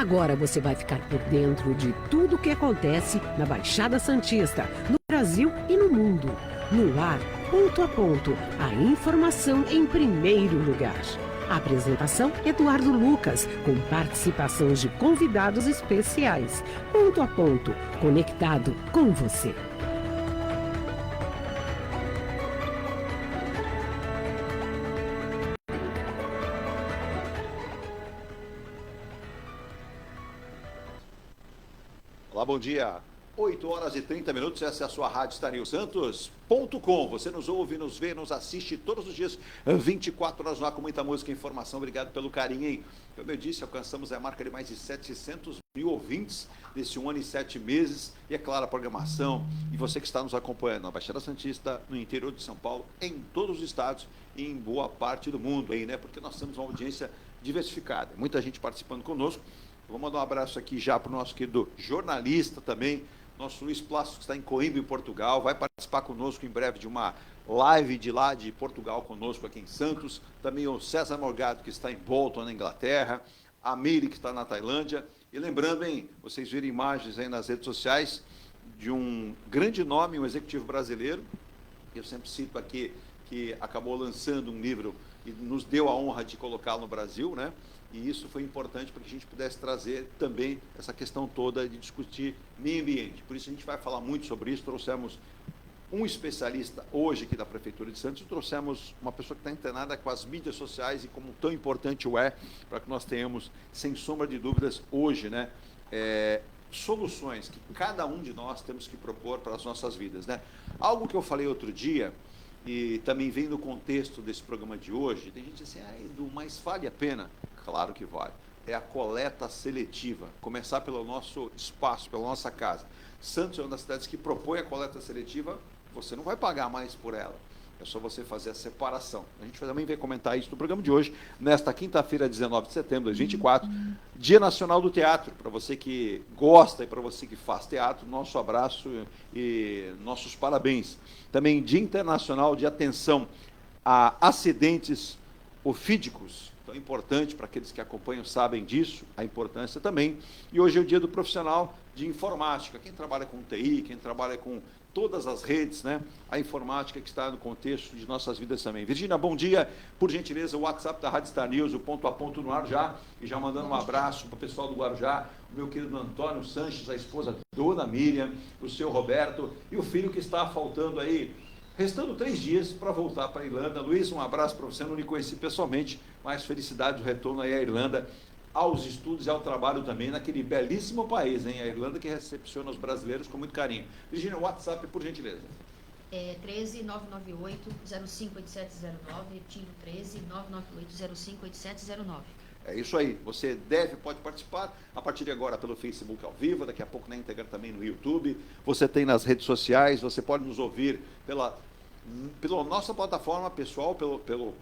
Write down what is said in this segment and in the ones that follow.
Agora você vai ficar por dentro de tudo o que acontece na Baixada Santista, no Brasil e no mundo. No ar, ponto a ponto, a informação em primeiro lugar. A apresentação, Eduardo Lucas, com participações de convidados especiais. Ponto a ponto, conectado com você. Olá, bom dia. 8 horas e 30 minutos, essa é a sua rádio StarNewsSantos.com. Você nos ouve, nos vê, nos assiste todos os dias, 24 horas no ar com muita música e informação. Obrigado pelo carinho, hein? Como eu disse, alcançamos a marca de mais de 700 mil ouvintes nesse 1 ano e 7 meses. E é claro, a programação. E você que está nos acompanhando na Baixada Santista, no interior de São Paulo, em todos os estados e em boa parte do mundo, aí, né? Porque nós temos uma audiência diversificada. Muita gente participando conosco. Vou mandar um abraço aqui já para o nosso querido jornalista também, nosso Luiz Plácido, que está em Coimbra, em Portugal, vai participar conosco em breve de uma live de lá de Portugal conosco aqui em Santos. Também o César Morgado, que está em Bolton, na Inglaterra, a Miri, que está na Tailândia. E lembrando, hein, vocês viram imagens aí nas redes sociais de um grande nome, um executivo brasileiro, que eu sempre cito aqui, que acabou lançando um livro e nos deu a honra de colocá-lo no Brasil, né? E isso foi importante para que a gente pudesse trazer também essa questão toda de discutir meio ambiente. Por isso a gente vai falar muito sobre isso. Trouxemos um especialista hoje aqui da Prefeitura de Santos e trouxemos uma pessoa que está internada com as mídias sociais e como tão importante o é, para que nós tenhamos, sem sombra de dúvidas, hoje, né, soluções que cada um de nós temos que propor para as nossas vidas, né? Algo que eu falei outro dia, e também vem no contexto desse programa de hoje, tem gente assim, Edu, mas vale a pena? Claro que vale. É a coleta seletiva. Começar pelo nosso espaço, pela nossa casa. Santos é uma das cidades que propõe a coleta seletiva, você não vai pagar mais por ela. É só você fazer a separação. A gente também vai comentar isso no programa de hoje, nesta quinta-feira, 19 de setembro de 2024, Dia Nacional do Teatro. Para você que gosta e para você que faz teatro, nosso abraço e nossos parabéns. Também Dia Internacional de Atenção a Acidentes Ofídicos. Então, é importante, para aqueles que acompanham sabem disso, a importância também. E hoje é o dia do profissional de informática. Quem trabalha com TI, quem trabalha com todas as redes, né? A informática que está no contexto de nossas vidas também. Virgínia, bom dia. Por gentileza, o WhatsApp da Rádio Star News, o ponto a ponto no ar já. E já mandando um abraço para o pessoal do Guarujá, o meu querido Antônio Sanches, a esposa Dona Miriam, o seu Roberto e o filho que está faltando aí, restando 3 dias para voltar para a Irlanda. Luiz, um abraço para você, não lhe conheci pessoalmente, mas felicidade do retorno aí à Irlanda, aos estudos e ao trabalho também naquele belíssimo país, hein? A Irlanda que recepciona os brasileiros com muito carinho. Virgínia, o WhatsApp, por gentileza. 13 998 058709, repetindo 13 998 058709. É isso aí, você pode participar a partir de agora pelo Facebook ao vivo, daqui a pouco na íntegra também no YouTube, você tem nas redes sociais, você pode nos ouvir pela nossa plataforma pessoal, pelo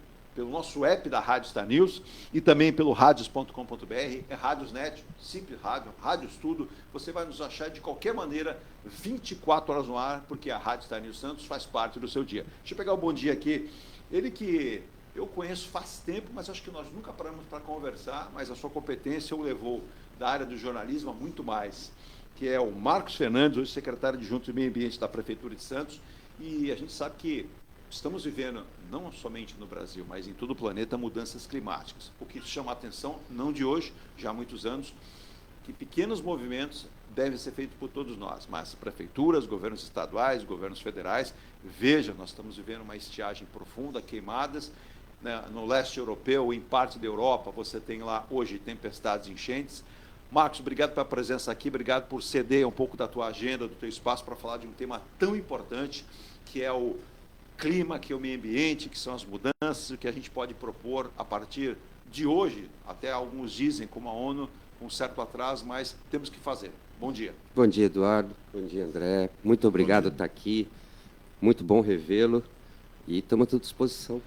nosso app da Rádio Star News e também pelo radios.com.br, é Radiosnet, simples rádio, Rádios Tudo, você vai nos achar de qualquer maneira 24 horas no ar, porque a Rádio Star News Santos faz parte do seu dia. Deixa eu pegar o bom dia aqui, ele que eu conheço faz tempo, mas acho que nós nunca paramos para conversar, mas a sua competência o levou da área do jornalismo a muito mais, que é o Marcos Fernandes, hoje secretário adjunto de Meio Ambiente da Prefeitura de Santos, e a gente sabe que estamos vivendo, não somente no Brasil, mas em todo o planeta, mudanças climáticas. O que chama a atenção, não de hoje, já há muitos anos, que pequenos movimentos devem ser feitos por todos nós, mas prefeituras, governos estaduais, governos federais, veja, nós estamos vivendo uma estiagem profunda, queimadas, né, no leste europeu, em parte da Europa, você tem lá hoje tempestades e enchentes. Marcos, obrigado pela presença aqui, obrigado por ceder um pouco da tua agenda, do teu espaço para falar de um tema tão importante, que é o clima, que é o meio ambiente, que são as mudanças, o que a gente pode propor a partir de hoje, até alguns dizem, como a ONU, com um certo atraso, mas temos que fazer. Bom dia. Bom dia, Eduardo. Bom dia, André. Muito obrigado por estar aqui. Muito bom revê-lo. E estamos à tua disposição.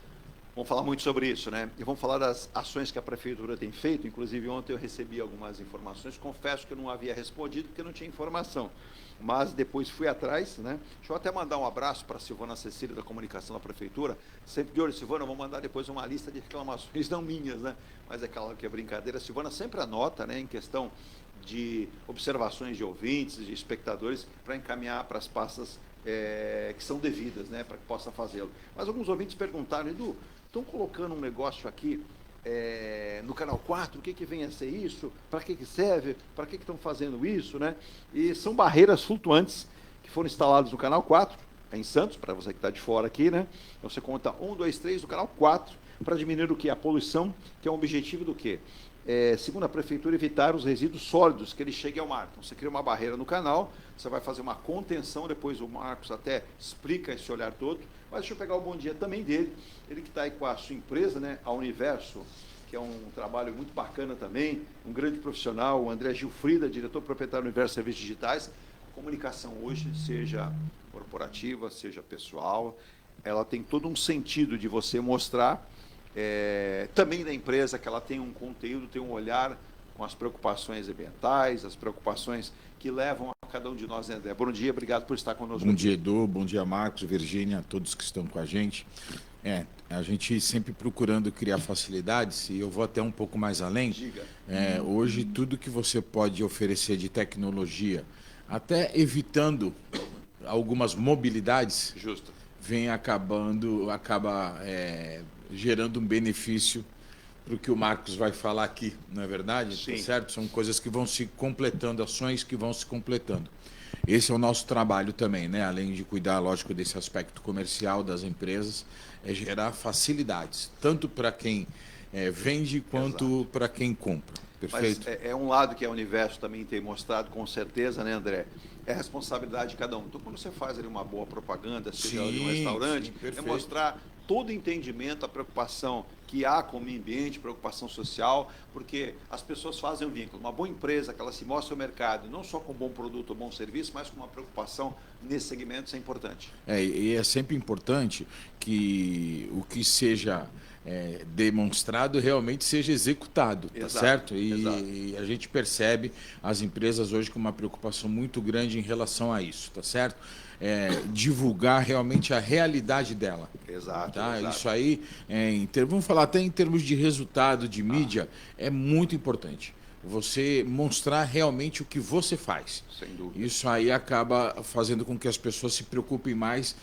Vamos falar muito sobre isso, né? E vamos falar das ações que a Prefeitura tem feito. Inclusive, ontem eu recebi algumas informações. Confesso que eu não havia respondido porque não tinha informação. Mas depois fui atrás, né? Deixa eu até mandar um abraço para a Silvana Cecília, da comunicação da Prefeitura. Sempre de olho, Silvana, eu vou mandar depois uma lista de reclamações, não minhas, né? Mas é claro que é brincadeira. A Silvana sempre anota, né, em questão de observações de ouvintes, de espectadores, para encaminhar para as pastas que são devidas, né, para que possa fazê-lo. Mas alguns ouvintes perguntaram, Edu, estão colocando um negócio aqui no Canal 4, o que vem a ser isso? Para que serve? Para que estão fazendo isso? Né? E são barreiras flutuantes que foram instaladas no Canal 4, em Santos, para você que está de fora aqui, né? Então você conta 1, 2, 3 do Canal 4, para diminuir o que? A poluição, que é um objetivo do quê? Segundo a Prefeitura, evitar os resíduos sólidos que ele cheguem ao mar. Então, você cria uma barreira no canal, você vai fazer uma contenção, depois o Marcos até explica esse olhar todo, mas deixa eu pegar o bom dia também dele, ele que está aí com a sua empresa, né, a Universo, que é um trabalho muito bacana também, um grande profissional, o André Gilfrida, diretor proprietário do Universo Serviços Digitais. A comunicação hoje, seja corporativa, seja pessoal, ela tem todo um sentido de você mostrar também da empresa, que ela tem um conteúdo, tem um olhar com as preocupações ambientais, as preocupações que levam a cada um de nós, né, André? Bom dia, obrigado por estar conosco. Bom dia, Edu, bom dia, Marcos, Virgínia, todos que estão com a gente. A gente sempre procurando criar facilidades, e eu vou até um pouco mais além. Diga. Hoje, tudo que você pode oferecer de tecnologia, até evitando algumas mobilidades, Justo. acaba gerando um benefício para o que o Marcos vai falar aqui, não é verdade? Sim. Tá certo? São coisas que vão se completando, ações que vão se completando. Esse é o nosso trabalho também, né? Além de cuidar, lógico, desse aspecto comercial das empresas, é gerar facilidades, tanto para quem vende quanto para quem compra. Perfeito? Mas é um lado que a Universo também tem mostrado, com certeza, né, André? É a responsabilidade de cada um. Então, quando você faz ali uma boa propaganda, seja de um restaurante, é mostrar todo o entendimento, a preocupação que há com o meio ambiente, preocupação social, porque as pessoas fazem um vínculo. Uma boa empresa, que ela se mostra ao mercado, não só com um bom produto ou bom serviço, mas com uma preocupação nesse segmento, isso é importante. E é sempre importante que o que seja demonstrado realmente seja executado, tá certo? E a gente percebe as empresas hoje com uma preocupação muito grande em relação a isso, tá certo? Divulgar realmente a realidade dela. Exato. Tá? Isso aí, vamos falar até em termos de resultado de mídia, é muito importante. Você mostrar realmente o que você faz. Sem dúvida. Isso aí acaba fazendo com que as pessoas se preocupem mais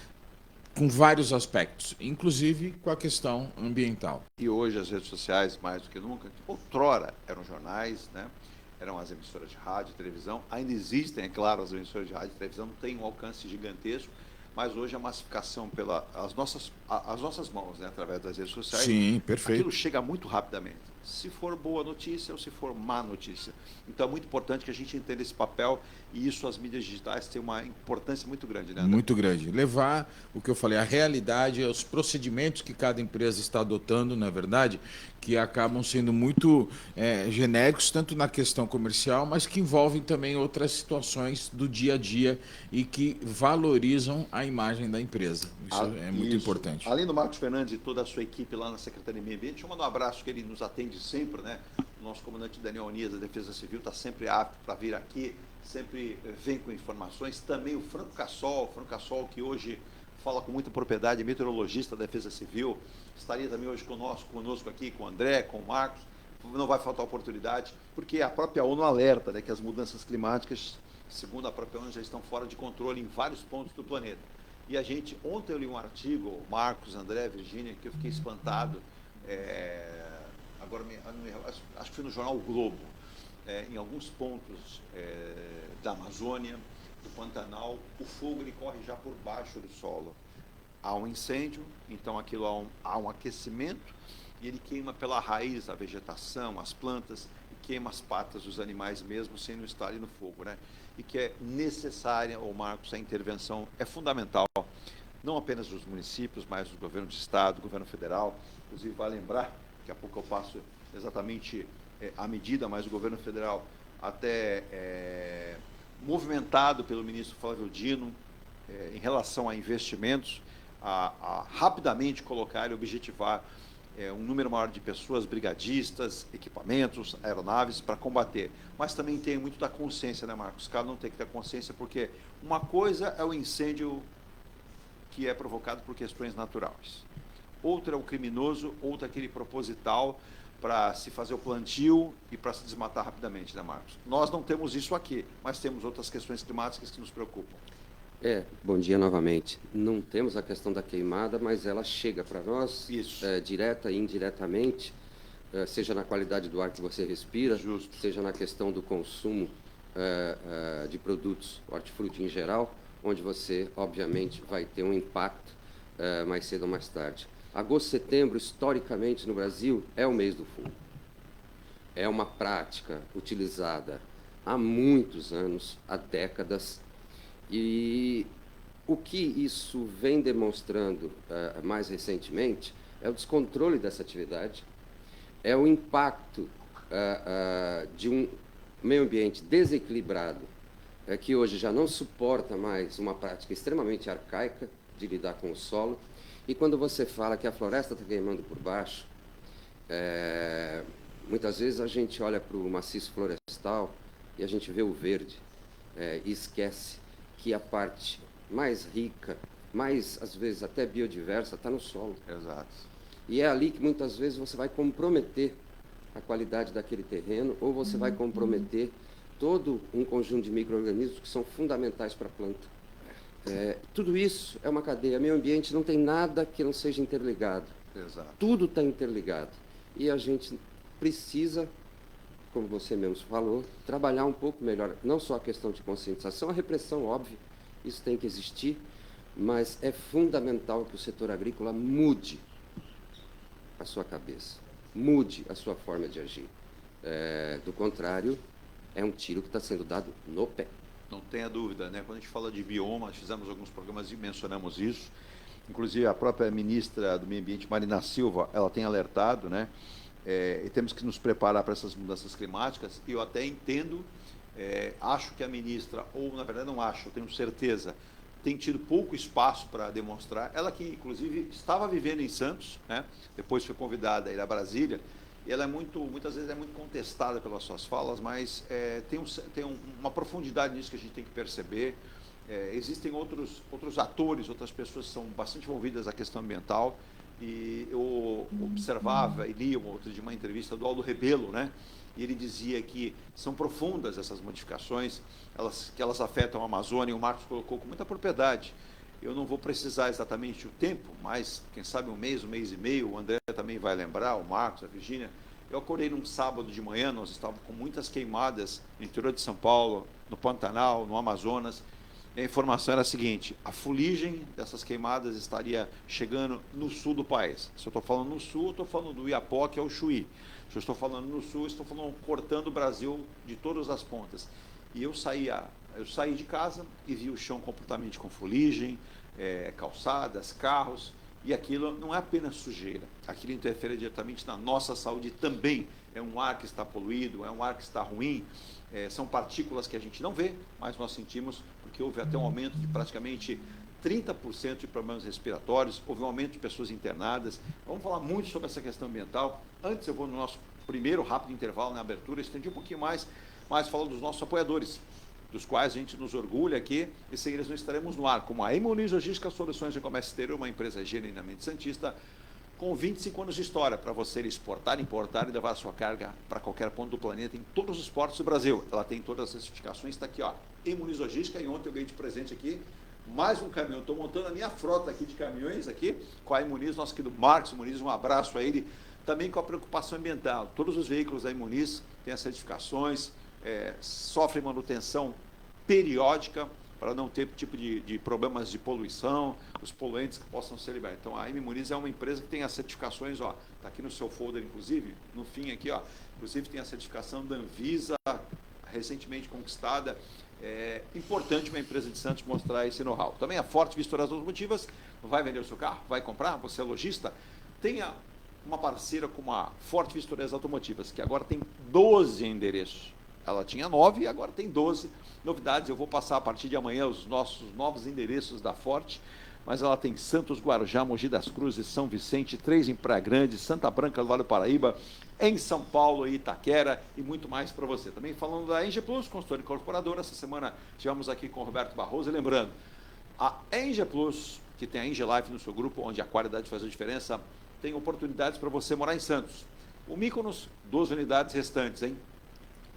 com vários aspectos, inclusive com a questão ambiental. E hoje as redes sociais, mais do que nunca, outrora eram jornais, né? Eram as emissoras de rádio e televisão, ainda existem, é claro, as emissoras de rádio e televisão, não têm um alcance gigantesco, mas hoje a massificação pelas nossas mãos, né, através das redes sociais, sim, perfeito, aquilo chega muito rapidamente, se for boa notícia ou se for má notícia. Então é muito importante que a gente entenda esse papel, e isso as mídias digitais têm uma importância muito grande, né, André? Muito grande. Levar o que eu falei, a realidade, os procedimentos que cada empresa está adotando, na verdade, que acabam sendo muito genéricos, tanto na questão comercial, mas que envolvem também outras situações do dia a dia e que valorizam a imagem da empresa. Isso é muito importante. Além do Marcos Fernandes e toda a sua equipe lá na Secretaria de Meio Ambiente, deixa eu mandar um abraço, que ele nos atende sempre, né? O nosso comandante Daniel Onias, da Defesa Civil, está sempre apto para vir aqui, sempre vem com informações. Também o Franco Cassol, que hoje fala com muita propriedade, meteorologista da Defesa Civil, estaria também hoje conosco aqui, com o André, com o Marcos. Não vai faltar oportunidade, porque a própria ONU alerta, né, que as mudanças climáticas, segundo a própria ONU, já estão fora de controle em vários pontos do planeta. E ontem eu li um artigo, Marcos, André, Virgínia, que eu fiquei espantado, acho que foi no jornal O Globo, em alguns pontos da Amazônia, do Pantanal, o fogo ele corre já por baixo do solo. Há um incêndio, então aquilo há um aquecimento, e ele queima pela raiz a vegetação, as plantas, e queima as patas dos animais mesmo sem não estar ali no fogo, né? E que é necessária, Marcos, a intervenção é fundamental, não apenas dos municípios, mas do governo de estado, do governo federal. Inclusive, vai lembrar, daqui a pouco eu passo exatamente a medida, mas o governo federal até movimentado pelo ministro Flávio Dino em relação a investimentos, a rapidamente colocar e objetivar um número maior de pessoas, brigadistas, equipamentos, aeronaves para combater. Mas também tem muito da consciência, né, Marcos? Cada um tem que ter consciência, porque uma coisa é o incêndio que é provocado por questões naturais. Outra é o criminoso, outra é aquele proposital para se fazer o plantio e para se desmatar rapidamente, né, Marcos? Nós não temos isso aqui, mas temos outras questões climáticas que nos preocupam. Bom dia novamente. Não temos a questão da queimada, mas ela chega para nós, direta e indiretamente, seja na qualidade do ar que você respira, Justo. seja na questão do consumo de produtos hortifruti em geral, onde você, obviamente, vai ter um impacto mais cedo ou mais tarde. Agosto, setembro, historicamente no Brasil, é o mês do fumo. É uma prática utilizada há muitos anos, há décadas, e o que isso vem demonstrando mais recentemente é o descontrole dessa atividade, é o impacto de um meio ambiente desequilibrado, que hoje já não suporta mais uma prática extremamente arcaica de lidar com o solo. E quando você fala que a floresta está queimando por baixo, muitas vezes a gente olha para o maciço florestal e a gente vê o verde e esquece que a parte mais rica, mais, às vezes, até biodiversa, está no solo. Exato. E é ali que, muitas vezes, você vai comprometer a qualidade daquele terreno, ou você vai comprometer todo um conjunto de micro-organismos que são fundamentais para a planta. Tudo isso é uma cadeia. Meio ambiente não tem nada que não seja interligado. Exato. Tudo está interligado. E a gente precisa, como você mesmo falou, trabalhar um pouco melhor, não só a questão de conscientização, a repressão, óbvio, isso tem que existir, mas é fundamental que o setor agrícola mude a sua cabeça, mude a sua forma de agir. Do contrário, é um tiro que está sendo dado no pé. Não tenha dúvida, né? Quando a gente fala de bioma, fizemos alguns programas e mencionamos isso. Inclusive, a própria ministra do Meio Ambiente, Marina Silva, ela tem alertado, né? E temos que nos preparar para essas mudanças climáticas. E eu até entendo, acho que a ministra, ou na verdade não acho, eu tenho certeza, tem tido pouco espaço para demonstrar. Ela que, inclusive, estava vivendo em Santos, né? Depois foi convidada a ir a Brasília. E ela muitas vezes é muito contestada pelas suas falas, mas tem uma profundidade nisso que a gente tem que perceber. Existem outros atores, outras pessoas que são bastante envolvidas na questão ambiental. E eu observava e lia uma entrevista do Aldo Rebelo, né? E ele dizia que são profundas essas modificações, que elas afetam a Amazônia, e o Marcos colocou com muita propriedade. Eu não vou precisar exatamente o tempo, mas quem sabe um mês e meio, o André também vai lembrar, o Marcos, a Virgínia. Eu acordei num sábado de manhã, nós estávamos com muitas queimadas no interior de São Paulo, no Pantanal, no Amazonas. E a informação era a seguinte: a fuligem dessas queimadas estaria chegando no sul do país. Se eu estou falando no sul, eu estou falando do Iapó, que é o Chuí. Se eu estou falando no sul, estou falando cortando o Brasil de todas as pontas. E eu saí de casa e vi o chão completamente com fuligem, calçadas, carros, e aquilo não é apenas sujeira, aquilo interfere diretamente na nossa saúde também. É um ar que está poluído, é um ar que está ruim, são partículas que a gente não vê, mas nós sentimos, porque houve até um aumento de praticamente 30% de problemas respiratórios, houve um aumento de pessoas internadas. Vamos falar muito sobre essa questão ambiental. Antes eu vou no nosso primeiro rápido intervalo na abertura, estendi um pouquinho mais falando dos nossos apoiadores, dos quais a gente nos orgulha aqui, e sem eles não estaremos no ar, como a Imuniz Logística Soluções de Comércio Exterior, uma empresa genuinamente santista, com 25 anos de história, para você exportar, importar e levar a sua carga para qualquer ponto do planeta, em todos os portos do Brasil. Ela tem todas as certificações, está aqui, ó, Imuniz Logística, e ontem eu ganhei de presente aqui mais um caminhão. Estou montando a minha frota aqui de caminhões aqui, com a Imuniz, nosso querido Marcos Muniz, um abraço a ele, também com a preocupação ambiental. Todos os veículos da Imuniz têm as certificações, sofrem manutenção periódica para não ter tipo de problemas de poluição, os poluentes que possam ser liberados. Então, a Imuniz é uma empresa que tem as certificações, ó, está aqui no seu folder, inclusive, no fim aqui, ó, inclusive tem a certificação da Anvisa, recentemente conquistada. É importante uma empresa de Santos mostrar esse know-how. Também a Forte Vistoras Automotivas, vai vender o seu carro, vai comprar, você é lojista, tenha uma parceira como a Forte Vistoras Automotivas, que agora tem 12 endereços. Ela tinha 9 e agora tem 12 novidades. Eu vou passar a partir de amanhã os nossos novos endereços da Forte. mas ela tem Santos, Guarujá, Mogi das Cruzes, São Vicente, 3 em Praia Grande, Santa Branca do Vale do Paraíba, em São Paulo e Itaquera e muito mais para você. Também falando da Engie Plus, consultora incorporadora, essa semana estivemos aqui com o Roberto Barroso, e lembrando, a Engie Plus, que tem a Engie Life no seu grupo, onde a qualidade faz a diferença, tem oportunidades para você morar em Santos. O Mykonos, 2 unidades restantes, hein?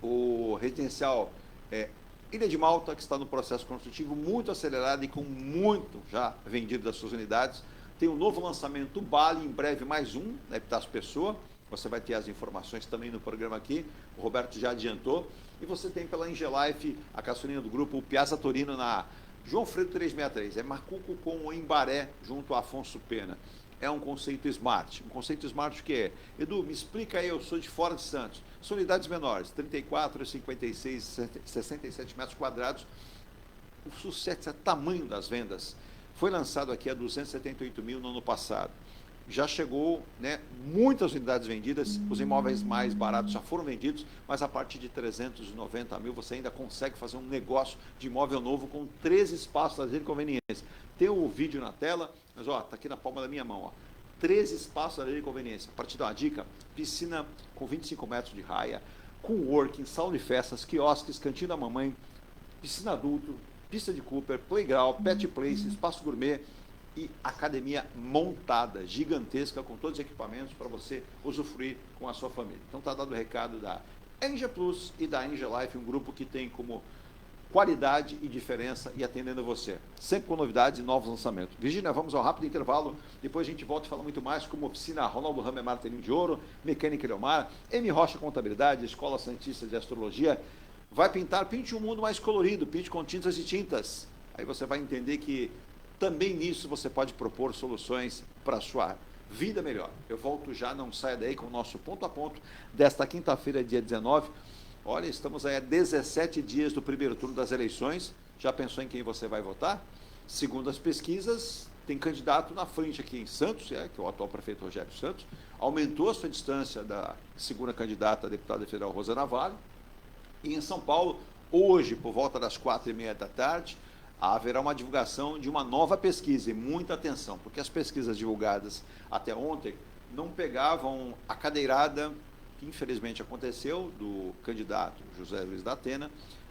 O residencial Ilha de Malta, que está no processo construtivo muito acelerado e com muito já vendido das suas unidades. Tem um novo lançamento, o Bali, em breve mais um, na Epitácio Pessoa. Você vai ter as informações também no programa aqui, o Roberto já adiantou. E você tem pela Engie Life, a caçulinha do grupo, o Piazza Torino na João Freire 363. É Macuco com o Embaré, junto a Afonso Pena. É um conceito smart. Um conceito smart o que é? Edu, me explica aí, eu sou de fora de Santos. São unidades menores, 34, 56, 67 metros quadrados. O sucesso é o tamanho das vendas. Foi lançado aqui a 278 mil no ano passado. Já chegou, né, muitas unidades vendidas, os imóveis mais baratos já foram vendidos, mas a partir de 390 mil você ainda consegue fazer um negócio de imóvel novo com 13 espaços de conveniência. Tem o vídeo na tela, mas ó, tá aqui na palma da minha mão, ó. 13 espaços de conveniência. Para te dar uma dica, piscina com 25 metros de raia, com working, sala de festas, quiosques, cantinho da mamãe, piscina adulto, pista de Cooper, playground, pet place, espaço gourmet e academia montada, gigantesca, com todos os equipamentos para você usufruir com a sua família. Então tá dado o recado da Engie Plus e da Engie Life, um grupo que tem como qualidade e diferença e atendendo você. Sempre com novidades e novos lançamentos. Virgínia, vamos ao rápido intervalo. Depois a gente volta e fala muito mais, como oficina Ronaldo Ramer Martelinho de Ouro, Mecânica Eleomar, M. Rocha Contabilidade, Escola Santista de Astrologia. Vai pintar, pinte um mundo mais colorido, pinte com tintas e tintas. Aí você vai entender que também nisso você pode propor soluções para a sua vida melhor. Eu volto já, não saia daí com o nosso ponto a ponto desta quinta-feira, dia 19. Olha, estamos aí a 17 dias do primeiro turno das eleições. Já pensou em quem você vai votar? Segundo as pesquisas, tem candidato na frente aqui em Santos, que é o atual prefeito Rogério Santos. Aumentou a sua distância da segunda candidata a deputada federal Rosana Vale. E em São Paulo, hoje, por volta das 4h30 da tarde, haverá uma divulgação de uma nova pesquisa. E muita atenção, porque as pesquisas divulgadas até ontem não pegavam a cadeirada que infelizmente aconteceu, do candidato José Luiz da Atena,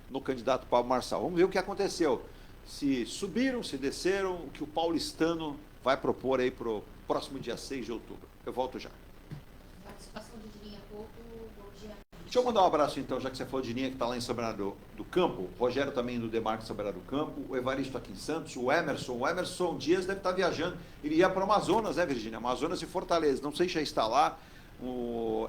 no candidato Paulo Marçal. Vamos ver o que aconteceu. Se subiram, se desceram, o que o paulistano vai propor aí para o próximo dia 6 de outubro. Eu volto já. Participação de Dininha Pouco, bom dia. Deixa eu mandar um abraço então, já que você falou de Dininha, que está lá em São Bernardo do Campo, o Rogério também do Demarque São Bernardo do Campo, o Evaristo aqui em Santos, o Emerson Dias deve estar viajando, ele ia para o Amazonas, né, Virgínia? Amazonas e Fortaleza, não sei se já está lá.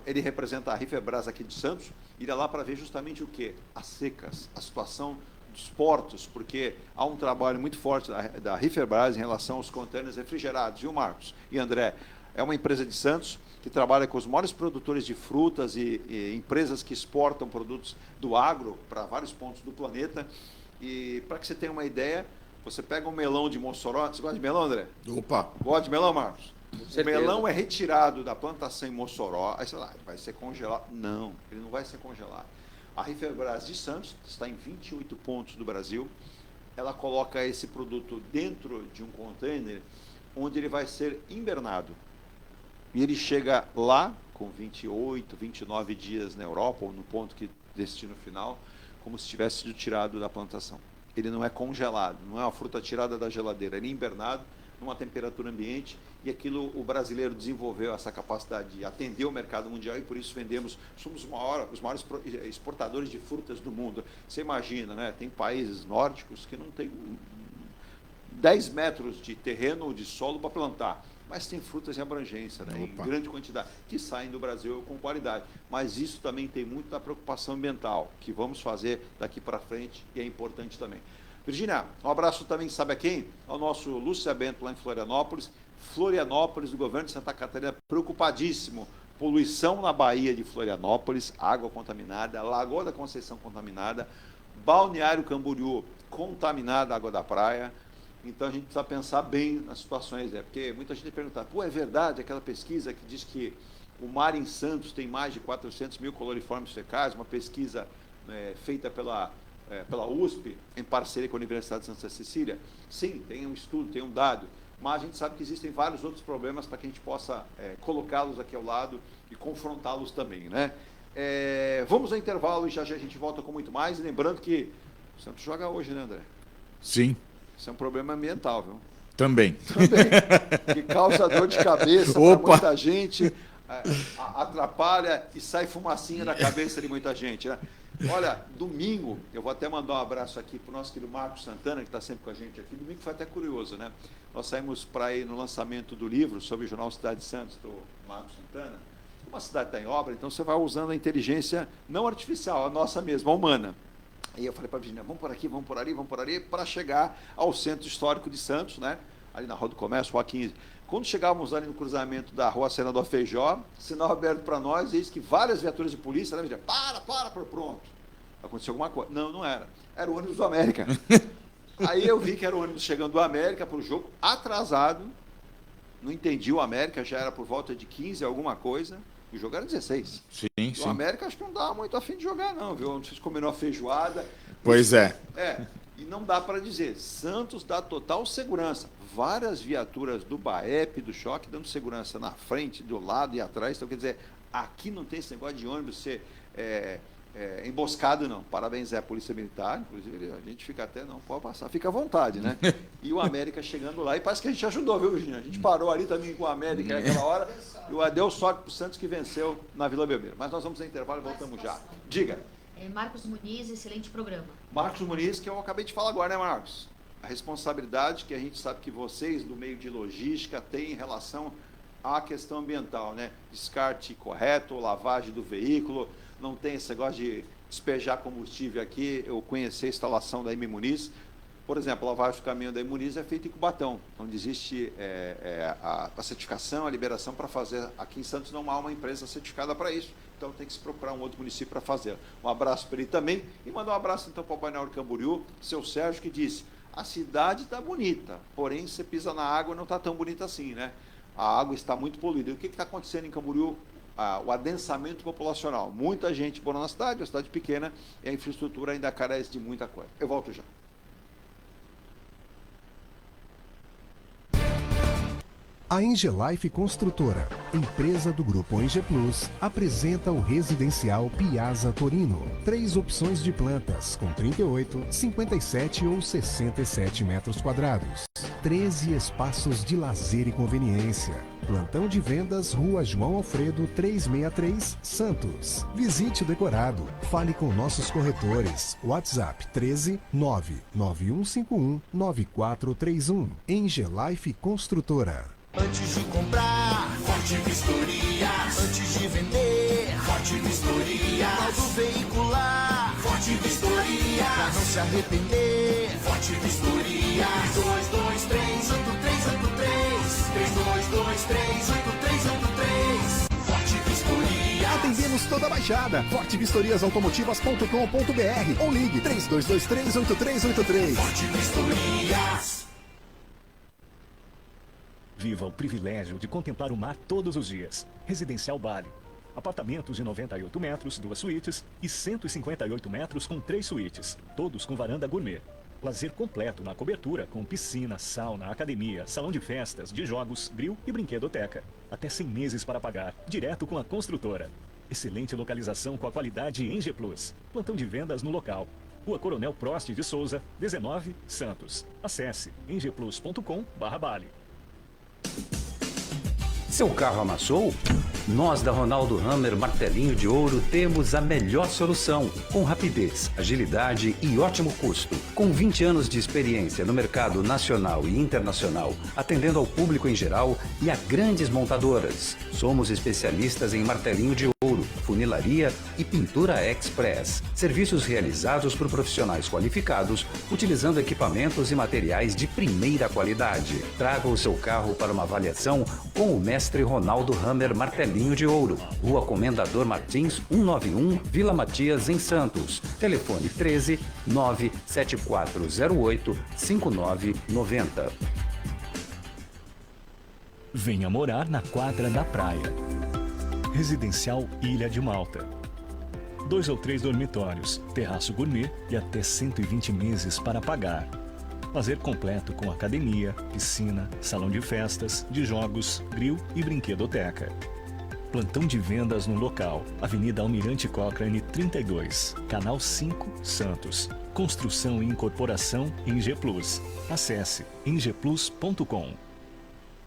Ele representa a Riferbras aqui de Santos, irá lá para ver justamente o quê? As secas, a situação dos portos, porque há um trabalho muito forte da Riferbras em relação aos contêineres refrigerados, viu, Marcos e André? É uma empresa de Santos que trabalha com os maiores produtores de frutas e empresas que exportam produtos do agro para vários pontos do planeta. E para que você tenha uma ideia, você pega um melão de Mossoró. Você gosta de melão, André? Opa! Gosta de melão, Marcos? Certeza. O melão é retirado da plantação em Mossoró, aí sei lá, vai ser congelado. Não, ele não vai ser congelado. A Riferbras de Santos está em 28 pontos do Brasil. Ela coloca esse produto dentro de um container onde ele vai ser invernado. E ele chega lá com 28, 29 dias na Europa, ou no ponto que destino final, como se tivesse sido tirado da plantação. Ele não é congelado, não é uma fruta tirada da geladeira, ele é invernado, numa temperatura ambiente, e aquilo o brasileiro desenvolveu essa capacidade de atender o mercado mundial, e por isso vendemos, somos os maiores exportadores de frutas do mundo. Você imagina, né? Tem países nórdicos que não tem 10 metros de terreno ou de solo para plantar, mas tem frutas em abrangência, né? Em grande quantidade, que saem do Brasil com qualidade. Mas isso também tem muito da preocupação ambiental, que vamos fazer daqui para frente, e é importante também. Virgínia, um abraço também, sabe a quem? Ao nosso Lúcia Bento, lá em Florianópolis. Florianópolis, do governo de Santa Catarina, preocupadíssimo. Poluição na Baía de Florianópolis, água contaminada, Lagoa da Conceição contaminada, Balneário Camboriú contaminada, água da praia. Então a gente precisa pensar bem nas situações, porque muita gente pergunta, pô, é verdade aquela pesquisa que diz que o mar em Santos tem mais de 400 mil coloriformes fecais, uma pesquisa feita pela pela USP, em parceria com a Universidade de Santa Cecília? Sim, tem um estudo, tem um dado, mas a gente sabe que existem vários outros problemas para que a gente possa colocá-los aqui ao lado e confrontá-los também, né? Vamos ao intervalo e já a gente volta com muito mais. E lembrando que o Santos joga hoje, né, André? Sim. Isso é um problema ambiental, viu? Também. Que causa dor de cabeça para muita gente, atrapalha e sai fumacinha da cabeça de muita gente, né? Olha, domingo, eu vou até mandar um abraço aqui para o nosso querido Marcos Santana, que está sempre com a gente aqui. Domingo foi até curioso, né? Nós saímos para ir no lançamento do livro sobre o jornal Cidade de Santos, do Marcos Santana. Uma cidade está em obra, então você vai usando a inteligência não artificial, a nossa mesma, a humana. E eu falei para a Virginia, vamos por aqui, vamos por ali, para chegar ao Centro Histórico de Santos, né? Ali na Rua do Comércio, Rua 15. Quando chegávamos ali no cruzamento da Rua Senador Feijó, sinal aberto para nós, eis que várias viaturas de polícia, né, Virginia? Pronto. Aconteceu alguma coisa. Não, não era. Era o ônibus do América. Aí eu vi que era o ônibus chegando do América para o jogo, atrasado. Não entendi o América, já era por volta de 15, alguma coisa. O jogo era 16. Sim. O América acho que não dava muito a fim de jogar, não, viu? Não sei se combinou a feijoada. Pois é. E não dá para dizer. Santos dá total segurança. Várias viaturas do BAEP, do Choque, dando segurança na frente, do lado e atrás. Então, quer dizer, aqui não tem esse negócio de ônibus ser emboscado, não. Parabéns, a Polícia Militar. Inclusive, a gente fica até, não pode passar, fica à vontade, né? E o América chegando lá, e parece que a gente ajudou, viu, Virginia? A gente parou ali também com o América naquela hora, e deu sorte para o Santos que venceu na Vila Belmiro. Mas nós vamos ao intervalo e voltamos já. Diga. Marcos Muniz, excelente programa. Marcos Muniz, que eu acabei de falar agora, né, Marcos? A responsabilidade que a gente sabe que vocês, do meio de logística, têm em relação à questão ambiental, né? Descarte correto, lavagem do veículo, não tem esse negócio de despejar combustível aqui. Eu conheci a instalação da M Muniz. Por exemplo, a lavagem do caminhão da M Muniz é feita em Cubatão, onde existe a certificação, a liberação para fazer. Aqui em Santos não há uma empresa certificada para isso, então tem que se procurar um outro município para fazer. Um abraço para ele também, e mandar um abraço então para o Painel Camboriú, seu Sérgio, que disse: a cidade está bonita, porém você pisa na água e não está tão bonita assim, né? A água está muito poluída. E o que está acontecendo em Camboriú? O adensamento populacional. Muita gente morando na cidade, uma cidade pequena, e a infraestrutura ainda carece de muita coisa. Eu volto já. A Engelife Construtora, empresa do Grupo Enge Plus, apresenta o residencial Piazza Torino. 3 opções de plantas, com 38, 57 ou 67 metros quadrados. 13 espaços de lazer e conveniência. Plantão de vendas, Rua João Alfredo, 363, Santos. Visite o decorado. Fale com nossos corretores. WhatsApp 13 99151 9431. Engelife Construtora. Antes de comprar, Forte Vistoria. Antes de vender, Forte Vistoria. Modo veicular, Forte Vistoria. Pra não se arrepender, Forte Vistoria. 3223-8383. 3223-8383. Forte Vistoria. Atendemos toda a Baixada. fortevistoriasautomotivas.com.br ou ligue 3223-8383. Forte Vistorias. Viva o privilégio de contemplar o mar todos os dias. Residencial Bali. Apartamentos de 98 metros, 2 suítes e 158 metros com 3 suítes, todos com varanda gourmet. Lazer completo na cobertura com piscina, sauna, academia, salão de festas, de jogos, grill e brinquedoteca. Até 100 meses para pagar, direto com a construtora. Excelente localização com a qualidade Enge Plus. Plantão de vendas no local. Rua Coronel Prost de Souza, 19, Santos. Acesse engeplus.com/Bali. Seu carro amassou? Nós da Ronaldo Hammer Martelinho de Ouro temos a melhor solução, com rapidez, agilidade e ótimo custo. Com 20 anos de experiência no mercado nacional e internacional, atendendo ao público em geral e a grandes montadoras. Somos especialistas em martelinho de ouro, funilaria e pintura express. Serviços realizados por profissionais qualificados, utilizando equipamentos e materiais de primeira qualidade. Traga o seu carro para uma avaliação com o mestre Ronaldo Hammer Martelinho de Ouro, Rua Comendador Martins, 191, Vila Matias, em Santos. Telefone 13 97408 5990. Venha morar na quadra da praia. Residencial Ilha de Malta. 2 ou 3 dormitórios, terraço gourmet e até 120 meses para pagar. Lazer completo com academia, piscina, salão de festas, de jogos, grill e brinquedoteca. Plantão de vendas no local, Avenida Almirante Cochrane 32, Canal 5, Santos. Construção e incorporação em G Plus. Acesse engeplus.com.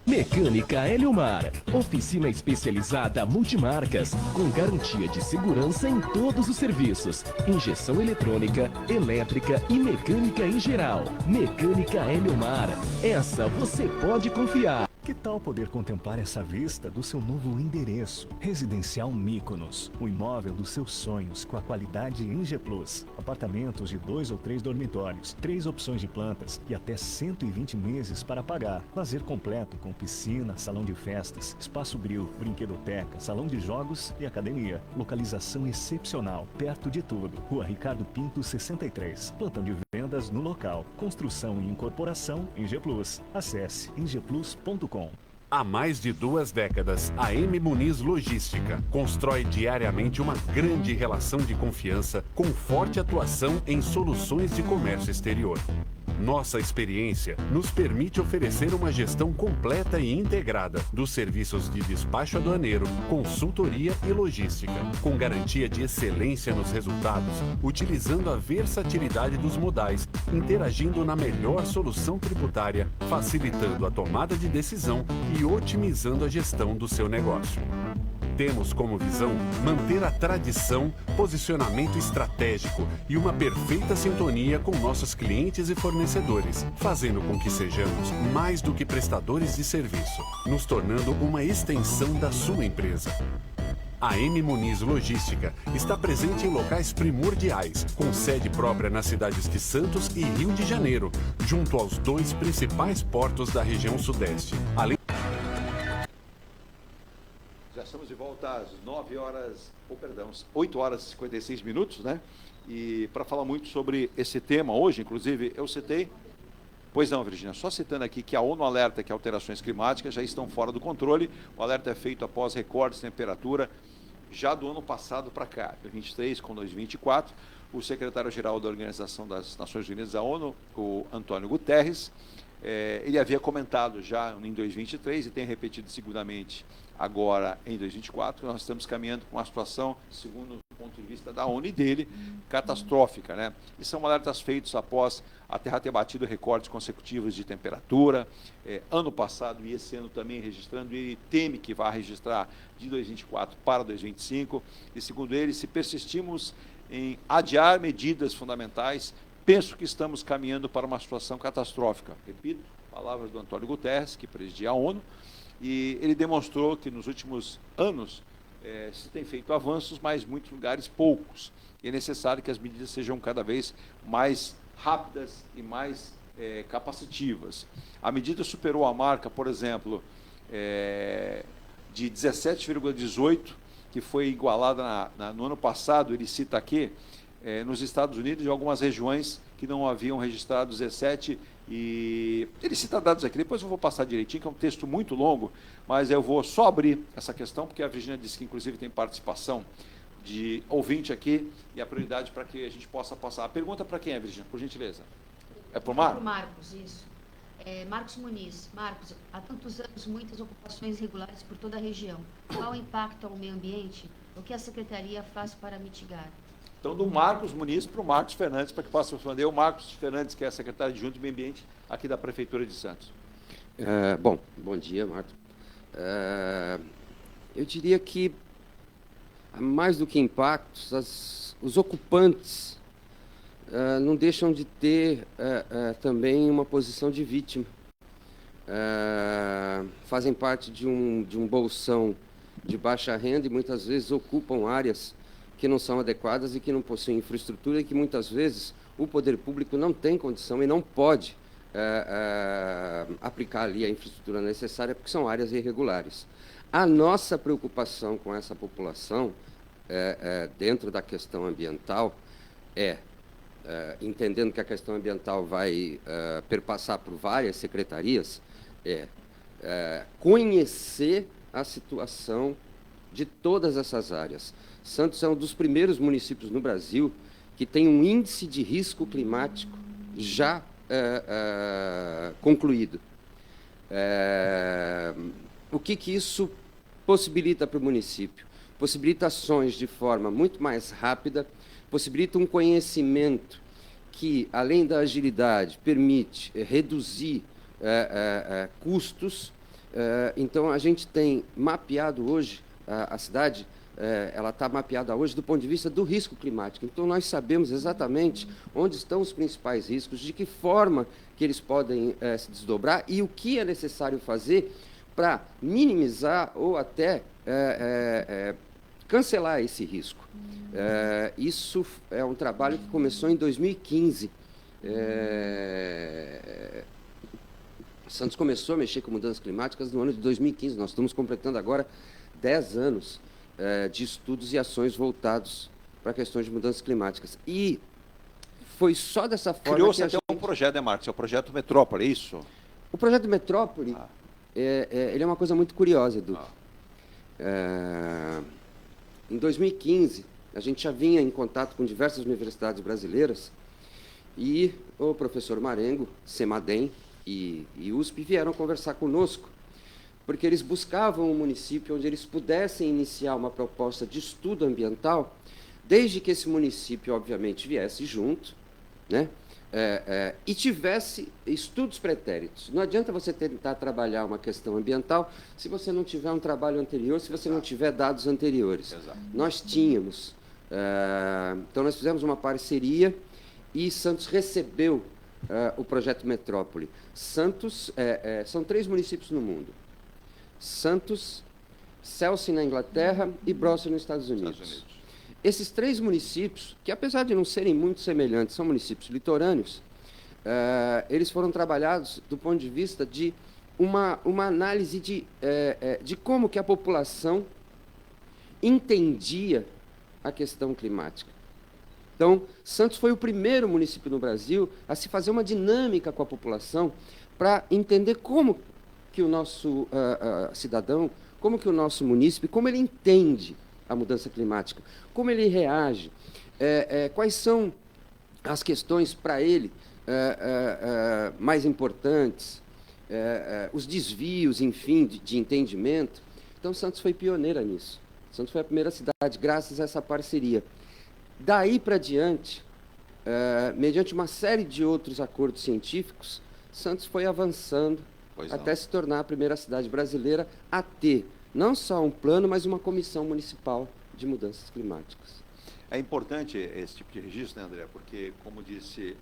Mecânica Eliomar, oficina especializada multimarcas, com garantia de segurança em todos os serviços, injeção eletrônica, elétrica e mecânica em geral. Mecânica Eliomar, essa você pode confiar. Que tal poder contemplar essa vista do seu novo endereço? Residencial Mykonos, o imóvel dos seus sonhos com a qualidade em G Plus. Apartamentos de 2 ou 3 dormitórios, 3 opções de plantas e até 120 meses para pagar. Lazer completo com piscina, salão de festas, espaço grill, brinquedoteca, salão de jogos e academia. Localização excepcional, perto de tudo. Rua Ricardo Pinto 63. Plantão de vendas no local. Construção e incorporação em G Plus. Acesse engeplus.com. Há mais de 2 décadas, a M. Muniz Logística constrói diariamente uma grande relação de confiança com forte atuação em soluções de comércio exterior. Nossa experiência nos permite oferecer uma gestão completa e integrada dos serviços de despacho aduaneiro, consultoria e logística, com garantia de excelência nos resultados, utilizando a versatilidade dos modais, interagindo na melhor solução tributária, facilitando a tomada de decisão e otimizando a gestão do seu negócio. Temos como visão manter a tradição, posicionamento estratégico e uma perfeita sintonia com nossos clientes e fornecedores, fazendo com que sejamos mais do que prestadores de serviço, nos tornando uma extensão da sua empresa. A M. Muniz Logística está presente em locais primordiais, com sede própria nas cidades de Santos e Rio de Janeiro, junto aos 2 principais portos da região sudeste. Além... Já estamos de volta às 8 horas e 56 minutos, né? E para falar muito sobre esse tema hoje, inclusive, eu citei... Pois não, Virginia, só citando aqui que a ONU alerta que alterações climáticas já estão fora do controle. O alerta é feito após recordes de temperatura já do ano passado para cá, 2023 com 2024. O secretário-geral da Organização das Nações Unidas da ONU, o Antônio Guterres, ele havia comentado já em 2023 e tem repetido seguramente agora em 2024, que nós estamos caminhando com uma situação, segundo o ponto de vista da ONU e dele, catastrófica, né? E são alertas feitos após a Terra ter batido recordes consecutivos de temperatura, ano passado e esse ano também registrando, e ele teme que vá registrar de 2024 para 2025, e segundo ele, se persistirmos em adiar medidas fundamentais, penso que estamos caminhando para uma situação catastrófica. Repito, palavras do Antônio Guterres, que presidia a ONU, e ele demonstrou que nos últimos anos se tem feito avanços, mas em muitos lugares poucos. E é necessário que as medidas sejam cada vez mais rápidas e mais capacitivas. A medida superou a marca, por exemplo, de 17,18, que foi igualada no ano passado, ele cita aqui, nos Estados Unidos e algumas regiões que não haviam registrado 17, e ele cita dados aqui, depois eu vou passar direitinho, que é um texto muito longo, mas eu vou só abrir essa questão, porque a Virginia disse que inclusive tem participação de ouvinte aqui, e a prioridade para que a gente possa passar. A pergunta para quem é, Virginia, por gentileza? É para o Marcos? Para o Marcos, isso. Marcos Muniz. Marcos, há tantos anos, muitas ocupações irregulares por toda a região. Qual o impacto ao meio ambiente? O que a Secretaria faz para mitigar? Então, do Marcos Muniz para o Marcos Fernandes, para que possa responder. O Marcos Fernandes, que é secretário adjunto de Meio Ambiente aqui da Prefeitura de Santos. Bom dia, Marcos. Eu diria que, mais do que impactos, os ocupantes não deixam de ter também uma posição de vítima. Fazem parte de um bolsão de baixa renda e muitas vezes ocupam áreas que não são adequadas e que não possuem infraestrutura e que muitas vezes o poder público não tem condição e não pode aplicar ali a infraestrutura necessária porque são áreas irregulares. A nossa preocupação com essa população, dentro da questão ambiental, entendendo que a questão ambiental vai perpassar por várias secretarias, conhecer a situação de todas essas áreas. Santos é um dos primeiros municípios no Brasil que tem um índice de risco climático já concluído. O que isso possibilita para o município? Possibilita ações de forma muito mais rápida, possibilita um conhecimento que, além da agilidade, permite reduzir custos. Então, a gente tem mapeado hoje, a cidade, ela está mapeada hoje do ponto de vista do risco climático. Então, nós sabemos exatamente onde estão os principais riscos, de que forma que eles podem se desdobrar e o que é necessário fazer para minimizar ou até cancelar esse risco. Isso é um trabalho que começou em 2015. Santos começou a mexer com mudanças climáticas no ano de 2015. Nós estamos completando agora 10 anos de estudos e ações voltados para questões de mudanças climáticas. E foi só dessa forma Criou-se que a até gente... um projeto, né, Marcos? É o projeto Metrópole, é isso? O projeto Metrópole, ele é uma coisa muito curiosa, Edu. Em 2015, a gente já vinha em contato com diversas universidades brasileiras e o professor Marengo, Semadem e USP vieram conversar conosco, porque eles buscavam um município onde eles pudessem iniciar uma proposta de estudo ambiental, desde que esse município, obviamente, viesse junto, né? E tivesse estudos pretéritos. Não adianta você tentar trabalhar uma questão ambiental se você não tiver um trabalho anterior, se você não tiver dados anteriores. Exato. Nós tínhamos. Então, nós fizemos uma parceria e Santos recebeu o projeto Metrópole. Santos, são 3 municípios no mundo. Santos, Chelsea, na Inglaterra, e Brownsville, nos Estados Unidos. Esses 3 municípios, que apesar de não serem muito semelhantes, são municípios litorâneos, eles foram trabalhados do ponto de vista de uma análise de como que a população entendia a questão climática. Então, Santos foi o primeiro município no Brasil a se fazer uma dinâmica com a população para entender como que o nosso cidadão, como que o nosso munícipe, como ele entende a mudança climática, como ele reage, quais são as questões para ele mais importantes, os desvios, enfim, de entendimento. Então, Santos foi pioneira nisso. Santos foi a primeira cidade, graças a essa parceria. Daí para diante, mediante uma série de outros acordos científicos, Santos foi avançando até se tornar a primeira cidade brasileira a ter não só um plano, mas uma comissão municipal de mudanças climáticas. É importante esse tipo de registro, né, André? Porque, como disse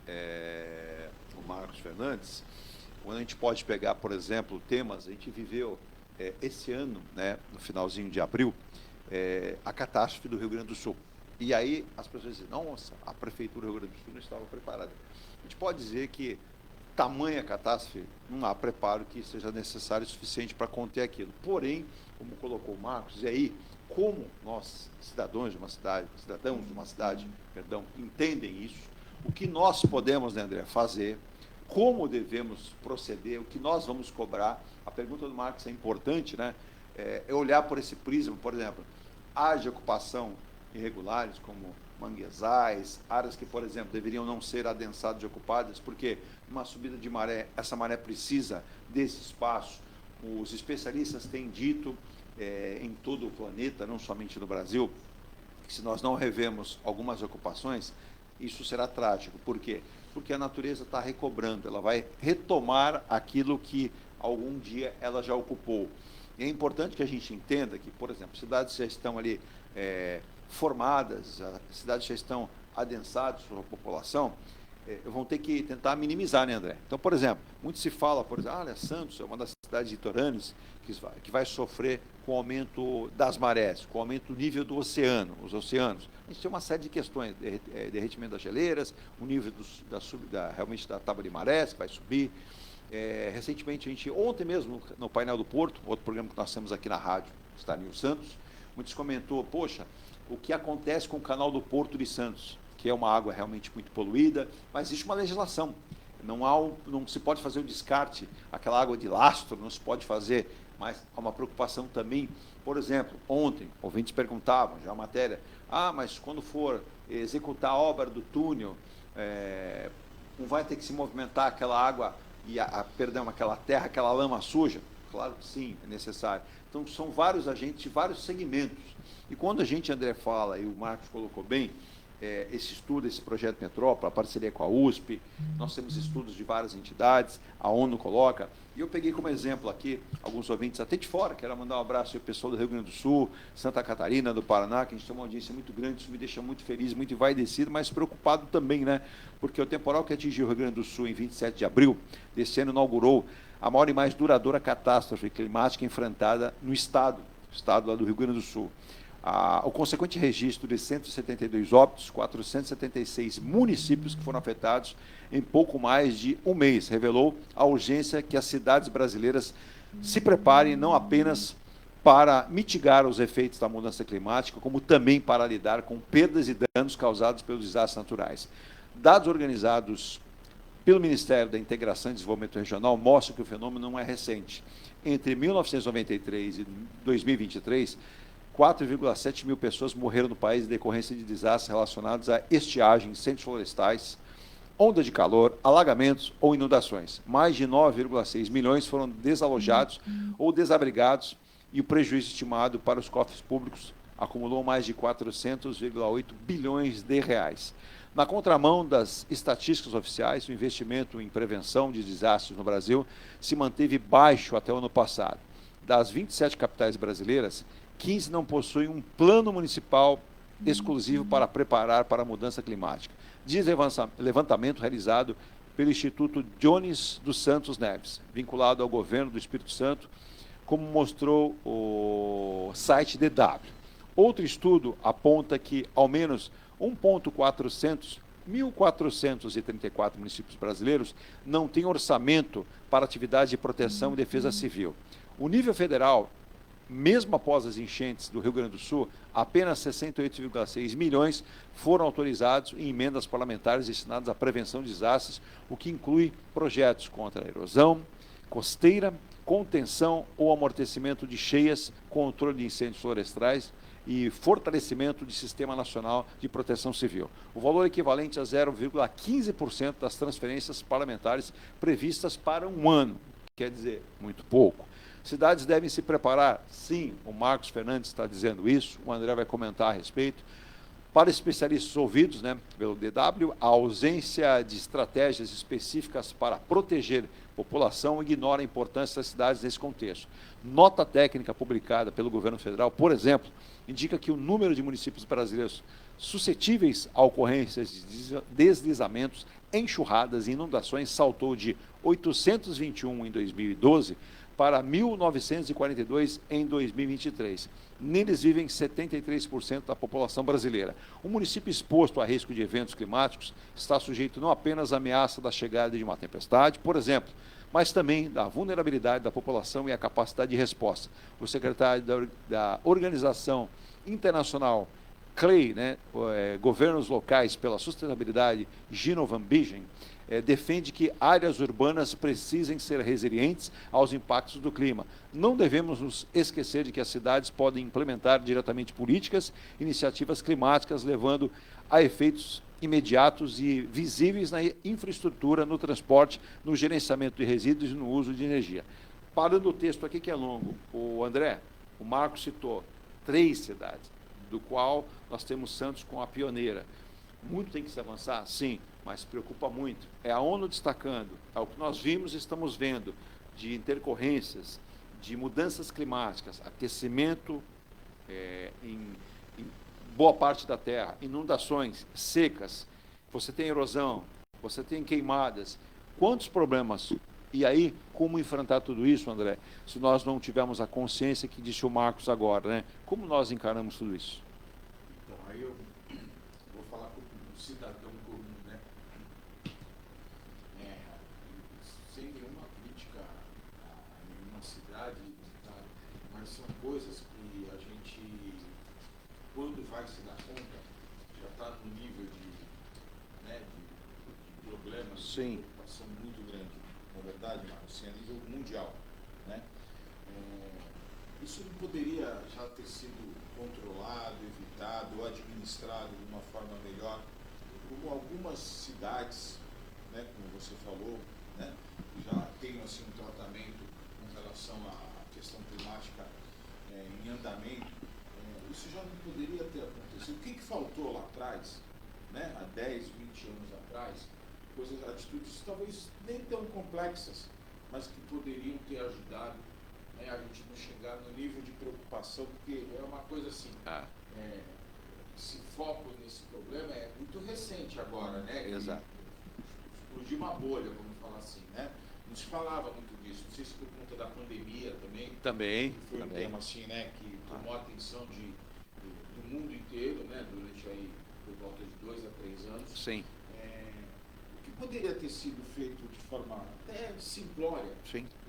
o Marcos Fernandes, quando a gente pode pegar, por exemplo, temas, a gente viveu esse ano, né, no finalzinho de abril, a catástrofe do Rio Grande do Sul. E aí as pessoas dizem, nossa, a Prefeitura do Rio Grande do Sul não estava preparada. A gente pode dizer que tamanha catástrofe, não há preparo que seja necessário o suficiente para conter aquilo. Porém, como colocou o Marcos, e aí, como nós, cidadãos de uma cidade, entendem isso, o que nós podemos, né, André, fazer, como devemos proceder, o que nós vamos cobrar. A pergunta do Marcos é importante, né? É olhar por esse prisma, por exemplo, áreas de ocupação irregulares, como manguezais, áreas que, por exemplo, deveriam não ser adensadas e ocupadas, porque numa subida de maré, essa maré precisa desse espaço. Os especialistas têm dito em todo o planeta, não somente no Brasil, que se nós não revemos algumas ocupações, isso será trágico. Por quê? Porque a natureza está recobrando, ela vai retomar aquilo que algum dia ela já ocupou. E é importante que a gente entenda que, por exemplo, cidades já estão ali formadas, as cidades já estão adensadas por uma população, vão ter que tentar minimizar, né, André? Então, por exemplo, muito se fala, por exemplo, Santos é uma das cidades litorâneas que vai sofrer com o aumento das marés, com o aumento do nível do oceano, os oceanos. A gente tem uma série de questões, derretimento das geleiras, o nível realmente da tábua de marés, que vai subir. Recentemente, ontem mesmo, no painel do Porto, outro programa que nós temos aqui na rádio, Estarinho Santos, muitos comentou, poxa, o que acontece com o canal do Porto de Santos, que é uma água realmente muito poluída, mas existe uma legislação. Não se pode fazer o descarte, aquela água de lastro, não se pode fazer mas há uma preocupação também. Por exemplo, ontem, ouvintes perguntavam, já a matéria, mas quando for executar a obra do túnel, não vai ter que se movimentar aquela água, aquela terra, aquela lama suja? Claro que sim, é necessário. Então, são vários agentes, vários segmentos. E quando a gente, André, fala, e o Marcos colocou bem, esse estudo, esse projeto Metrópole, a parceria com a USP, nós temos estudos de várias entidades, a ONU coloca, e eu peguei como exemplo aqui alguns ouvintes até de fora, quero mandar um abraço ao pessoal do Rio Grande do Sul, Santa Catarina, do Paraná, que a gente tem uma audiência muito grande, isso me deixa muito feliz, muito envaidecido, mas preocupado também, né? Porque o temporal que atingiu o Rio Grande do Sul em 27 de abril desse ano inaugurou a maior e mais duradoura catástrofe climática enfrentada no estado lá do Rio Grande do Sul. O consequente registro de 172 óbitos, 476 municípios que foram afetados em pouco mais de um mês, revelou a urgência que as cidades brasileiras se preparem não apenas para mitigar os efeitos da mudança climática, como também para lidar com perdas e danos causados pelos desastres naturais. Dados organizados pelo Ministério da Integração e Desenvolvimento Regional mostram que o fenômeno não é recente. Entre 1993 e 2023, 4,7 mil pessoas morreram no país em decorrência de desastres relacionados a estiagem, incêndios florestais, onda de calor, alagamentos ou inundações. Mais de 9,6 milhões foram desalojados ou desabrigados e o prejuízo estimado para os cofres públicos acumulou mais de 400,8 bilhões de reais. Na contramão das estatísticas oficiais, o investimento em prevenção de desastres no Brasil se manteve baixo até o ano passado. Das 27 capitais brasileiras, 15 não possuem um plano municipal exclusivo para preparar para a mudança climática. Diz levantamento realizado pelo Instituto Jones dos Santos Neves, vinculado ao governo do Espírito Santo, como mostrou o site DW. Outro estudo aponta que ao menos 1.434 municípios brasileiros não têm orçamento para atividades de proteção e defesa civil. O nível federal, mesmo após as enchentes do Rio Grande do Sul, apenas 68,6 milhões foram autorizados em emendas parlamentares destinadas à prevenção de desastres, o que inclui projetos contra a erosão costeira, contenção ou amortecimento de cheias, controle de incêndios florestais e fortalecimento do Sistema Nacional de Proteção Civil. O valor equivalente a 0,15% das transferências parlamentares previstas para um ano, quer dizer, muito pouco. Cidades devem se preparar, sim, o Marcos Fernandes está dizendo isso, o André vai comentar a respeito. Para especialistas ouvidos, pelo DW, a ausência de estratégias específicas para proteger a população ignora a importância das cidades nesse contexto. Nota técnica publicada pelo governo federal, por exemplo, indica que o número de municípios brasileiros suscetíveis a ocorrências de deslizamentos, enxurradas e inundações saltou de 821 em 2012 para 1.942 em 2023. Neles vivem 73% da população brasileira. O município exposto a risco de eventos climáticos está sujeito não apenas à ameaça da chegada de uma tempestade, por exemplo, mas também da vulnerabilidade da população e a capacidade de resposta. O secretário da Organização Internacional CLEI, Governos Locais pela Sustentabilidade, Gino Van Bijen, defende que áreas urbanas precisem ser resilientes aos impactos do clima. Não devemos nos esquecer de que as cidades podem implementar diretamente políticas, iniciativas climáticas, levando a efeitos imediatos e visíveis na infraestrutura, no transporte, no gerenciamento de resíduos e no uso de energia. Parando o texto aqui, que é longo, o André, o Marcos citou 3 cidades, do qual nós temos Santos com a pioneira. Muito tem que se avançar? Sim, mas preocupa muito. É a ONU destacando, é o que nós vimos e estamos vendo, de intercorrências, de mudanças climáticas, aquecimento em boa parte da terra, inundações, secas, você tem erosão, você tem queimadas. Quantos problemas? E aí, como enfrentar tudo isso, André, se nós não tivermos a consciência que disse o Marcos agora, Como nós encaramos tudo isso? Então, aí eu vou falar com o cidadão comum, sem nenhuma crítica a nenhuma cidade, mas são coisas que a gente, quando vai se dar conta, já está no nível de problemas, sim, de preocupação muito grande, na verdade, Marcos, assim, a nível mundial, Isso não poderia já ter sido controlado, evitado ou administrado de uma forma melhor, como algumas cidades, né, como você falou, né, já tem assim, um tratamento com relação à questão climática em andamento. Isso já não poderia ter acontecido. O que faltou lá atrás, né, há 10, 20 anos atrás, atitudes talvez nem tão complexas, mas que poderiam ter ajudado, né, a gente não chegar no nível de preocupação, porque é uma coisa assim, esse foco nesse problema é muito recente agora, né? Exato. Explodiu uma bolha, vamos falar assim, né? Não se falava muito disso, não sei se por conta da pandemia também. Também. Foi um tema assim, né, que tomou a atenção do mundo inteiro, né, durante aí por volta de 2 a 3 anos. Sim. O que poderia ter sido feito de forma até simplória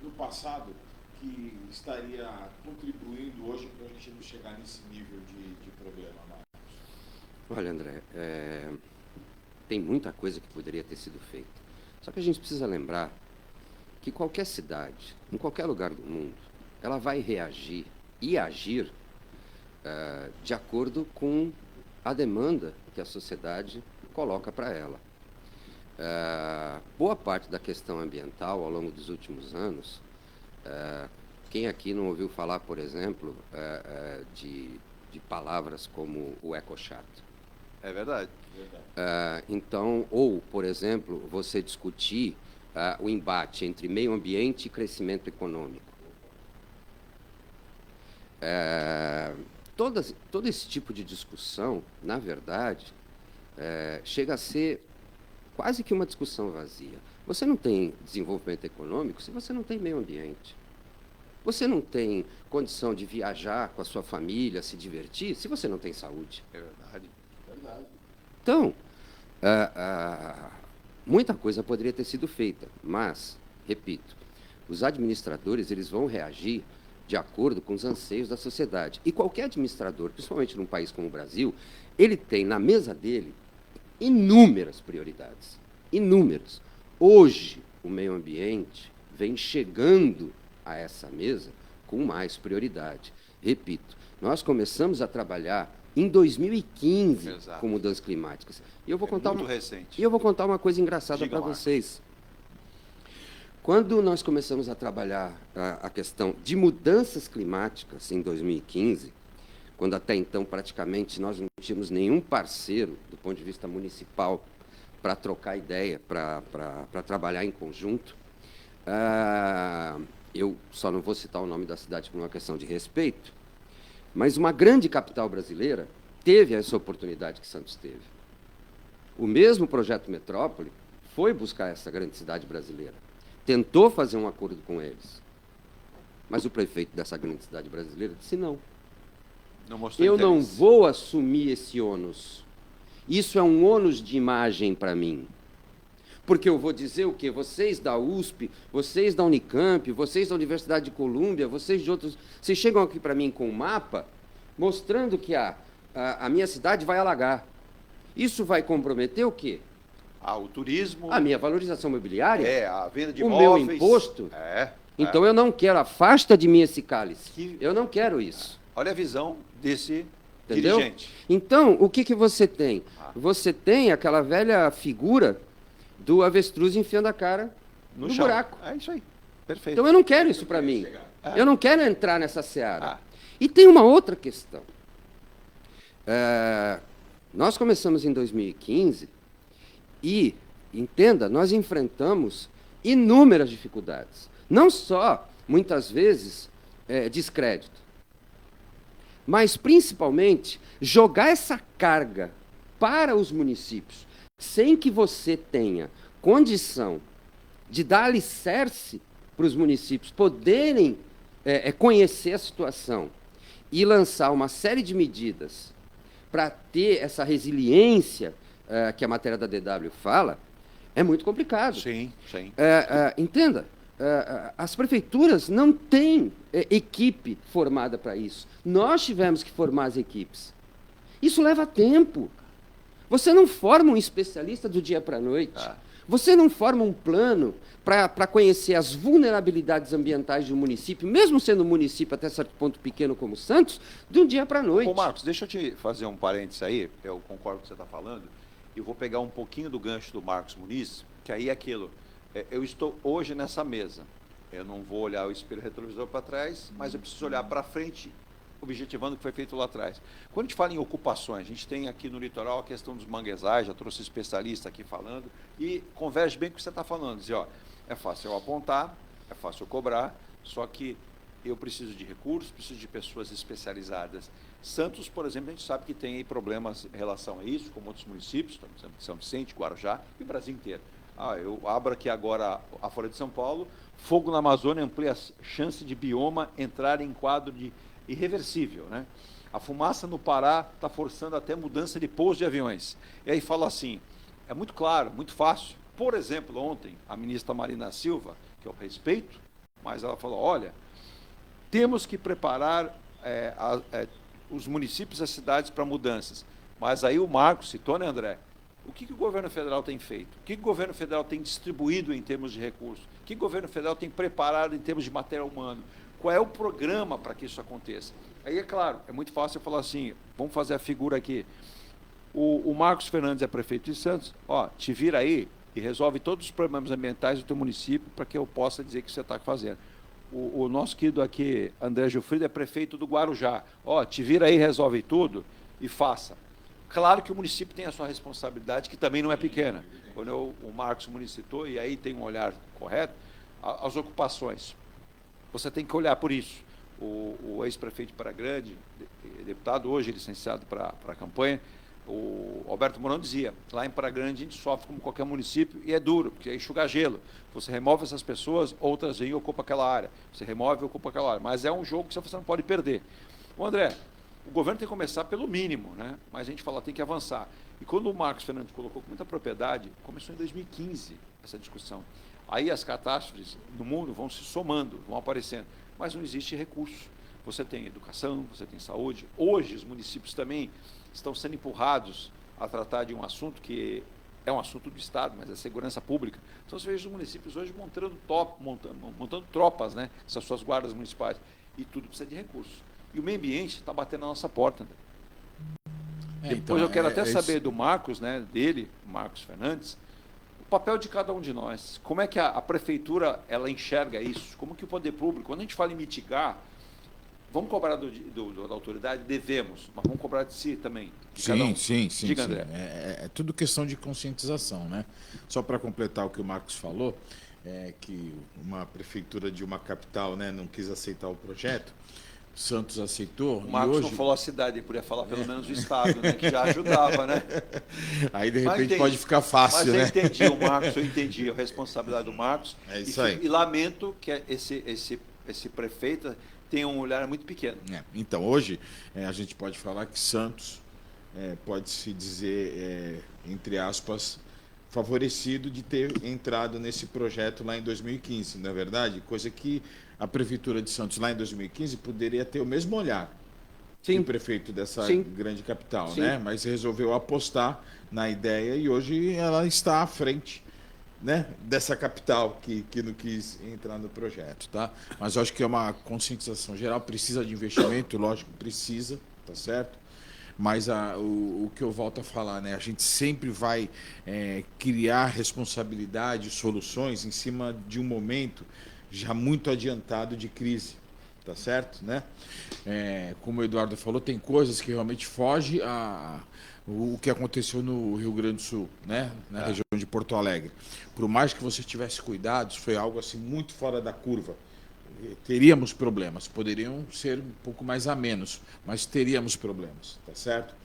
no passado, que estaria contribuindo hoje para a gente não chegar nesse nível de problema, Marcos? Olha, André, tem muita coisa que poderia ter sido feita. Só que a gente precisa lembrar que qualquer cidade, em qualquer lugar do mundo, ela vai reagir e agir de acordo com a demanda que a sociedade coloca para ela. Boa parte da questão ambiental ao longo dos últimos anos, quem aqui não ouviu falar, por exemplo, de palavras como o ecochato? É verdade. Então, ou, por exemplo, você discutir o embate entre meio ambiente e crescimento econômico. Todo esse tipo de discussão, na verdade, chega a ser quase que uma discussão vazia. Você não tem desenvolvimento econômico se você não tem meio ambiente. Você não tem condição de viajar com a sua família, se divertir, se você não tem saúde. É verdade. Então, muita coisa poderia ter sido feita, mas, repito, os administradores eles vão reagir de acordo com os anseios da sociedade. E qualquer administrador, principalmente num país como o Brasil, ele tem na mesa dele inúmeras prioridades. Inúmeras. Hoje, o meio ambiente vem chegando a essa mesa com mais prioridade. Repito, nós começamos a trabalhar em 2015 com mudanças climáticas. E eu vou contar recente. E eu vou contar uma coisa engraçada para vocês. Quando nós começamos a trabalhar a questão de mudanças climáticas em 2015, quando até então praticamente nós não tínhamos nenhum parceiro do ponto de vista municipal para trocar ideia, para trabalhar em conjunto, eu só não vou citar o nome da cidade por uma questão de respeito, mas uma grande capital brasileira teve essa oportunidade que Santos teve. O mesmo projeto Metrópole foi buscar essa grande cidade brasileira, tentou fazer um acordo com eles, mas o prefeito dessa grande cidade brasileira disse não. Eu não vou assumir esse ônus. Isso é um ônus de imagem para mim. Porque eu vou dizer o quê? Vocês da USP, vocês da Unicamp, vocês da Universidade de Colômbia, vocês de outros... Vocês chegam aqui para mim com um mapa mostrando que a minha cidade vai alagar. Isso vai comprometer o quê? O turismo... A minha valorização imobiliária. A venda de imóveis. O meu imposto. Então eu não quero, afasta de mim esse cálice. Eu não quero isso. Olha a visão desse dirigente. Então, o que você tem? Você tem aquela velha figura do avestruz enfiando a cara no buraco. É isso aí. Perfeito. Então eu não quero isso para mim. Eu não quero entrar nessa seara. E tem uma outra questão. Nós começamos em 2015 e, entenda, nós enfrentamos inúmeras dificuldades. Não só, muitas vezes, descrédito, mas, principalmente, jogar essa carga para os municípios, sem que você tenha condição de dar alicerce para os municípios poderem conhecer a situação e lançar uma série de medidas para ter essa resiliência que a matéria da DW fala, é muito complicado. Sim, sim. Entenda, as prefeituras não têm equipe formada para isso. Nós tivemos que formar as equipes. Isso leva tempo. Você não forma um especialista do dia para a noite. Você não forma um plano para conhecer as vulnerabilidades ambientais de um município, mesmo sendo um município até certo ponto pequeno como Santos, de um dia para a noite. Ô, Marcos, deixa eu te fazer um parênteses aí, eu concordo com o que você está falando, e vou pegar um pouquinho do gancho do Marcos Muniz, que aí é aquilo, eu estou hoje nessa mesa, eu não vou olhar o espelho retrovisor para trás, mas eu preciso olhar para frente, objetivando o que foi feito lá atrás. Quando a gente fala em ocupações, a gente tem aqui no litoral a questão dos manguezais, já trouxe especialista aqui falando, e converge bem com o que você está falando, dizer, ó, é fácil eu apontar, é fácil eu cobrar, só que eu preciso de recursos, preciso de pessoas especializadas. Santos, por exemplo, a gente sabe que tem aí problemas em relação a isso, como outros municípios, São Vicente, Guarujá e o Brasil inteiro. Eu abro aqui agora a Folha de São Paulo, fogo na Amazônia amplia a chance de bioma entrar em quadro de irreversível, né? A fumaça no Pará está forçando até mudança de pouso de aviões. E aí fala assim, é muito claro, muito fácil. Por exemplo, ontem, a ministra Marina Silva, que eu respeito, mas ela falou, olha, temos que preparar os municípios e as cidades para mudanças. Mas aí o Marcos citou, né, André? O que o governo federal tem feito? O que o governo federal tem distribuído em termos de recursos? O que o governo federal tem preparado em termos de material humano? Qual é o programa para que isso aconteça? Aí, é claro, é muito fácil eu falar assim, vamos fazer a figura aqui. O Marcos Fernandes é prefeito de Santos, ó, te vira aí e resolve todos os problemas ambientais do teu município para que eu possa dizer que você está fazendo. O nosso querido aqui, André Gilfrido, é prefeito do Guarujá. Ó, te vira aí, resolve tudo e faça. Claro que o município tem a sua responsabilidade, que também não é pequena. Quando o Marcos Muniz citou, e aí tem um olhar correto, as ocupações. Você tem que olhar por isso. O ex-prefeito de Praia Grande, deputado hoje licenciado para a campanha, o Alberto Mourão dizia, lá em Praia Grande a gente sofre como qualquer município e é duro, porque é enxugar gelo. Você remove essas pessoas, outras vêm e ocupam aquela área. Você remove e ocupa aquela área. Mas é um jogo que você não pode perder. Ô André, o governo tem que começar pelo mínimo, né? Mas a gente fala, tem que avançar. E quando o Marcos Fernandes colocou com muita propriedade, começou em 2015 essa discussão. Aí as catástrofes no mundo vão se somando, vão aparecendo, mas não existe recurso. Você tem educação, você tem saúde. Hoje os municípios também estão sendo empurrados a tratar de um assunto que é um assunto do Estado, mas é segurança pública. Então você veja os municípios hoje montando tropas, né? Essas suas guardas municipais. E tudo precisa de recursos. E o meio ambiente está batendo na nossa porta. Né? Depois eu quero até saber do Marcos, né, dele, Marcos Fernandes, o papel de cada um de nós. Como é que a prefeitura ela enxerga isso? Como que o poder público, quando a gente fala em mitigar, vamos cobrar da autoridade? Devemos, mas vamos cobrar de si também. Sim. Diga, André. É tudo questão de conscientização, né? Só para completar o que o Marcos falou, que uma prefeitura de uma capital, né, não quis aceitar o projeto, Santos aceitou. O Marcos e hoje... não falou a cidade, ele podia falar pelo menos o estado, né, que já ajudava, né? Aí, de repente, pode ficar fácil, né? Mas eu entendi o Marcos, eu entendi a responsabilidade do Marcos. É isso aí. E lamento que esse prefeito tenha um olhar muito pequeno. Então, hoje, a gente pode falar que Santos pode-se dizer, entre aspas, favorecido de ter entrado nesse projeto lá em 2015, não é verdade? Coisa que a Prefeitura de Santos, lá em 2015, poderia ter o mesmo olhar que o prefeito dessa grande capital, né? Mas resolveu apostar na ideia e hoje ela está à frente, né, dessa capital que não quis entrar no projeto, tá? Mas eu acho que é uma conscientização geral, precisa de investimento, lógico, precisa, tá certo? Mas o que eu volto a falar, né? A gente sempre vai criar responsabilidade, soluções em cima de um momento já muito adiantado de crise, tá certo, né? Como o Eduardo falou, tem coisas que realmente fogem o que aconteceu no Rio Grande do Sul, né? Na região de Porto Alegre. Por mais que você tivesse cuidados, foi algo assim muito fora da curva. Teríamos problemas, poderiam ser um pouco mais a menos, mas teríamos problemas, tá certo?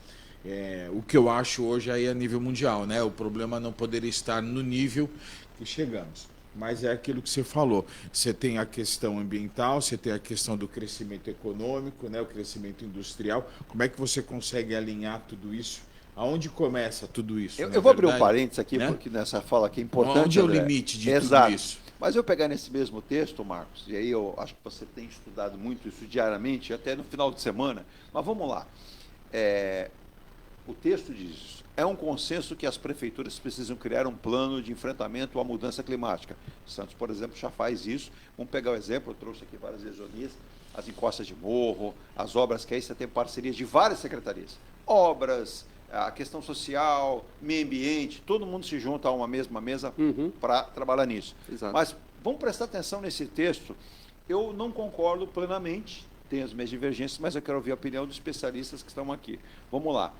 O que eu acho hoje aí a nível mundial, né? O problema não poderia estar no nível que chegamos. Mas é aquilo que você falou. Você tem a questão ambiental, você tem a questão do crescimento econômico, né? O crescimento industrial. Como é que você consegue alinhar tudo isso? Aonde começa tudo isso? Eu vou abrir um parênteses aqui, né? Porque nessa fala aqui é importante. Onde é o limite de tudo isso? Mas eu pegar nesse mesmo texto, Marcos, e aí eu acho que você tem estudado muito isso diariamente, até no final de semana, mas vamos lá. texto diz isso. É um consenso que as prefeituras precisam criar um plano de enfrentamento à mudança climática. Santos, por exemplo, já faz isso. Vamos pegar o exemplo, eu trouxe aqui várias vezes as encostas de morro, as obras que aí você tem parcerias de várias secretarias. Obras, a questão social, meio ambiente, todo mundo se junta a uma mesma mesa para trabalhar nisso. Exato. Mas vamos prestar atenção nesse texto. Eu não concordo plenamente, tem as minhas divergências, mas eu quero ouvir a opinião dos especialistas que estão aqui. Vamos lá.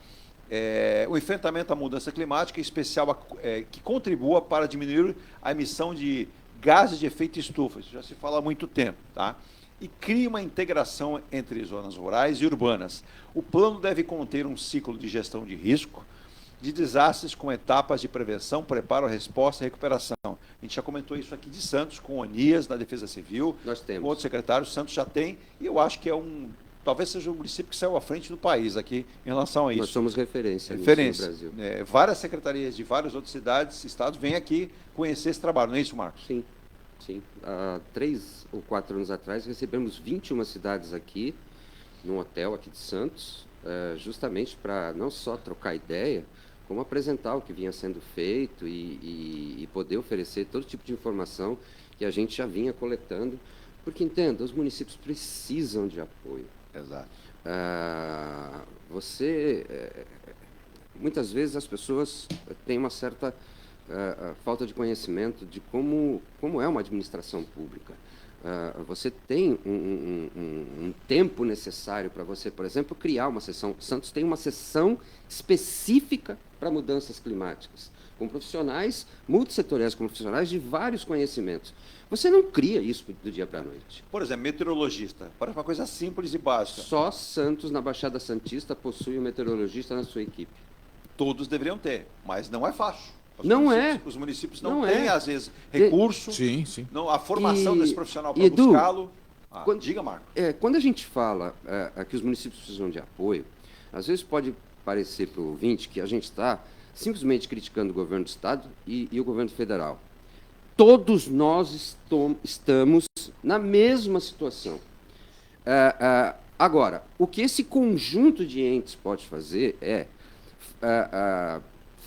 O enfrentamento à mudança climática, em especial que contribua para diminuir a emissão de gases de efeito estufa. Isso já se fala há muito tempo, tá? E cria uma integração entre zonas rurais e urbanas. O plano deve conter um ciclo de gestão de risco, de desastres com etapas de prevenção, preparo, resposta e recuperação. A gente já comentou isso aqui de Santos, com o Onias, na Defesa Civil. Nós temos. Com outros secretários, Santos já tem, e eu acho que talvez seja o município que saiu à frente do país aqui em relação a isso. Nós somos referência no Brasil. Várias secretarias de várias outras cidades, estados, vêm aqui conhecer esse trabalho, não é isso, Marcos? Sim. Sim. Há 3 ou 4 anos atrás, recebemos 21 cidades aqui, num hotel aqui de Santos, justamente para não só trocar ideia, como apresentar o que vinha sendo feito e poder oferecer todo tipo de informação que a gente já vinha coletando, porque, entenda, os municípios precisam de apoio. Exato. Muitas vezes as pessoas têm uma certa falta de conhecimento de como é uma administração pública. Você tem um tempo necessário para você, por exemplo, criar uma seção. Santos tem uma seção específica para mudanças climáticas, com profissionais multissetoriais, com profissionais de vários conhecimentos. Você não cria isso do dia para a noite. Por exemplo, meteorologista, para uma coisa simples e básica. Só Santos, na Baixada Santista, possui um meteorologista na sua equipe. Todos deveriam ter, mas não é fácil. Os municípios não têm, às vezes, recurso, não, a formação desse profissional para buscá-lo. Diga, Marco. Quando a gente fala que os municípios precisam de apoio, às vezes pode parecer para o ouvinte que a gente está simplesmente criticando o governo do Estado e o governo federal. Todos nós estamos na mesma situação. Agora, o que esse conjunto de entes pode fazer é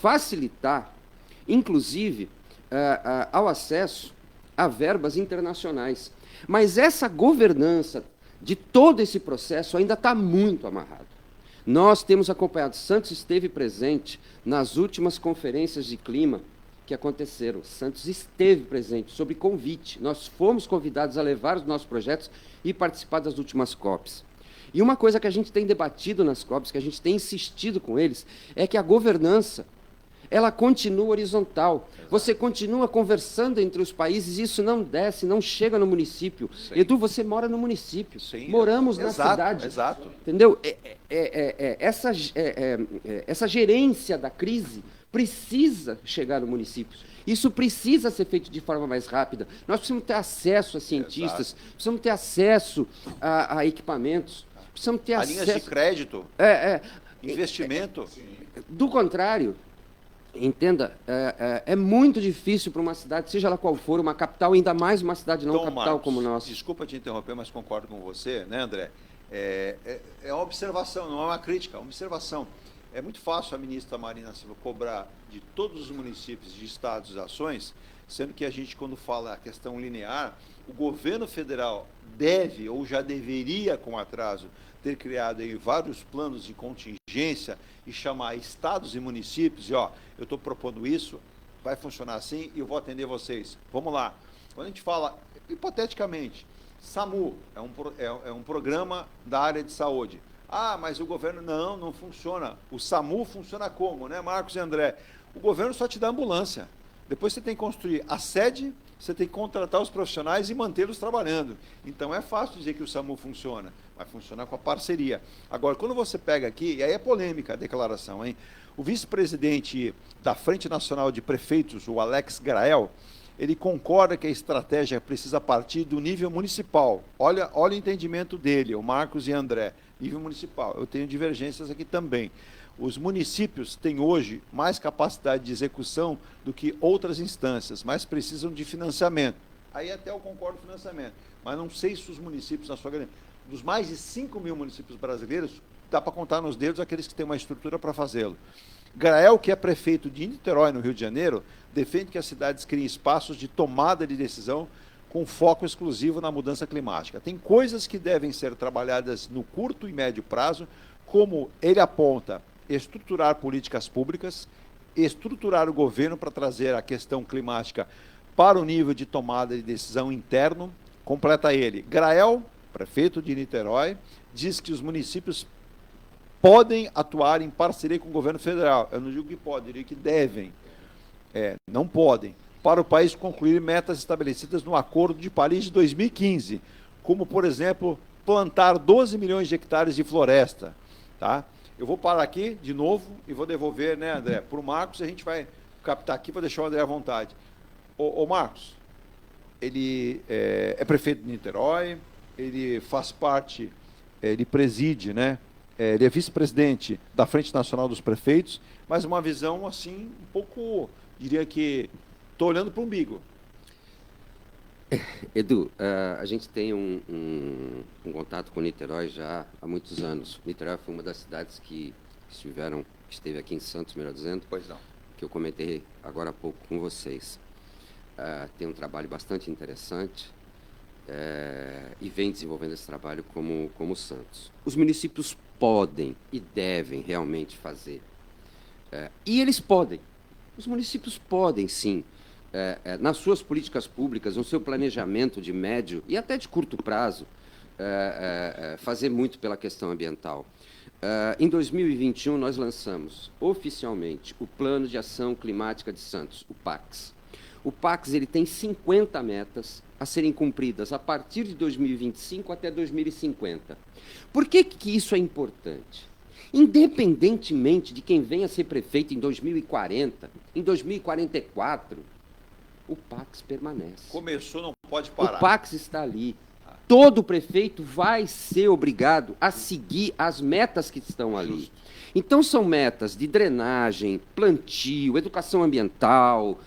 facilitar, inclusive, ao acesso a verbas internacionais. Mas essa governança de todo esse processo ainda está muito amarrado. Nós temos acompanhado, Santos esteve presente nas últimas conferências de clima que aconteceram. Santos esteve presente, sob convite. Nós fomos convidados a levar os nossos projetos e participar das últimas COPs. E uma coisa que a gente tem debatido nas COPs, que a gente tem insistido com eles, é que a governança ela continua horizontal. Você continua conversando entre os países, isso não desce, não chega no município. Sim. Edu, você mora no município. Sim. Moramos na cidade. Exato. Entendeu? Essa gerência da crise precisa chegar no município. Isso precisa ser feito de forma mais rápida. Nós precisamos ter acesso a cientistas, precisamos ter acesso a equipamentos, precisamos ter acesso... linhas de crédito, investimento. Do contrário, entenda, é muito difícil para uma cidade, seja ela qual for, uma capital, ainda mais uma cidade não capital, Marcos, como nossa. Desculpa te interromper, mas concordo com você, né, André? É uma observação, não é uma crítica, é uma observação. É muito fácil a ministra Marina Silva cobrar de todos os municípios, de estados, ações, sendo que a gente, quando fala a questão linear, o governo federal deve, ou já deveria, com atraso, ter criado aí vários planos de contingência e chamar estados e municípios, e eu estou propondo isso, vai funcionar assim e eu vou atender vocês. Vamos lá. Quando a gente fala, hipoteticamente, SAMU é um programa da área de saúde. Mas o governo, não funciona. O SAMU funciona como, né, Marcos e André? O governo só te dá ambulância. Depois você tem que construir a sede, você tem que contratar os profissionais e mantê-los trabalhando. Então é fácil dizer que o SAMU funciona, vai funcionar com a parceria. Agora, quando você pega aqui, e aí é polêmica a declaração, hein? O vice-presidente da Frente Nacional de Prefeitos, o Alex Grael, ele concorda que a estratégia precisa partir do nível municipal. Olha o entendimento dele, o Marcos e André, nível municipal. Eu tenho divergências aqui também. Os municípios têm hoje mais capacidade de execução do que outras instâncias, mas precisam de financiamento. Aí até eu concordo com financiamento, mas não sei se os municípios, na sua grande, dos mais de 5 mil municípios brasileiros, dá para contar nos dedos aqueles que têm uma estrutura para fazê-lo. Grael, que é prefeito de Niterói, no Rio de Janeiro, defende que as cidades criem espaços de tomada de decisão com foco exclusivo na mudança climática. Tem coisas que devem ser trabalhadas no curto e médio prazo, como ele aponta, estruturar políticas públicas, estruturar o governo para trazer a questão climática para o nível de tomada de decisão interno. Completa ele. Grael, prefeito de Niterói, diz que os municípios podem atuar em parceria com o governo federal. Eu não digo que podem, eu digo que devem. Não podem. Para o país concluir metas estabelecidas no Acordo de Paris de 2015, como, por exemplo, plantar 12 milhões de hectares de floresta. Tá? Eu vou parar aqui de novo e vou devolver, né, André, para o Marcos, a gente vai captar aqui, vou deixar o André à vontade. Ô Marcos, ele é prefeito de Niterói, ele faz parte, ele preside, né? Ele é vice-presidente da Frente Nacional dos Prefeitos, mas uma visão assim, um pouco, diria que estou olhando para o umbigo. Edu, a gente tem um contato com Niterói já há muitos anos. Niterói foi uma das cidades que esteve aqui em Santos, melhor dizendo, pois não, que eu comentei agora há pouco com vocês. Tem um trabalho bastante interessante e vem desenvolvendo esse trabalho como Santos. Os municípios podem e devem realmente fazer. E eles podem. Os municípios podem, sim, nas suas políticas públicas, no seu planejamento de médio e até de curto prazo, fazer muito pela questão ambiental. Em 2021, nós lançamos oficialmente o Plano de Ação Climática de Santos, o PACS. O PACS ele tem 50 metas a serem cumpridas a partir de 2025 até 2050. Por que isso é importante? Independentemente de quem venha a ser prefeito em 2040, em 2044, o PACS permanece. Começou, não pode parar. O PACS está ali. Todo prefeito vai ser obrigado a seguir as metas que estão ali. Justo. Então, são metas de drenagem, plantio, educação ambiental,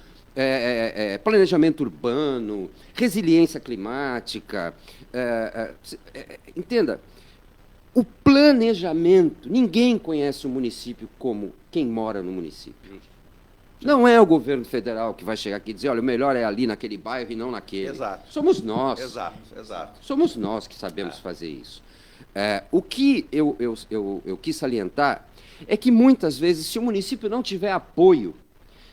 planejamento urbano, resiliência climática. Entenda, o planejamento, ninguém conhece o município como quem mora no município. Não é o governo federal que vai chegar aqui e dizer, olha, o melhor é ali naquele bairro e não naquele. Exato. Somos nós. Exato. Somos nós que sabemos fazer isso. O que eu quis salientar é que, muitas vezes, se o município não tiver apoio,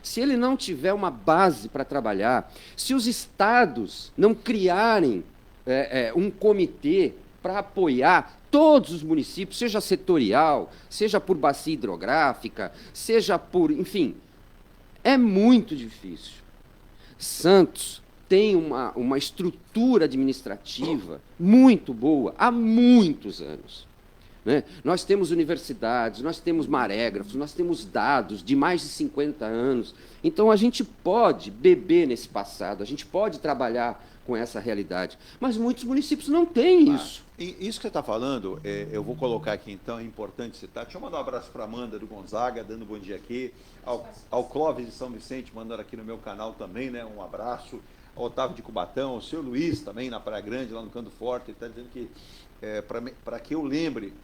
se ele não tiver uma base para trabalhar, se os estados não criarem um comitê para apoiar todos os municípios, seja setorial, seja por bacia hidrográfica, seja por, enfim, é muito difícil. Santos tem uma estrutura administrativa muito boa há muitos anos. Né? Nós temos universidades, nós temos marégrafos, nós temos dados de mais de 50 anos. Então, a gente pode beber nesse passado, a gente pode trabalhar com essa realidade. Mas muitos municípios não têm isso. Isso que você está falando, eu vou colocar aqui, então, é importante citar. Deixa eu mandar um abraço para a Amanda do Gonzaga, dando bom dia aqui. Ao Clóvis de São Vicente, mandando aqui no meu canal também, né? Um abraço. Ao Otávio de Cubatão, ao seu Luiz também, na Praia Grande, lá no Canto Forte. Ele está dizendo que, para que eu lembre,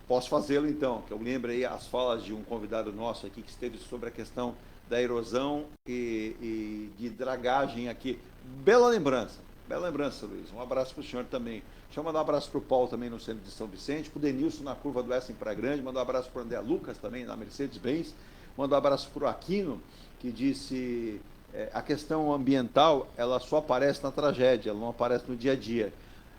posso fazê-lo então, que eu lembre aí as falas de um convidado nosso aqui que esteve sobre a questão da erosão e de dragagem aqui. Bela lembrança, Luiz. Um abraço para o senhor também. Deixa eu mandar um abraço para o Paulo também no centro de São Vicente, para o Denilson na Curva do Oeste em Praia Grande, mandar um abraço para o André Lucas também na Mercedes-Benz, mandar um abraço para o Aquino, que disse a questão ambiental, ela só aparece na tragédia, ela não aparece no dia a dia.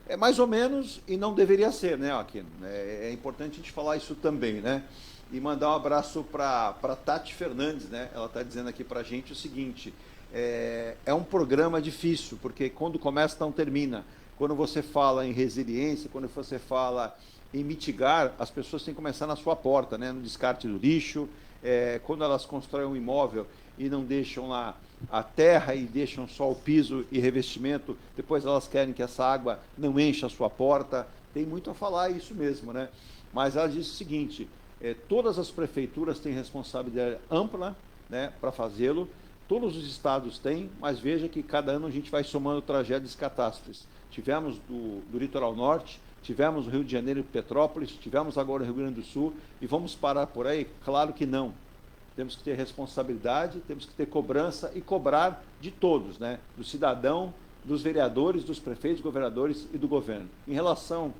É mais ou menos, e não deveria ser, né, Aquino? É importante a gente falar isso também, né? E mandar um abraço para Tati Fernandes, né? Ela está dizendo aqui para a gente o seguinte, é um programa difícil, porque quando começa não termina. Quando você fala em resiliência, quando você fala em mitigar, as pessoas têm que começar na sua porta, né? No descarte do lixo, quando elas constroem um imóvel e não deixam lá a terra e deixam só o piso e revestimento, depois elas querem que essa água não encha a sua porta. Tem muito a falar isso mesmo, né? Mas ela diz o seguinte, todas as prefeituras têm responsabilidade ampla, né, para fazê-lo, todos os estados têm, mas veja que cada ano a gente vai somando tragédias e catástrofes. Tivemos do litoral norte, tivemos no Rio de Janeiro e Petrópolis, tivemos agora no Rio Grande do Sul, e vamos parar por aí? Claro que não. Temos que ter responsabilidade, temos que ter cobrança e cobrar de todos, né? Do cidadão, dos vereadores, dos prefeitos, governadores e do governo. Em relação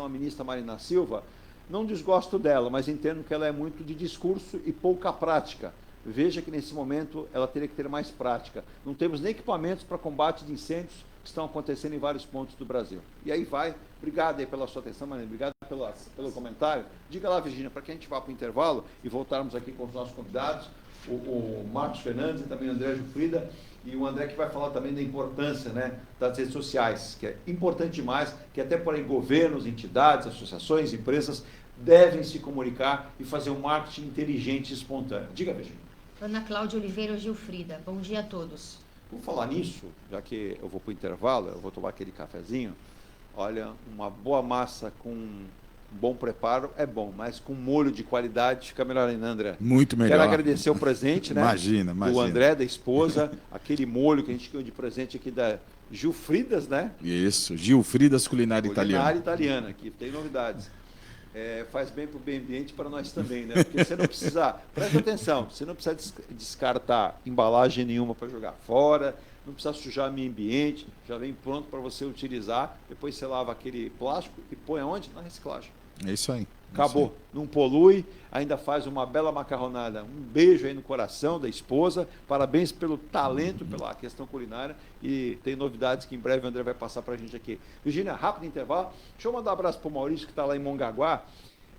à ministra Marina Silva, não desgosto dela, mas entendo que ela é muito de discurso e pouca prática. Veja que nesse momento ela teria que ter mais prática. Não temos nem equipamentos para combate de incêndios que estão acontecendo em vários pontos do Brasil. E aí vai. Obrigado aí pela sua atenção, Marina. Obrigado pelo comentário. Diga lá, Virgínia, para que a gente vá para o intervalo e voltarmos aqui com os nossos convidados, o Marcos Fernandes e também o André Gilfrida, e o André que vai falar também da importância, né, das redes sociais, que é importante demais, que até por aí governos, entidades, associações, empresas devem se comunicar e fazer um marketing inteligente e espontâneo. Diga, Virgínia. Ana Cláudia Oliveira Gilfrida, bom dia a todos. Por falar nisso, já que eu vou para o intervalo, eu vou tomar aquele cafezinho, olha, uma boa massa com um bom preparo é bom, mas com molho de qualidade fica melhor ainda, André. Muito melhor. Quero agradecer o presente, né? Imagina. Do André, da esposa, aquele molho que a gente ganhou de presente aqui da Gilfridas, né? Isso, Gilfridas Culinária Italiana. Culinária Italiana, que tem novidades. Faz bem para o meio ambiente e para nós também, né? Porque você não precisa, presta atenção, você não precisa descartar embalagem nenhuma para jogar fora, não precisa sujar meio ambiente, já vem pronto para você utilizar, depois você lava aquele plástico e põe aonde? Na reciclagem. É isso aí. Acabou, não polui, ainda faz uma bela macarronada. Um beijo aí no coração da esposa, parabéns pelo talento, pela questão culinária, e tem novidades que em breve o André vai passar para a gente aqui. Virgínia, rápido intervalo, deixa eu mandar um abraço para o Maurício que está lá em Mongaguá.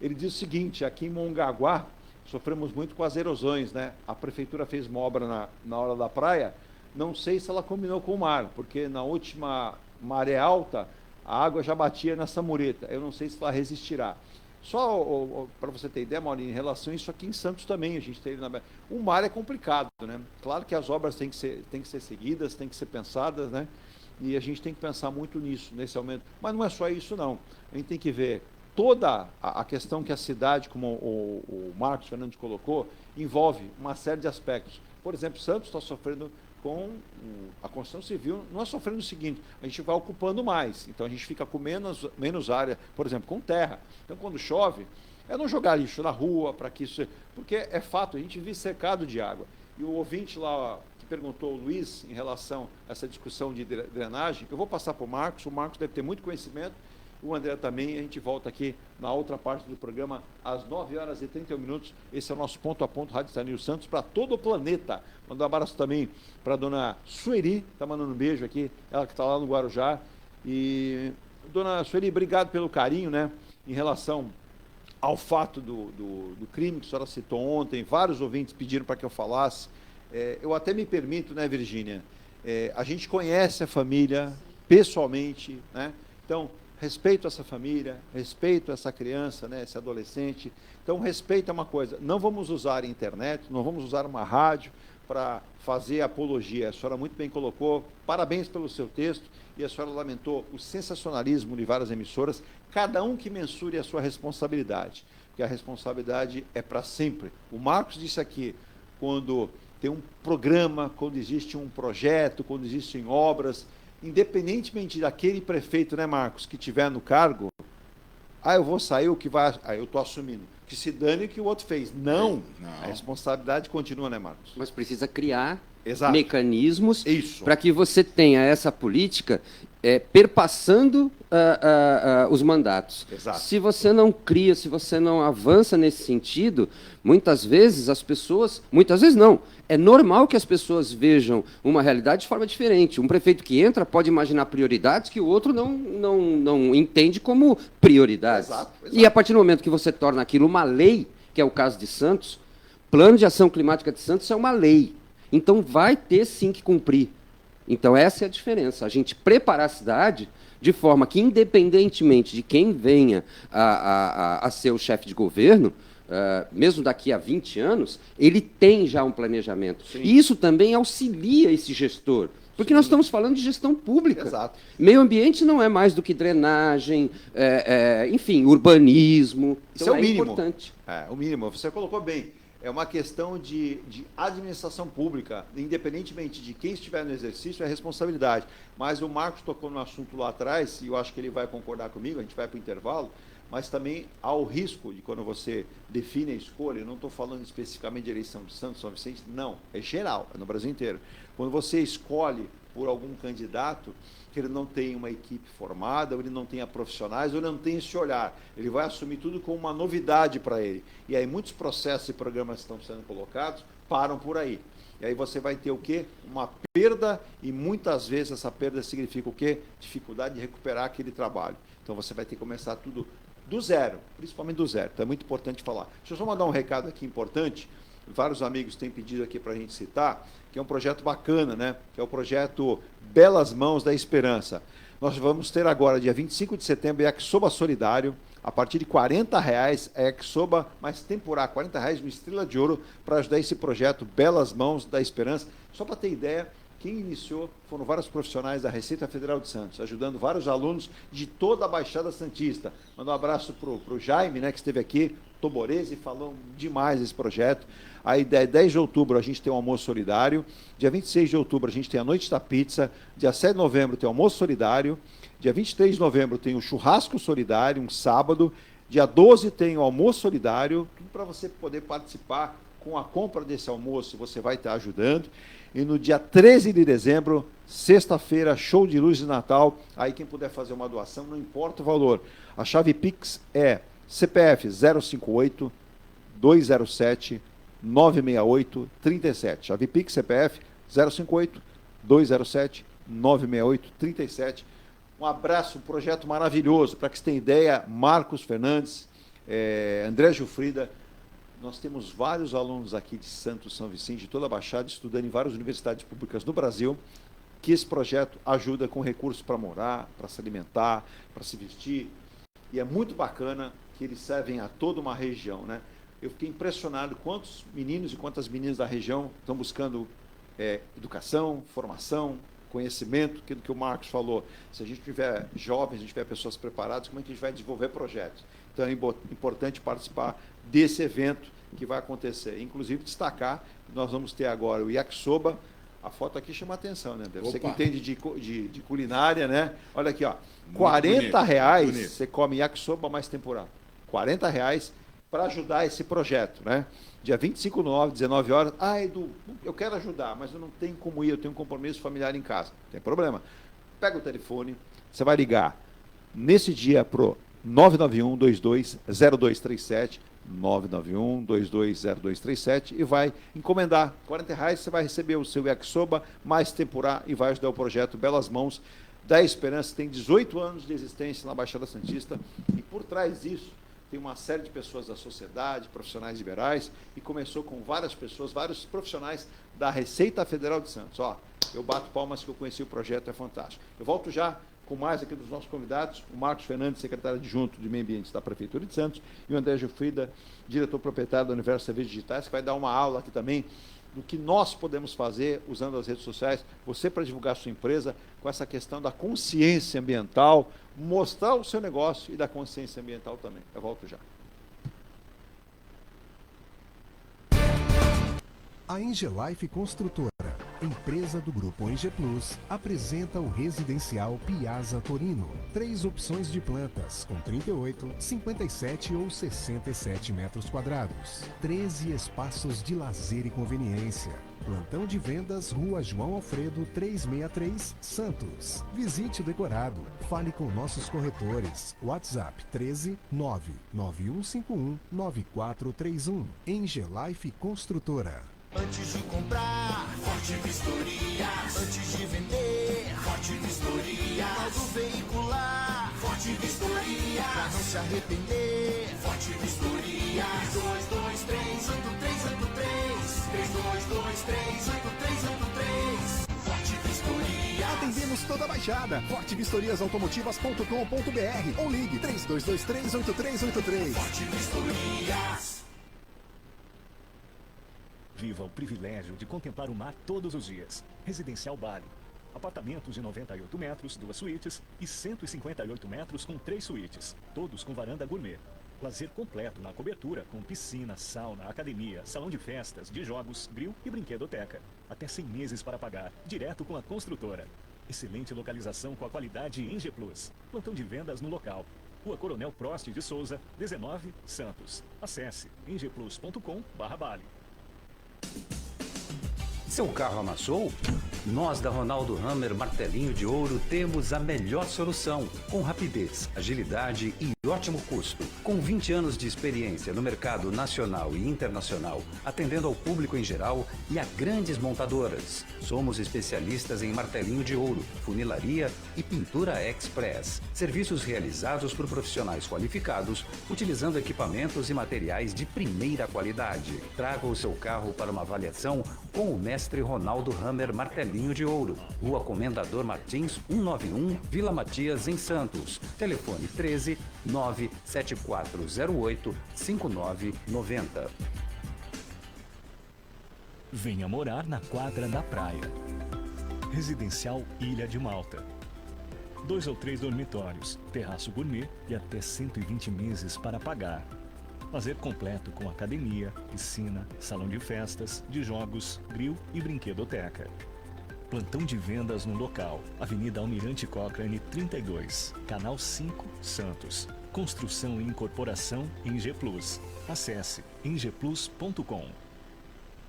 Ele diz o seguinte, aqui em Mongaguá sofremos muito com as erosões, né? A prefeitura fez uma obra na hora da praia, não sei se ela combinou com o mar, porque na última maré alta a água já batia nessa mureta, eu não sei se ela resistirá. Só para você ter ideia, Maurinho, em relação a isso aqui em Santos também, a gente teve o mar é complicado, né? Claro que as obras têm que ser seguidas, têm que ser pensadas, né? E a gente tem que pensar muito nisso, nesse aumento. Mas não é só isso, não. A gente tem que ver toda a questão que a cidade, como o Marcos Fernandes colocou, envolve uma série de aspectos. Por exemplo, Santos está sofrendo com a construção civil, não é sofrendo o seguinte, a gente vai ocupando mais, então a gente fica com menos área, por exemplo, com terra. Então, quando chove, é não jogar lixo na rua, para que isso... Porque é fato, a gente vive cercado de água. E o ouvinte lá que perguntou, o Luiz, em relação a essa discussão de drenagem, eu vou passar para o Marcos deve ter muito conhecimento, o André também, a gente volta aqui na outra parte do programa, às 9h31. Esse é o nosso Ponto a Ponto, Rádio Stanil Santos, para todo o planeta. Mandar um abraço também para a dona Sueli, está mandando um beijo aqui, ela que está lá no Guarujá. E, dona Sueli, obrigado pelo carinho, né? Em relação ao fato do crime que a senhora citou ontem, vários ouvintes pediram para que eu falasse. Eu até me permito, né, Virgínia? A gente conhece a família pessoalmente, né? Então, respeito essa família, respeito essa criança, né, esse adolescente. Então, respeito é uma coisa. Não vamos usar a internet, não vamos usar uma rádio para fazer apologia. A senhora muito bem colocou. Parabéns pelo seu texto. E a senhora lamentou o sensacionalismo de várias emissoras. Cada um que mensure a sua responsabilidade, porque a responsabilidade é para sempre. O Marcos disse aqui, quando tem um programa, quando existe um projeto, quando existem obras, independentemente daquele prefeito, né, Marcos, que tiver no cargo, eu vou sair, o que vai... eu estou assumindo. Que se dane o que o outro fez. Não. A responsabilidade continua, né, Marcos? Mas precisa criar Exato. Mecanismos para que você tenha essa política perpassando os mandatos. Exato. Se você não cria, se você não avança nesse sentido, muitas vezes as pessoas... Muitas vezes não. É normal que as pessoas vejam uma realidade de forma diferente. Um prefeito que entra pode imaginar prioridades que o outro não entende como prioridades. Exato. E a partir do momento que você torna aquilo uma lei, que é o caso de Santos, Plano de Ação Climática de Santos é uma lei. Então vai ter sim que cumprir. Então essa é a diferença. A gente preparar a cidade de forma que, independentemente de quem venha a ser o chefe de governo, mesmo daqui a 20 anos, ele tem já um planejamento. Sim. E isso também auxilia esse gestor. Porque nós estamos falando de gestão pública. Exato. Meio ambiente não é mais do que drenagem, enfim, urbanismo. Isso Então é o mínimo. importante. O mínimo, você colocou bem. É uma questão de administração pública, independentemente de quem estiver no exercício, é responsabilidade. Mas o Marcos tocou no assunto lá atrás, e eu acho que ele vai concordar comigo, a gente vai para o intervalo, mas também há o risco de quando você define a escolha, eu não estou falando especificamente de eleição de Santos, São Vicente, não, é geral, é no Brasil inteiro. Quando você escolhe por algum candidato que ele não tem uma equipe formada, ou ele não tenha profissionais, ou ele não tem esse olhar. Ele vai assumir tudo como uma novidade para ele. E aí muitos processos e programas que estão sendo colocados param por aí. E aí você vai ter o quê? Uma perda, e muitas vezes essa perda significa o quê? Dificuldade de recuperar aquele trabalho. Então você vai ter que começar tudo do zero, principalmente do zero. Então é muito importante falar. Deixa eu só mandar um recado aqui importante. Vários amigos têm pedido aqui para a gente citar, que é um projeto bacana, né? Que é o projeto Belas Mãos da Esperança. Nós vamos ter agora, dia 25 de setembro, Yakisoba Solidário, a partir de R$40, a Yakisoba mais temporada, R$40 no Estrela de Ouro, para ajudar esse projeto Belas Mãos da Esperança. Só para ter ideia, quem iniciou foram vários profissionais da Receita Federal de Santos, ajudando vários alunos de toda a Baixada Santista. Manda um abraço para o Jaime, né, que esteve aqui, Toborese, falou demais desse projeto. Aí, 10 de outubro, a gente tem o almoço solidário. Dia 26 de outubro, a gente tem a Noite da Pizza. Dia 7 de novembro, tem o almoço solidário. Dia 23 de novembro, tem o churrasco solidário, um sábado. Dia 12 tem o almoço solidário, tudo para você poder participar. Com a compra desse almoço, você vai estar ajudando. E no dia 13 de dezembro, sexta-feira, show de luz de Natal. Aí quem puder fazer uma doação, não importa o valor. A chave Pix é CPF 058 207 968 37. Chave Pix CPF 058 207 968 37. Um abraço, um projeto maravilhoso. Para que você tenha ideia, Marcos Fernandes, André Gilfrida. Nós temos vários alunos aqui de Santos, São Vicente, de toda a Baixada, estudando em várias universidades públicas no Brasil, que esse projeto ajuda com recursos para morar, para se alimentar, para se vestir. E é muito bacana que eles servem a toda uma região, né? Eu fiquei impressionado quantos meninos e quantas meninas da região estão buscando educação, formação, conhecimento, aquilo que o Marcos falou. Se a gente tiver jovens, a gente tiver pessoas preparadas, como é que a gente vai desenvolver projetos? Então é importante participar desse evento que vai acontecer. Inclusive destacar que nós vamos ter agora o Yakisoba. A foto aqui chama a atenção, né? Você que entende de culinária, né? Olha aqui, ó. R$40 você come yakisoba mais temporada. R$40 para ajudar esse projeto, né? Dia 25 de novembro, 19 horas. Ah, Edu, eu quero ajudar, mas eu não tenho como ir, eu tenho um compromisso familiar em casa. Não tem problema. Pega o telefone, você vai ligar nesse dia pro 991-220237, 991-220237 e vai encomendar R$40, você vai receber o seu yakisoba mais tempurá e vai ajudar o projeto Belas Mãos da Esperança. Tem 18 anos de existência na Baixada Santista e por trás disso tem uma série de pessoas da sociedade, profissionais liberais, e começou com várias pessoas, vários profissionais da Receita Federal de Santos. Ó, eu bato palmas que eu conheci o projeto, é fantástico. Eu volto já com mais aqui dos nossos convidados, o Marcos Fernandes, secretário adjunto de Meio Ambiente da Prefeitura de Santos, e o André Gilfrida, diretor proprietário da Universo Serviços Digitais, que vai dar uma aula aqui também do que nós podemos fazer usando as redes sociais, você para divulgar a sua empresa, com essa questão da consciência ambiental, mostrar o seu negócio e da consciência ambiental também. Eu volto já. A Engelife Construtora, empresa do Grupo Enge Plus, apresenta o residencial Piazza Torino. 3 opções de plantas, com 38, 57 ou 67 metros quadrados. 13 espaços de lazer e conveniência. Plantão de vendas, Rua João Alfredo, 363, Santos. Visite o decorado. Fale com nossos corretores. WhatsApp 13 99151 9431. Engelife Construtora. Antes de comprar, Forte Vistoria. Antes de vender, Forte Vistoria. Modo veicular, Forte Vistoria. Pra não se arrepender, Forte Vistoria. 322383. 322383. Forte Vistoria. Atendemos toda a Baixada. fortevistoriasautomotivas.com.br ou ligue 32238383. Forte Vistorias. Viva o privilégio de contemplar o mar todos os dias. Residencial Bali. Apartamentos de 98 metros, 2 suítes e 158 metros com 3 suítes. Todos com varanda gourmet. Lazer completo na cobertura, com piscina, sauna, academia, salão de festas, de jogos, grill e brinquedoteca. Até 100 meses para pagar, direto com a construtora. Excelente localização com a qualidade Eng Plus. Plantão de vendas no local. Rua Coronel Prost de Souza, 19, Santos. Acesse engplus.com/Bali. Seu carro amassou? Nós da Ronaldo Hammer Martelinho de Ouro temos a melhor solução, com rapidez, agilidade e ótimo custo. Com 20 anos de experiência no mercado nacional e internacional, atendendo ao público em geral e a grandes montadoras. Somos especialistas em martelinho de ouro, funilaria e pintura express. Serviços realizados por profissionais qualificados, utilizando equipamentos e materiais de primeira qualidade. Traga o seu carro para uma avaliação com o mestre Ronaldo Hammer Martelinho de Ouro. Rua Comendador Martins, 191, Vila Matias, em Santos. Telefone 13 97408 5990. Venha morar na quadra da praia. Residencial Ilha de Malta. 2 ou 3 dormitórios, terraço gourmet e até 120 meses para pagar. Lazer completo com academia, piscina, salão de festas, de jogos, grill e brinquedoteca. Plantão de vendas no local. Avenida Almirante Cochrane 32, Canal 5, Santos. Construção e incorporação Eng Plus. Acesse engplus.com.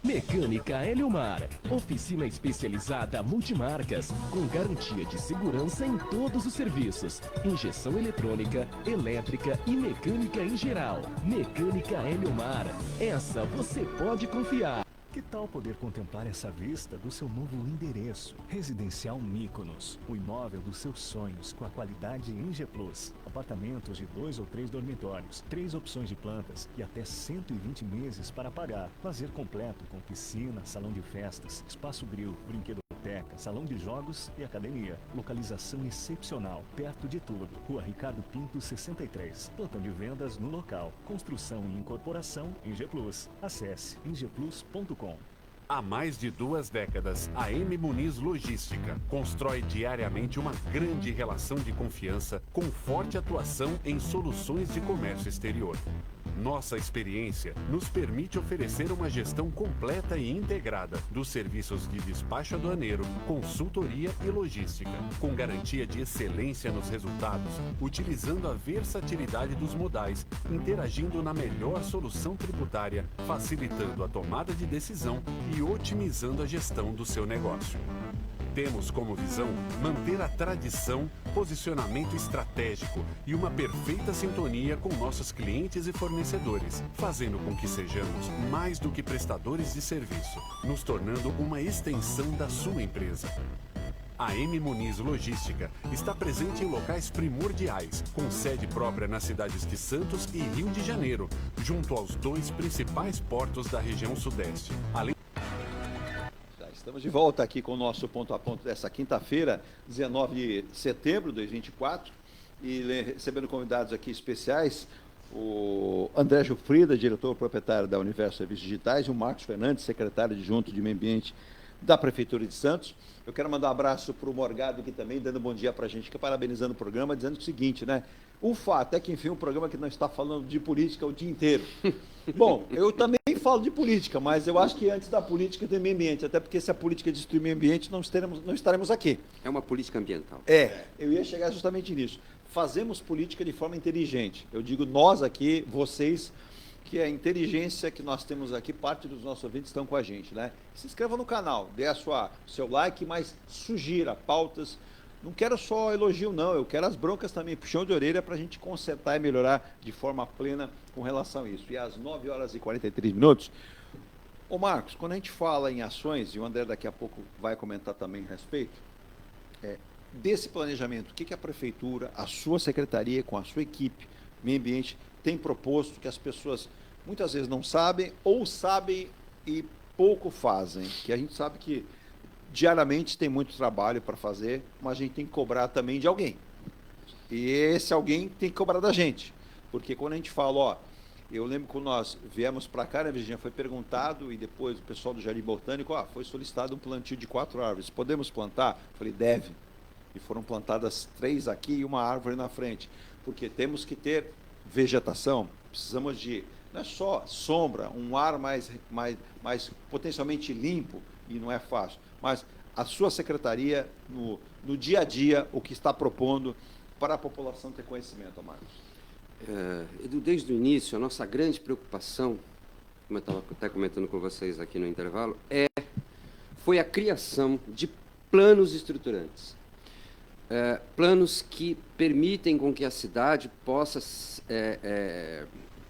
Mecânica Eliomar, oficina especializada multimarcas, com garantia de segurança em todos os serviços, injeção eletrônica, elétrica e mecânica em geral. Mecânica Eliomar, essa você pode confiar. Que tal poder contemplar essa vista do seu novo endereço? Residencial Mykonos, o imóvel dos seus sonhos com a qualidade Eng Plus. Apartamentos de 2 ou 3 dormitórios, 3 opções de plantas e até 120 meses para pagar. Lazer completo com piscina, salão de festas, espaço grill, brinquedoteca, salão de jogos e academia. Localização excepcional, perto de tudo. Rua Ricardo Pinto, 63. Plantão de vendas no local. Construção e incorporação Eng Plus. Acesse engplus.com. Há mais de 2 décadas, a M Muniz Logística constrói diariamente uma grande relação de confiança com forte atuação em soluções de comércio exterior. Nossa experiência nos permite oferecer uma gestão completa e integrada dos serviços de despacho aduaneiro, consultoria e logística, com garantia de excelência nos resultados, utilizando a versatilidade dos modais, interagindo na melhor solução tributária, facilitando a tomada de decisão e otimizando a gestão do seu negócio. Temos como visão manter a tradição, posicionamento estratégico e uma perfeita sintonia com nossos clientes e fornecedores, fazendo com que sejamos mais do que prestadores de serviço, nos tornando uma extensão da sua empresa. A M Muniz Logística está presente em locais primordiais, com sede própria nas cidades de Santos e Rio de Janeiro, junto aos 2 principais portos da região sudeste. Estamos de volta aqui com o nosso ponto a ponto dessa quinta-feira, 19 de setembro de 2024, e recebendo convidados aqui especiais, o André Gilfrida, diretor proprietário da Universo Serviços Digitais, e o Marcos Fernandes, secretário adjunto de Meio Ambiente da Prefeitura de Santos. Eu quero mandar um abraço para o Morgado aqui também, dando um bom dia para a gente, que parabenizando o programa, dizendo o seguinte, né? O fato é que, enfim, um programa que não está falando de política o dia inteiro. Bom, eu também falo de política, mas eu acho que antes da política tem meio ambiente, até porque se a política destruir o meio ambiente, não estaremos aqui. É uma política ambiental. Eu ia chegar justamente nisso. Fazemos política de forma inteligente. Eu digo nós aqui, vocês, que a inteligência que nós temos aqui, parte dos nossos ouvintes estão com a gente, né? Se inscreva no canal, dê seu like, mas sugira pautas. Não quero só elogio, não, eu quero as broncas também, puxão de orelha para a gente consertar e melhorar de forma plena com relação a isso. E às 9 horas e 43 minutos, ô Marcos, quando a gente fala em ações, e o André daqui a pouco vai comentar também a respeito, desse planejamento, o que a Prefeitura, a sua secretaria, com a sua equipe, meio ambiente, tem proposto que as pessoas muitas vezes não sabem, ou sabem e pouco fazem, que a gente sabe que diariamente tem muito trabalho para fazer, mas a gente tem que cobrar também de alguém. E esse alguém tem que cobrar da gente. Porque quando a gente fala, eu lembro quando nós viemos para cá, né, Virginia, foi perguntado, e depois o pessoal do Jardim Botânico, foi solicitado um plantio de 4 árvores. Podemos plantar? Eu falei, deve. E foram plantadas 3 aqui e uma árvore na frente. Porque temos que ter vegetação, precisamos de, não é só sombra, um ar mais potencialmente limpo, e não é fácil, mas a sua secretaria, no dia a dia, o que está propondo para a população ter conhecimento, Marcos? Edu, desde o início, a nossa grande preocupação, como eu estava até comentando com vocês aqui no intervalo, foi a criação de planos estruturantes. Planos que permitem com que a cidade possa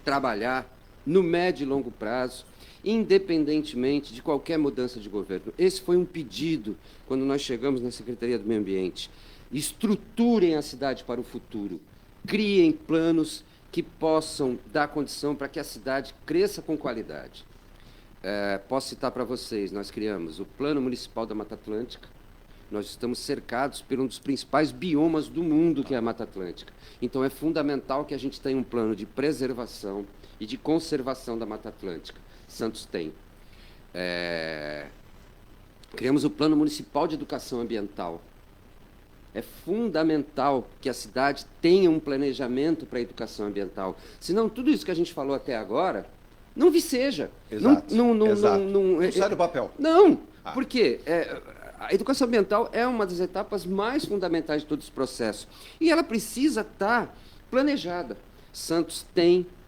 trabalhar no médio e longo prazo, independentemente de qualquer mudança de governo. Esse foi um pedido quando nós chegamos na Secretaria do Meio Ambiente. Estruturem a cidade para o futuro, criem planos que possam dar condição para que a cidade cresça com qualidade. Posso citar para vocês, nós criamos o Plano Municipal da Mata Atlântica. Nós estamos cercados por um dos principais biomas do mundo, que é a Mata Atlântica. Então, é fundamental que a gente tenha um plano de preservação e de conservação da Mata Atlântica. Santos tem. Criamos o Plano Municipal de Educação Ambiental. É fundamental que a cidade tenha um planejamento para a educação ambiental. Senão, tudo isso que a gente falou até agora não viceja. Exato. Não sai do papel. Não, porque a educação ambiental é uma das etapas mais fundamentais de todo esse processo. E ela precisa estar planejada. Santos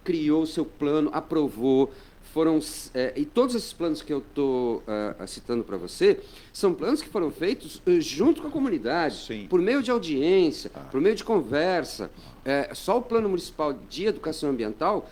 criou o seu plano, aprovou. E todos esses planos que eu estou citando para você são planos que foram feitos junto com a comunidade, Sim. por meio de audiência, por meio de conversa. Só o Plano Municipal de Educação Ambiental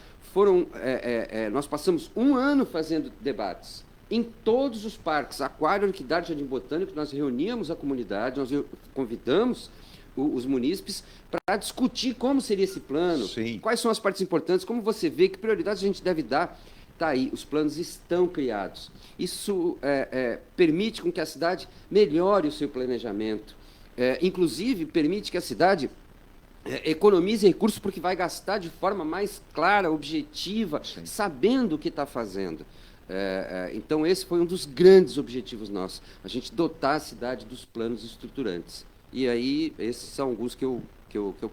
nós passamos 1 ano fazendo debates em todos os parques, aquário, orquidário, jardim botânico. Nós reuníamos a comunidade, nós convidamos os munícipes para discutir como seria esse plano, Sim. quais são as partes importantes, como você vê, que prioridades a gente deve dar. Está aí, os planos estão criados. Isso permite com que a cidade melhore o seu planejamento. Inclusive, permite que a cidade economize recursos, porque vai gastar de forma mais clara, objetiva, Sim. sabendo o que está fazendo. Então, esse foi um dos grandes objetivos nossos, a gente dotar a cidade dos planos estruturantes. E aí, esses são alguns que eu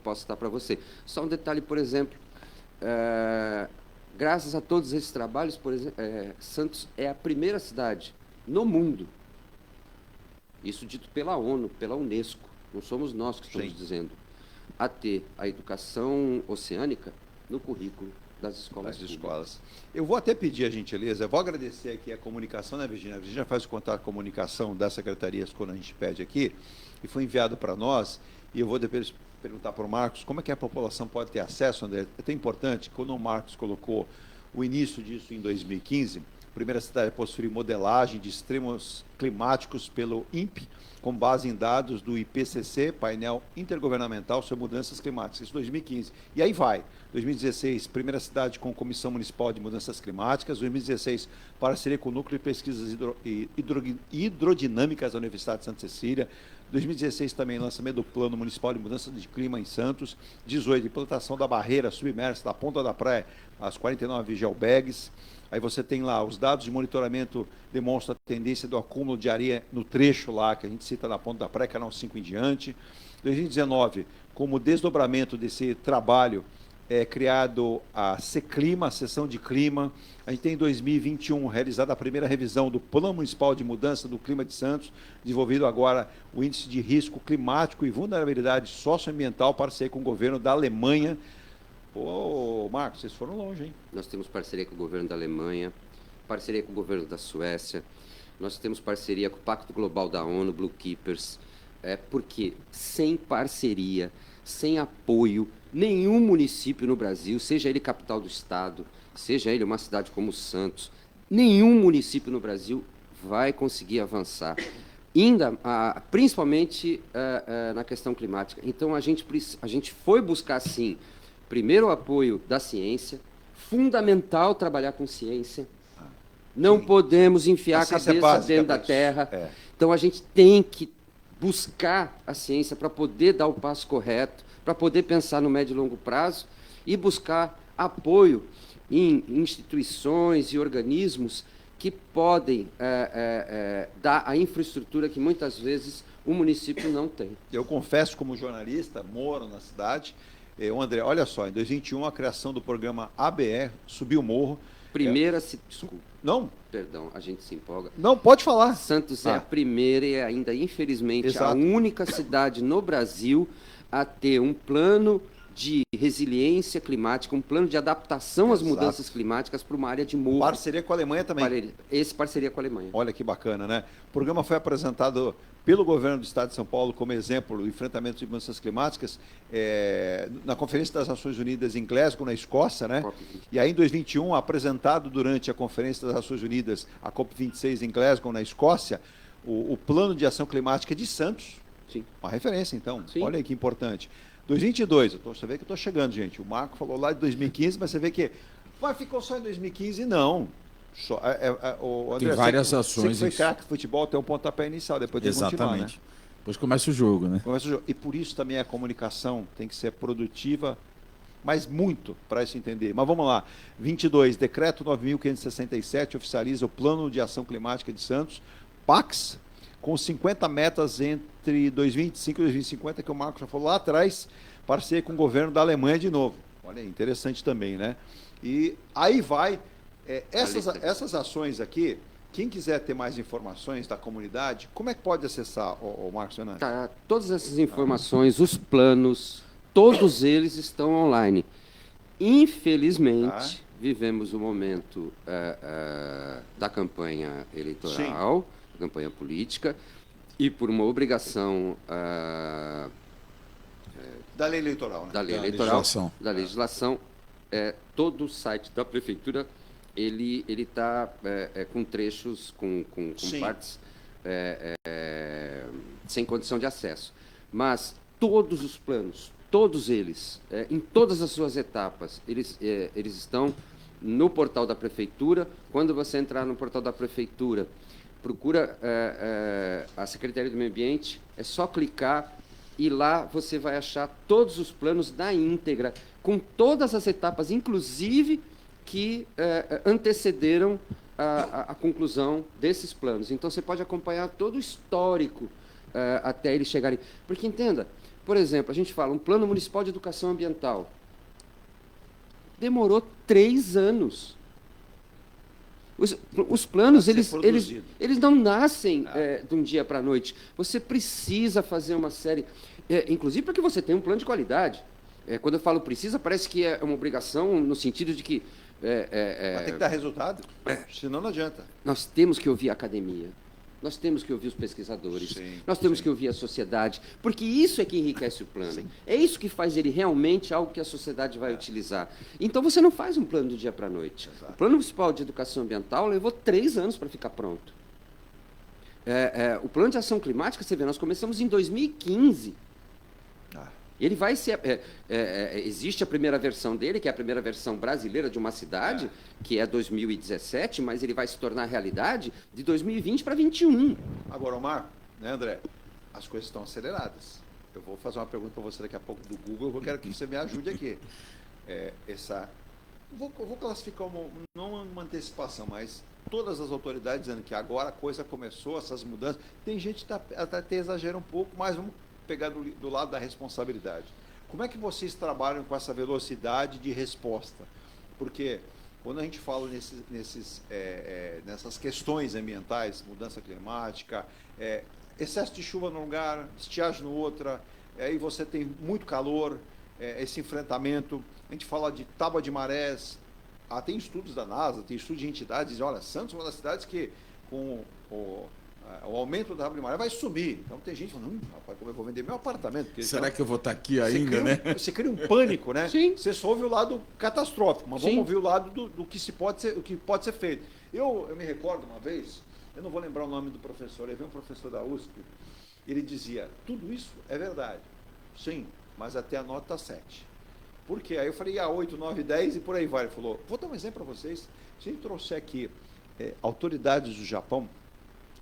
posso citar para você. Só um detalhe, por exemplo, graças a todos esses trabalhos, por exemplo, Santos é a primeira cidade no mundo, isso dito pela ONU, pela Unesco, não somos nós que estamos dizendo, a ter a educação oceânica no currículo das escolas. Eu vou até pedir a gentileza, eu vou agradecer aqui a comunicação, né, Virgínia? A Virgínia faz o contato de comunicação das secretarias quando a gente pede aqui, e foi enviado para nós, e eu vou depois perguntar para o Marcos como é que a população pode ter acesso, André. É tão importante, quando o Marcos colocou o início disso em 2015, a primeira cidade a possuir modelagem de extremos climáticos pelo INPE, com base em dados do IPCC, Painel Intergovernamental sobre Mudanças Climáticas, isso 2015. E aí vai, 2016, primeira cidade com Comissão Municipal de Mudanças Climáticas, 2016, parceria com o Núcleo de Pesquisas Hidrodinâmicas da Universidade de Santa Cecília, 2016 também lançamento do Plano Municipal de Mudança de Clima em Santos, 18, implantação da barreira submersa da ponta da praia, as 49 geobags. Aí você tem lá, os dados de monitoramento demonstram a tendência do acúmulo de areia no trecho lá, que a gente cita na ponta da praia, canal 5 em diante. 2019, como desdobramento desse trabalho, criado a Seclima, a seção de clima. A gente tem em 2021 realizada a primeira revisão do Plano Municipal de Mudança do Clima de Santos, desenvolvido agora o Índice de Risco Climático e Vulnerabilidade Socioambiental, parceria com o governo da Alemanha. Ô, Marcos, vocês foram longe, hein? Nós temos parceria com o governo da Alemanha, parceria com o governo da Suécia, nós temos parceria com o Pacto Global da ONU, Blue Keepers, porque sem parceria, sem apoio, nenhum município no Brasil, seja ele capital do estado, seja ele uma cidade como Santos, nenhum município no Brasil vai conseguir avançar, principalmente na questão climática. Então, a gente foi buscar, sim, primeiro o apoio da ciência, fundamental trabalhar com ciência, não podemos enfiar a cabeça dentro da terra, então a gente tem que buscar a ciência para poder dar o passo correto, para poder pensar no médio e longo prazo e buscar apoio em instituições e organismos que podem dar a infraestrutura que muitas vezes o município não tem. Eu confesso, como jornalista, moro na cidade, André, olha só, em 2021 a criação do programa ABE subiu o morro. Desculpa. Não? Perdão, a gente se empolga. Não, pode falar. Santos é a primeira e ainda, infelizmente, Exato. a única cidade no Brasil a ter um plano de resiliência climática, um plano de adaptação às mudanças climáticas para uma área de morro. Parceria com a Alemanha também. Parceria com a Alemanha. Olha que bacana, né? O programa foi apresentado pelo governo do Estado de São Paulo como exemplo do enfrentamento de mudanças climáticas na Conferência das Nações Unidas em Glasgow, na Escócia, né? E aí, em 2021, apresentado durante a Conferência das Nações Unidas, a COP26 em Glasgow, na Escócia, o Plano de Ação Climática de Santos. Sim. Uma referência, então. Sim. Olha aí que importante. 2022, você vê que eu estou chegando, gente. O Marco falou lá de 2015, mas você vê que ficou só em 2015, não. André, tem várias ações. Você que foi craque de futebol, tem um pontapé inicial, depois tem que continuar, né? Depois começa o jogo, né? E por isso também a comunicação tem que ser produtiva, mas muito para se entender. Mas vamos lá. 22, Decreto 9.567 oficializa o Plano de Ação Climática de Santos, PAX, com 50 metas entre 2025 e 2050, que o Marco já falou lá atrás, parceria com o governo da Alemanha de novo. Olha, interessante também, né? E aí vai, essas ações aqui, quem quiser ter mais informações da comunidade, como é que pode acessar, o Marcos Fernandes? Tá, todas essas informações, os planos, todos eles estão online. Infelizmente, vivemos o momento da campanha eleitoral, campanha política, e por uma obrigação da lei eleitoral, né? Da legislação, todo o site da prefeitura ele está com trechos, com partes sem condição de acesso. Mas todos os planos, todos eles, em todas as suas etapas, eles estão no portal da prefeitura. Quando você entrar no portal da prefeitura, procura a Secretaria do Meio Ambiente, é só clicar e lá você vai achar todos os planos na íntegra, com todas as etapas, inclusive que antecederam a conclusão desses planos. Então, você pode acompanhar todo o histórico até eles chegarem. Porque, entenda, por exemplo, a gente fala um Plano Municipal de Educação Ambiental. Demorou 3 anos. Os planos, eles não nascem de um dia para a noite. Você precisa fazer uma série, inclusive para que você tenha um plano de qualidade. Quando eu falo precisa, parece que é uma obrigação no sentido de que... Mas tem que dar resultado, senão não adianta. Nós temos que ouvir a academia, nós temos que ouvir os pesquisadores, nós temos que ouvir a sociedade, porque isso é que enriquece o plano. É isso que faz ele realmente algo que a sociedade vai utilizar. Então você não faz um plano do dia para a noite. O Plano Municipal de Educação Ambiental levou 3 anos para ficar pronto. O Plano de Ação Climática, você vê, nós começamos em 2015. Ele vai ser... existe a primeira versão dele, que é a primeira versão brasileira de uma cidade, que é 2017, mas ele vai se tornar realidade de 2020 para 2021. Agora, Omar, né, André, as coisas estão aceleradas. Eu vou fazer uma pergunta para você daqui a pouco do Google, eu quero que você me ajude aqui. Eu vou classificar não uma antecipação, mas todas as autoridades dizendo que agora a coisa começou, essas mudanças. Tem gente que até exagera um pouco, mas vamos pegar do lado da responsabilidade. Como é que vocês trabalham com essa velocidade de resposta? Porque quando a gente fala nessas questões ambientais, mudança climática, excesso de chuva num lugar, estiagem no outro, aí você tem muito calor, esse enfrentamento, a gente fala de tábua de marés, tem estudos da NASA, tem estudos de entidades, dizem, olha, Santos é uma das cidades que com o aumento da tábua de maré vai sumir. Então tem gente falando, rapaz, como eu vou vender meu apartamento? Porque, será que eu vou estar aqui ainda, né? Você cria um pânico, né? Sim. Você só ouve o lado catastrófico, mas vamos ouvir o lado do que pode ser feito. Eu me recordo uma vez, eu não vou lembrar o nome do professor, ele veio um professor da USP, ele dizia, tudo isso é verdade, sim, mas até a nota 7. Por quê? Aí eu falei, 8, 9, 10 e por aí vai. Ele falou, vou dar um exemplo para vocês, se a gente trouxer aqui autoridades do Japão,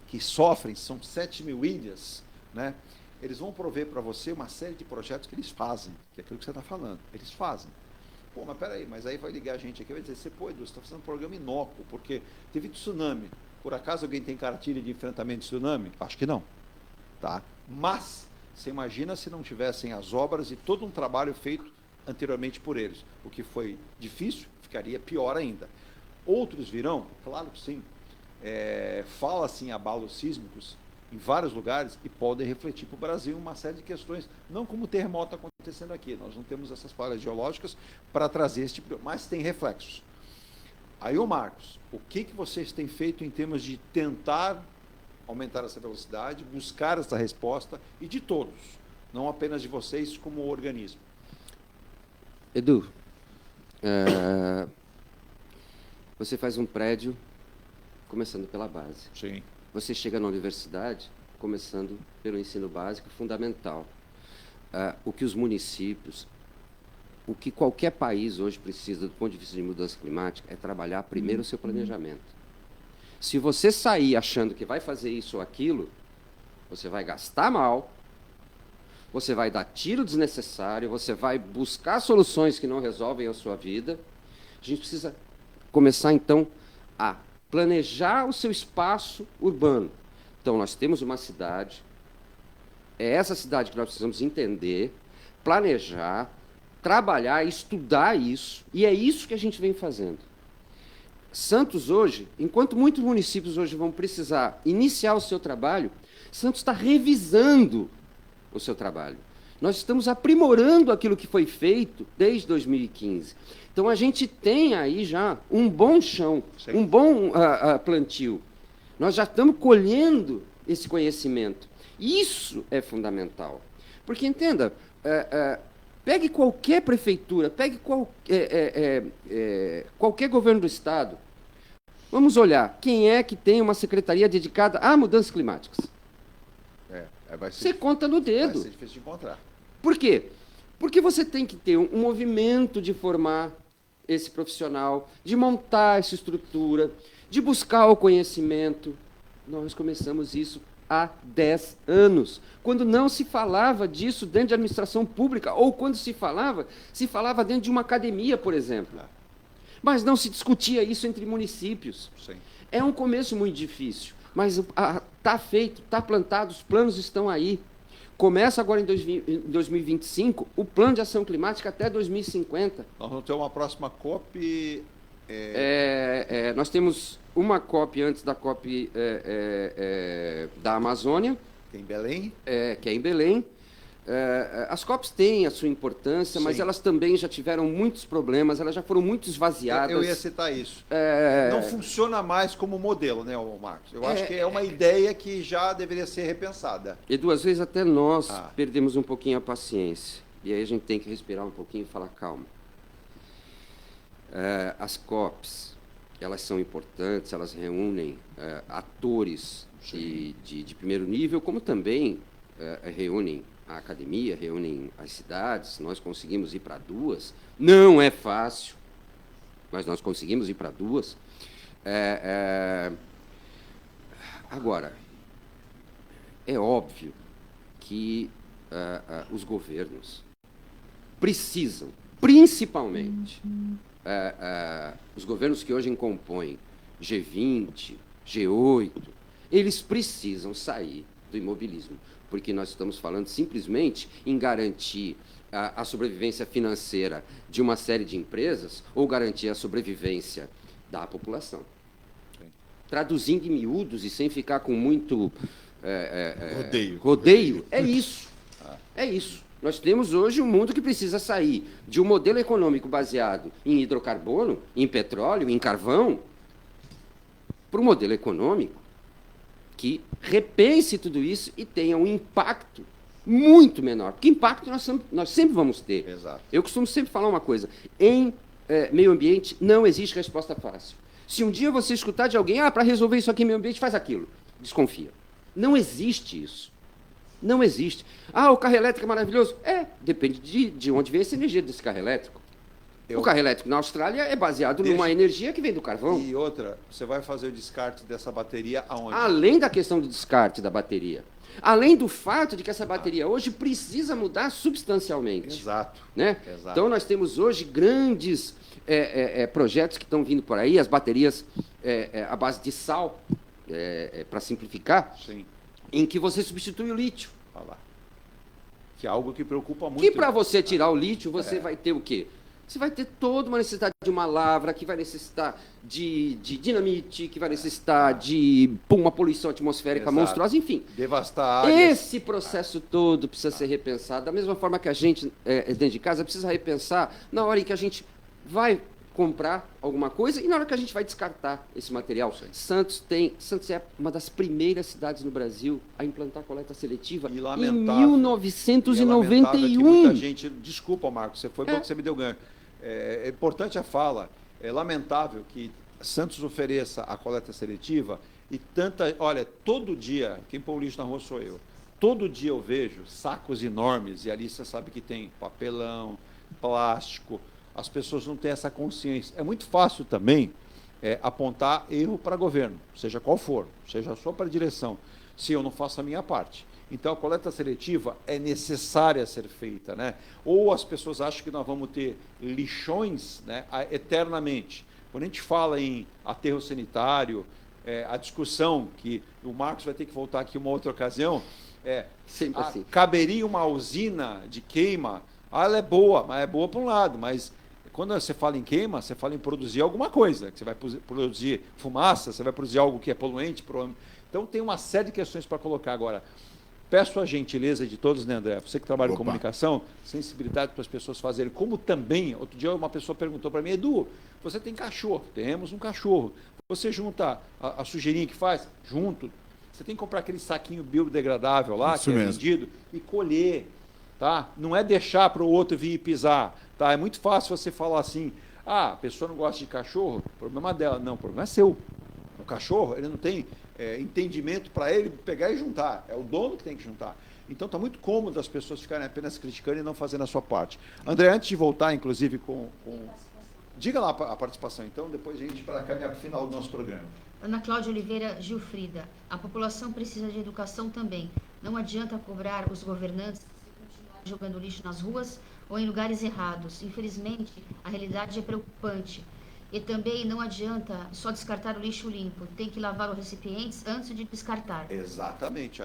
que sofrem, são 7 mil ilhas, né? Eles vão prover para você uma série de projetos que eles fazem, que é aquilo que você está falando, eles fazem. Pô, mas peraí, mas aí vai ligar a gente aqui e vai dizer, Edu, você está fazendo um programa inócuo, porque teve tsunami. Por acaso alguém tem cartilha de enfrentamento de tsunami? Acho que não. Tá? Mas, você imagina se não tivessem as obras e todo um trabalho feito anteriormente por eles. O que foi difícil, ficaria pior ainda. Outros virão? Claro que sim. Fala-se em abalos sísmicos em vários lugares e podem refletir para o Brasil uma série de questões, não como o terremoto está acontecendo aqui. Nós não temos essas falhas geológicas para trazer esse tipo de... Mas tem reflexos. Aí, ô Marcos, o que vocês têm feito em termos de tentar aumentar essa velocidade, buscar essa resposta, e de todos, não apenas de vocês como organismo? Edu, você faz um prédio começando pela base. Sim. Você chega na universidade começando pelo ensino básico fundamental. O que os municípios, o que qualquer país hoje precisa do ponto de vista de mudança climática é trabalhar primeiro o seu planejamento. Se você sair achando que vai fazer isso ou aquilo, você vai gastar mal, você vai dar tiro desnecessário, você vai buscar soluções que não resolvem a sua vida. A gente precisa começar, então, a planejar o seu espaço urbano. Então, nós temos uma cidade, é essa cidade que nós precisamos entender, planejar, trabalhar, estudar isso, e é isso que a gente vem fazendo. Santos hoje, enquanto muitos municípios hoje vão precisar iniciar o seu trabalho, Santos está revisando o seu trabalho. Nós estamos aprimorando aquilo que foi feito desde 2015. Então, a gente tem aí já um bom chão, sim, um bom plantio. Nós já estamos colhendo esse conhecimento. Isso é fundamental. Porque, entenda, pegue qualquer prefeitura, pegue qualquer governo do Estado. Vamos olhar quem é que tem uma secretaria dedicada a mudanças climáticas. Você conta no dedo. Vai ser difícil de encontrar. Por quê? Porque você tem que ter um movimento de formar esse profissional, de montar essa estrutura, de buscar o conhecimento. Nós começamos isso há 10 anos, quando não se falava disso dentro de administração pública, ou quando se falava dentro de uma academia, por exemplo. Mas não se discutia isso entre municípios. Sim. É um começo muito difícil, mas está feito, está plantado, os planos estão aí. Começa agora em 2025 o plano de ação climática até 2050. Nós vamos ter uma próxima COP... Nós temos uma COP antes da COP da Amazônia. Que é em Belém. Que é em Belém. As COPs têm a sua importância, sim, mas elas também já tiveram muitos problemas, elas já foram muito esvaziadas. Eu ia citar isso. Não funciona mais como modelo, né, Marcos? Eu acho que é uma ideia que já deveria ser repensada. Edu, às vezes até nós perdemos um pouquinho a paciência. E aí a gente tem que respirar um pouquinho e falar, calma. As COPs, elas são importantes, elas reúnem atores de primeiro nível, como também reúnem a academia, reúnem as cidades. Nós conseguimos ir para 2. Não é fácil, mas nós conseguimos ir para 2. Agora, é óbvio que os governos precisam, principalmente, os governos que hoje compõem G20, G8, eles precisam sair do imobilismo, porque nós estamos falando simplesmente em garantir a sobrevivência financeira de uma série de empresas ou garantir a sobrevivência da população. Sim. Traduzindo em miúdos e sem ficar com muito rodeio, é isso. É isso. Nós temos hoje um mundo que precisa sair de um modelo econômico baseado em hidrocarbono, em petróleo, em carvão, para um modelo econômico que repense tudo isso e tenha um impacto muito menor. Porque impacto nós sempre vamos ter. Exato. Eu costumo sempre falar uma coisa. Em meio ambiente não existe resposta fácil. Se um dia você escutar de alguém, para resolver isso aqui em meio ambiente, faz aquilo. Desconfia. Não existe isso. Não existe. O carro elétrico é maravilhoso? Depende de onde vem essa energia desse carro elétrico. O carro elétrico na Austrália é baseado numa energia que vem do carvão. E outra, você vai fazer o descarte dessa bateria aonde? Além da questão do descarte da bateria. Além do fato de que essa bateria hoje precisa mudar substancialmente. Exato. Né? Exato. Então, nós temos hoje grandes projetos que estão vindo por aí, as baterias à base de sal, para simplificar, sim, em que você substitui o lítio. Que é algo que preocupa muito. E para você tirar o lítio, você vai ter o quê? Você vai ter toda uma necessidade de uma lavra, que vai necessitar de dinamite, que vai necessitar de uma poluição atmosférica monstruosa, enfim. Devastar áreas. Esse processo todo precisa ser repensado. Da mesma forma que a gente, dentro de casa, precisa repensar na hora em que a gente vai comprar alguma coisa e na hora que a gente vai descartar esse material. Santos é uma das primeiras cidades no Brasil a implantar coleta seletiva em 1991. Muita gente, desculpa, Marcos, você foi bom que você me deu ganho. É importante a fala. É lamentável que Santos ofereça a coleta seletiva e olha, todo dia, quem põe o lixo na rua sou eu. Todo dia eu vejo sacos enormes e ali você sabe que tem papelão, plástico. As pessoas não têm essa consciência. É muito fácil também apontar erro para governo, seja qual for, seja só para a direção, se eu não faço a minha parte. Então, a coleta seletiva é necessária ser feita, né? Ou as pessoas acham que nós vamos ter lixões, né, eternamente. Quando a gente fala em aterro sanitário, a discussão que o Marcos vai ter que voltar aqui uma outra ocasião, sempre assim. Caberia uma usina de queima, ela é boa, mas é boa para um lado, mas quando você fala em queima, você fala em produzir alguma coisa, que você vai produzir fumaça, você vai produzir algo que é poluente. Então, tem uma série de questões para colocar agora. Peço a gentileza de todos, né, André? Você que trabalha em comunicação, sensibilidade para as pessoas fazerem. Como também, outro dia uma pessoa perguntou para mim, Edu, você tem cachorro? Temos um cachorro. Você junta a sujeirinha que faz? Junto. Você tem que comprar aquele saquinho biodegradável lá, que é vendido, e colher. Tá? Não é deixar para o outro vir e pisar. Tá? É muito fácil você falar assim, a pessoa não gosta de cachorro, problema dela. Não, o problema é seu. O cachorro, ele não tem entendimento para ele pegar e juntar. É o dono que tem que juntar. Então, está muito cômodo as pessoas ficarem apenas criticando e não fazendo a sua parte. André, antes de voltar, inclusive, diga lá a participação, então, depois a gente para caminhar para o final do nosso programa. Ana Cláudia Oliveira Gilfrida. A população precisa de educação também. Não adianta cobrar os governantes se continuar jogando lixo nas ruas ou em lugares errados. Infelizmente, a realidade é preocupante. E também não adianta só descartar o lixo limpo. Tem que lavar os recipientes antes de descartar. Exatamente.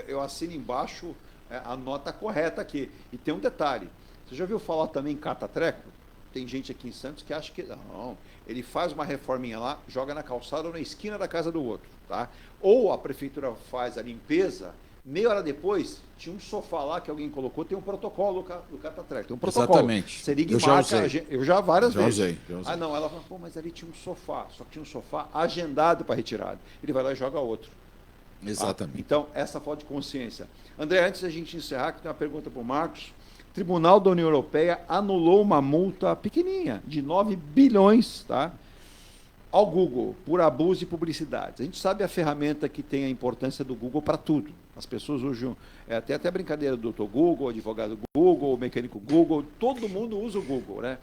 Eu assino embaixo a nota correta aqui. E tem um detalhe. Você já ouviu falar também em cata-treco? Tem gente aqui em Santos que acha que não. Ele faz uma reforminha lá, joga na calçada ou na esquina da casa do outro. Tá? Ou a prefeitura faz a limpeza, meia hora depois, tinha um sofá lá que alguém colocou, tem um protocolo do cata-treco. Tem um protocolo. Exatamente. Você liga e marca. Eu já várias vezes. Já usei. Ah, não, ela fala, mas ali tinha um sofá. Só que tinha um sofá agendado para retirada. Ele vai lá e joga outro. Exatamente. Tá? Então, essa falta de consciência. André, antes da gente encerrar, que tem uma pergunta para o Marcos. O Tribunal da União Europeia anulou uma multa pequenininha, de 9 bilhões, tá? Ao Google, por abuso de publicidade. A gente sabe a ferramenta que tem a importância do Google para tudo. As pessoas usam, tem até a brincadeira do Dr. Google, advogado Google, mecânico Google, todo mundo usa o Google, né?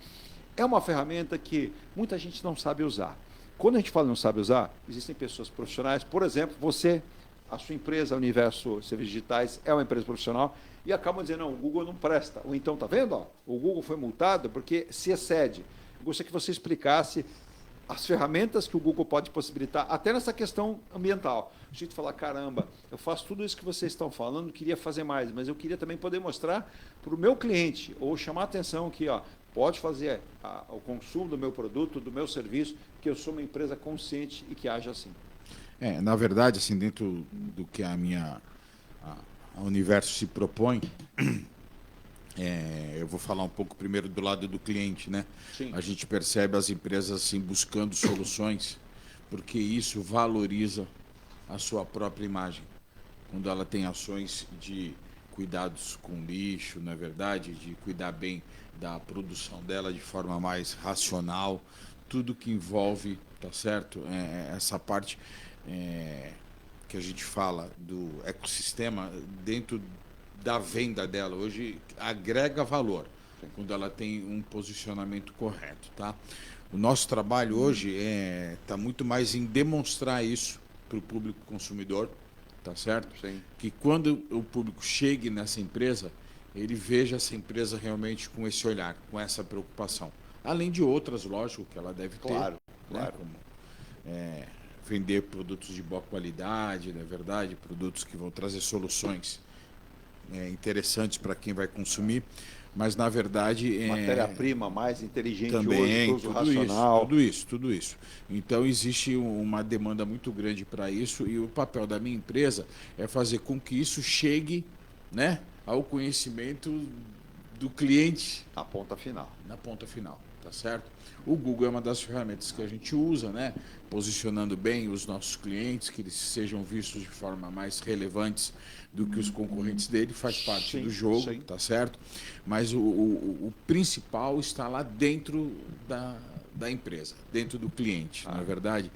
É uma ferramenta que muita gente não sabe usar. Quando a gente fala não sabe usar, existem pessoas profissionais, por exemplo, você, a sua empresa, Universo Serviços Digitais, é uma empresa profissional, e acabam dizendo, não, o Google não presta. Ou então, tá vendo? Ó, o Google foi multado porque se excede. Eu gostaria que você explicasse as ferramentas que o Google pode possibilitar, até nessa questão ambiental. A gente fala, caramba, eu faço tudo isso que vocês estão falando, queria fazer mais, mas eu queria também poder mostrar para o meu cliente, ou chamar a atenção que pode fazer o consumo do meu produto, do meu serviço, que eu sou uma empresa consciente e que age assim. Na verdade, assim, dentro do que a Universo se propõe, eu vou falar um pouco primeiro do lado do cliente, né? Sim. A gente percebe as empresas assim buscando soluções, porque isso valoriza a sua própria imagem. Quando ela tem ações de cuidados com lixo, não é verdade? De cuidar bem da produção dela de forma mais racional, tudo que envolve, tá certo? Essa parte que a gente fala do ecossistema dentro da venda dela hoje agrega valor quando ela tem um posicionamento correto, tá? O nosso trabalho hoje está muito mais em demonstrar isso para o público consumidor, tá certo? Sim. Que quando o público chegue nessa empresa, ele veja essa empresa realmente com esse olhar, com essa preocupação. Além de outras, lógico, que ela deve ter. Claro. Como vender produtos de boa qualidade, não é verdade? Produtos que vão trazer soluções interessantes para quem vai consumir, mas na verdade matéria-prima mais inteligente também, hoje, uso racional. Tudo isso. Então existe uma demanda muito grande para isso, e o papel da minha empresa é fazer com que isso chegue, né, ao conhecimento do cliente na ponta final. Tá certo? O Google é uma das ferramentas que a gente usa, né, posicionando bem os nossos clientes, que eles sejam vistos de forma mais relevantes do que os concorrentes dele, faz parte do jogo, tá certo? Mas o principal está lá dentro da empresa, dentro do cliente, na verdade.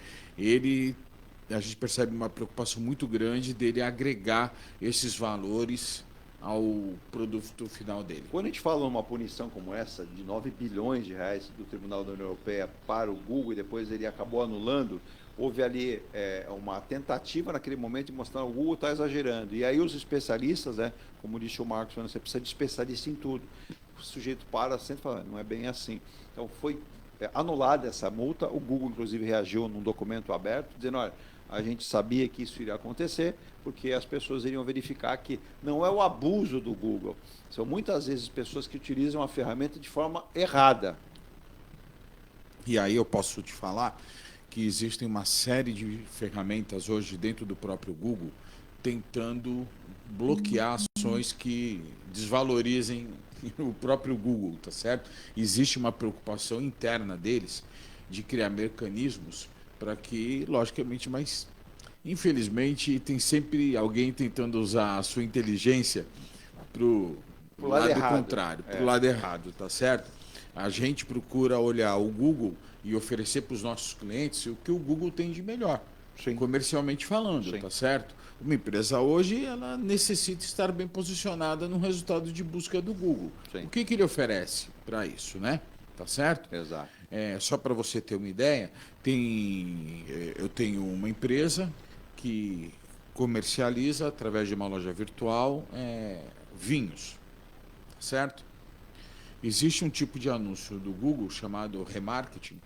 A gente percebe uma preocupação muito grande dele agregar esses valores ao produto final dele. Quando a gente fala numa punição como essa, de 9 bilhões de reais do Tribunal da União Europeia para o Google, e depois ele acabou anulando, houve ali uma tentativa naquele momento de mostrar que o Google está exagerando. E aí os especialistas, né, como disse o Marcos, você precisa de especialista em tudo. O sujeito para sempre falando, não é bem assim. Então foi anulada essa multa, o Google inclusive reagiu num documento aberto, dizendo, olha, a gente sabia que isso iria acontecer, porque as pessoas iriam verificar que não é o abuso do Google, são muitas vezes pessoas que utilizam a ferramenta de forma errada. E aí eu posso te falar que existem uma série de ferramentas hoje dentro do próprio Google tentando bloquear ações que desvalorizem o próprio Google, tá certo? Existe uma preocupação interna deles de criar mecanismos para que, logicamente, mas infelizmente tem sempre alguém tentando usar a sua inteligência para o lado contrário, para o lado errado, tá certo? A gente procura olhar o Google e oferecer para os nossos clientes o que o Google tem de melhor, comercialmente falando, tá certo? Uma empresa hoje, ela necessita estar bem posicionada no resultado de busca do Google. O que ele oferece para isso, né? Tá certo? Exato. Só para você ter uma ideia, eu tenho uma empresa que comercializa, através de uma loja virtual, vinhos, tá certo? Existe um tipo de anúncio do Google chamado remarketing,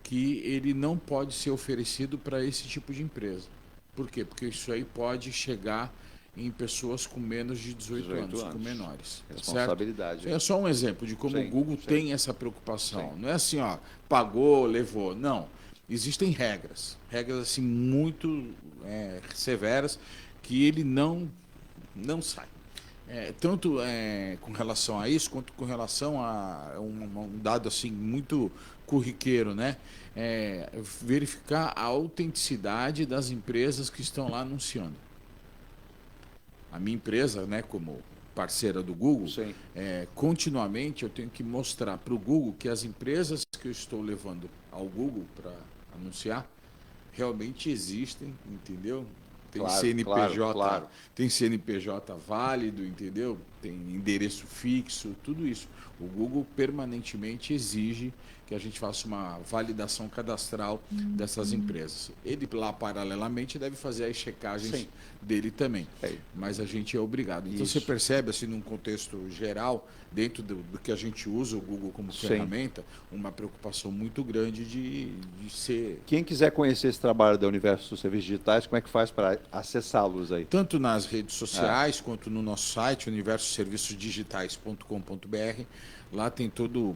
que ele não pode ser oferecido para esse tipo de empresa. Por quê? Porque isso aí pode chegar em pessoas com menos de 18 anos, com menores. Responsabilidade. É só um exemplo de como o Google tem essa preocupação. Não é assim, ó, pagou, levou. Não. Existem regras assim muito severas, que ele não sai. Tanto com relação a isso, quanto com relação a um dado assim muito corriqueiro, né? Verificar a autenticidade das empresas que estão lá anunciando. A minha empresa, né, como parceira do Google, continuamente eu tenho que mostrar para o Google que as empresas que eu estou levando ao Google para anunciar realmente existem, entendeu? Tem CNPJ, tem CNPJ válido, entendeu? Tem endereço fixo, tudo isso. O Google permanentemente exige que a gente faça uma validação cadastral dessas empresas. Ele lá, paralelamente, deve fazer as checagens dele também. Mas a gente é obrigado. Então você percebe, assim, num contexto geral, dentro do que a gente usa o Google como ferramenta, uma preocupação muito grande de ser... Quem quiser conhecer esse trabalho da Universo dos Serviços Digitais, como é que faz para acessá-los aí? Tanto nas redes sociais, quanto no nosso site, universoservicosdigitais.com.br. Lá tem todos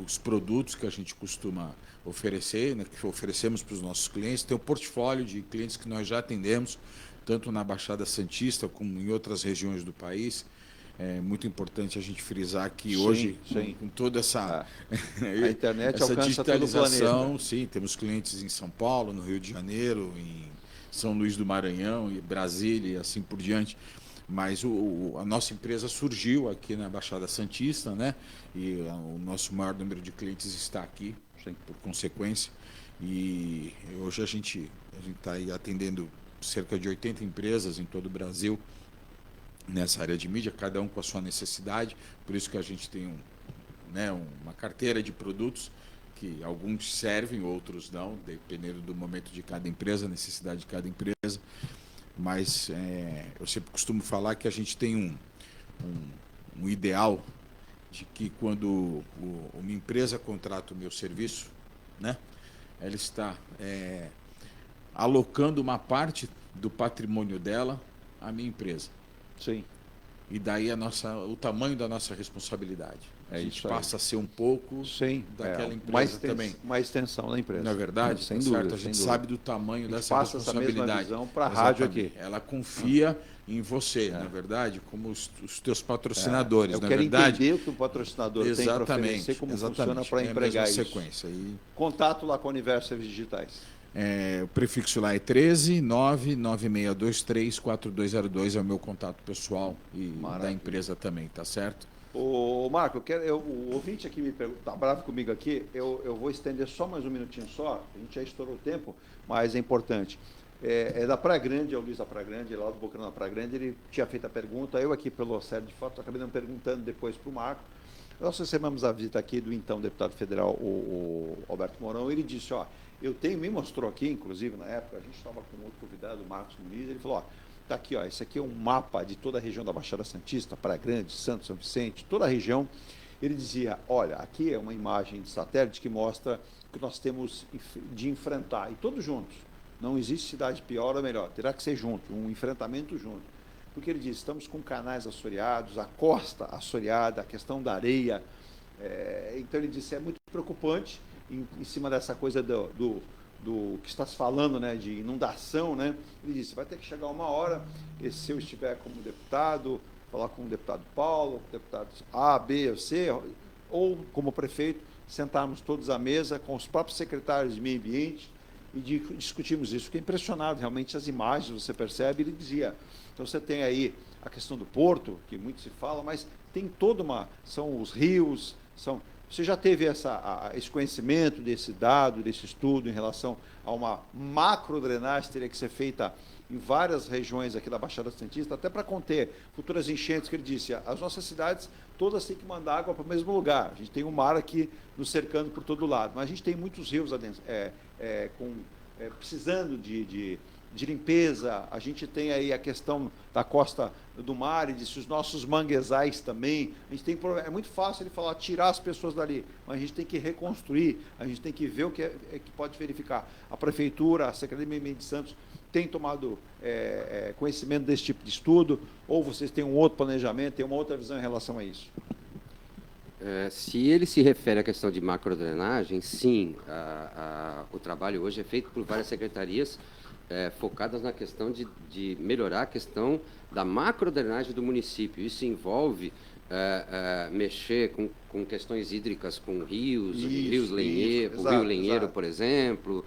os produtos que a gente costuma oferecer, né, que oferecemos para os nossos clientes. Tem o portfólio de clientes que nós já atendemos, tanto na Baixada Santista como em outras regiões do país. É muito importante a gente frisar que hoje, com toda essa, a internet essa alcança digitalização, todo o planeta. Temos clientes em São Paulo, no Rio de Janeiro, em São Luís do Maranhão, e Brasília e assim por diante. Mas a nossa empresa surgiu aqui na Baixada Santista, né? E o nosso maior número de clientes está aqui, por consequência. E hoje a gente está aí atendendo cerca de 80 empresas em todo o Brasil nessa área de mídia, cada um com a sua necessidade. Por isso que a gente tem uma carteira de produtos que alguns servem, outros não, dependendo do momento de cada empresa, necessidade de cada empresa. Mas eu sempre costumo falar que a gente tem um ideal de que quando uma empresa contrata o meu serviço, né, ela está alocando uma parte do patrimônio dela à minha empresa. E daí o tamanho da nossa responsabilidade. A gente passa a ser um pouco daquela empresa também. Uma extensão da empresa. Não é verdade? Sem Tá dúvida. certo? A gente sabe do tamanho dessa passa responsabilidade. Essa mesma visão para a rádio aqui. Ela confia em você, na verdade, como os teus patrocinadores, na verdade. Eu quero entender o que o patrocinador tem para oferecer, como funciona para empregar isso. Sequência. Contato lá com a Universo Serviços Digitais. O prefixo lá é 13 99623 4202, é o meu contato pessoal e da empresa também, tá certo? Ô Marco, o ouvinte aqui me pergunta, tá bravo comigo aqui, eu vou estender só mais um minutinho só, a gente já estourou o tempo, mas é importante. É da Praia Grande, é o Luiz da Praia Grande, lá do Bocarão da Praia Grande, ele tinha feito a pergunta, eu aqui pelo série de fotos, acabei não perguntando depois para o Marco. Nós recebemos a visita aqui do então deputado federal, o Alberto Mourão, ele disse, me mostrou aqui, inclusive na época, a gente estava com outro convidado, o Marcos Muniz, ele falou, tá aqui, esse aqui é um mapa de toda a região da Baixada Santista, Praia Grande, Santos, São Vicente, toda a região. Ele dizia, olha, aqui é uma imagem de satélite que mostra o que nós temos de enfrentar, e todos juntos. Não existe cidade pior ou melhor, terá que ser junto, um enfrentamento junto. Porque ele disse, estamos com canais assoreados, a costa assoreada, a questão da areia. Então ele disse, é muito preocupante, em cima dessa coisa do que está se falando, né, de inundação, né? Ele disse, vai ter que chegar uma hora, se eu estiver como deputado, falar com o deputado Paulo, com o deputado A, B ou C, ou como prefeito, sentarmos todos à mesa com os próprios secretários de meio ambiente e discutirmos isso. Fiquei impressionado, realmente, as imagens, você percebe, ele dizia, então você tem aí a questão do porto, que muito se fala, mas tem são os rios, você já teve esse conhecimento desse dado, desse estudo em relação a uma macro-drenagem que teria que ser feita em várias regiões aqui da Baixada Santista, até para conter futuras enchentes, que ele disse, as nossas cidades todas têm que mandar água para o mesmo lugar. A gente tem um mar aqui nos cercando por todo lado, mas a gente tem muitos rios precisando de limpeza, a gente tem aí a questão da costa do mar, e disse, os nossos manguezais também, a gente tem é muito fácil ele falar, tirar as pessoas dali, mas a gente tem que reconstruir, a gente tem que ver o que que pode verificar. A Prefeitura, a Secretaria de Meio Ambiente de Santos tem tomado conhecimento desse tipo de estudo, ou vocês têm um outro planejamento, têm uma outra visão em relação a isso? Se ele se refere à questão de macrodrenagem, sim, o trabalho hoje é feito por várias secretarias focadas na questão de melhorar a questão da macrodrenagem do município. Isso envolve mexer com questões hídricas, com rios, o Rio Lenheiro, por exemplo.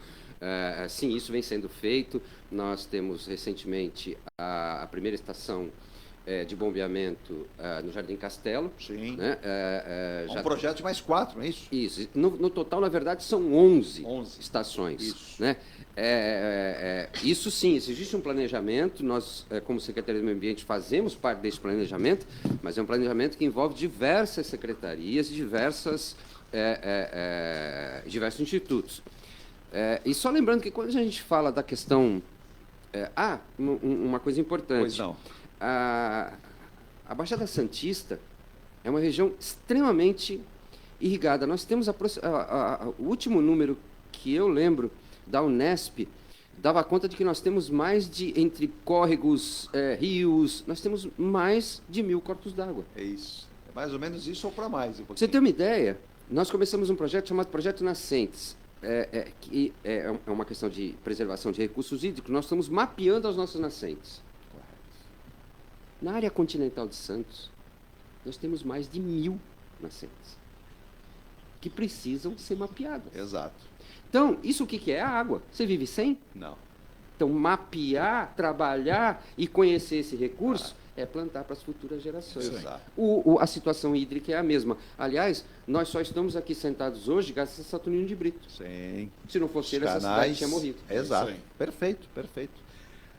Sim, isso vem sendo feito. Nós temos recentemente a primeira estação de bombeamento no Jardim Castelo. Sim. Né? Um projeto de mais 4, não é isso? Isso. No total, na verdade, são 11 estações. Isso. Né? Isso sim, existe um planejamento, nós, como Secretaria do Meio Ambiente, fazemos parte desse planejamento, mas é um planejamento que envolve diversas secretarias e diversos institutos. E só lembrando que quando a gente fala da questão... uma coisa importante. Pois não. A Baixada Santista é uma região extremamente irrigada. Nós temos o último número que eu lembro da Unesp dava conta de que nós temos entre córregos, rios, nós temos mais de 1.000 corpos d'água. É isso. É mais ou menos isso ou para mais? Você tem uma ideia? Nós começamos um projeto chamado Projeto Nascentes, que é uma questão de preservação de recursos hídricos. Nós estamos mapeando as nossas nascentes. Na área continental de Santos, nós temos mais de 1.000 nascentes que precisam ser mapeadas. Exato. Então, isso o que é? A água. Você vive sem? Não. Então, mapear, trabalhar e conhecer esse recurso é plantar para as futuras gerações. Exato. A situação hídrica é a mesma. Aliás, nós só estamos aqui sentados hoje graças a Saturnino de Brito. Sim. Se não fosse ele, essa cidade tinha morrido. Exato. Perfeito, perfeito.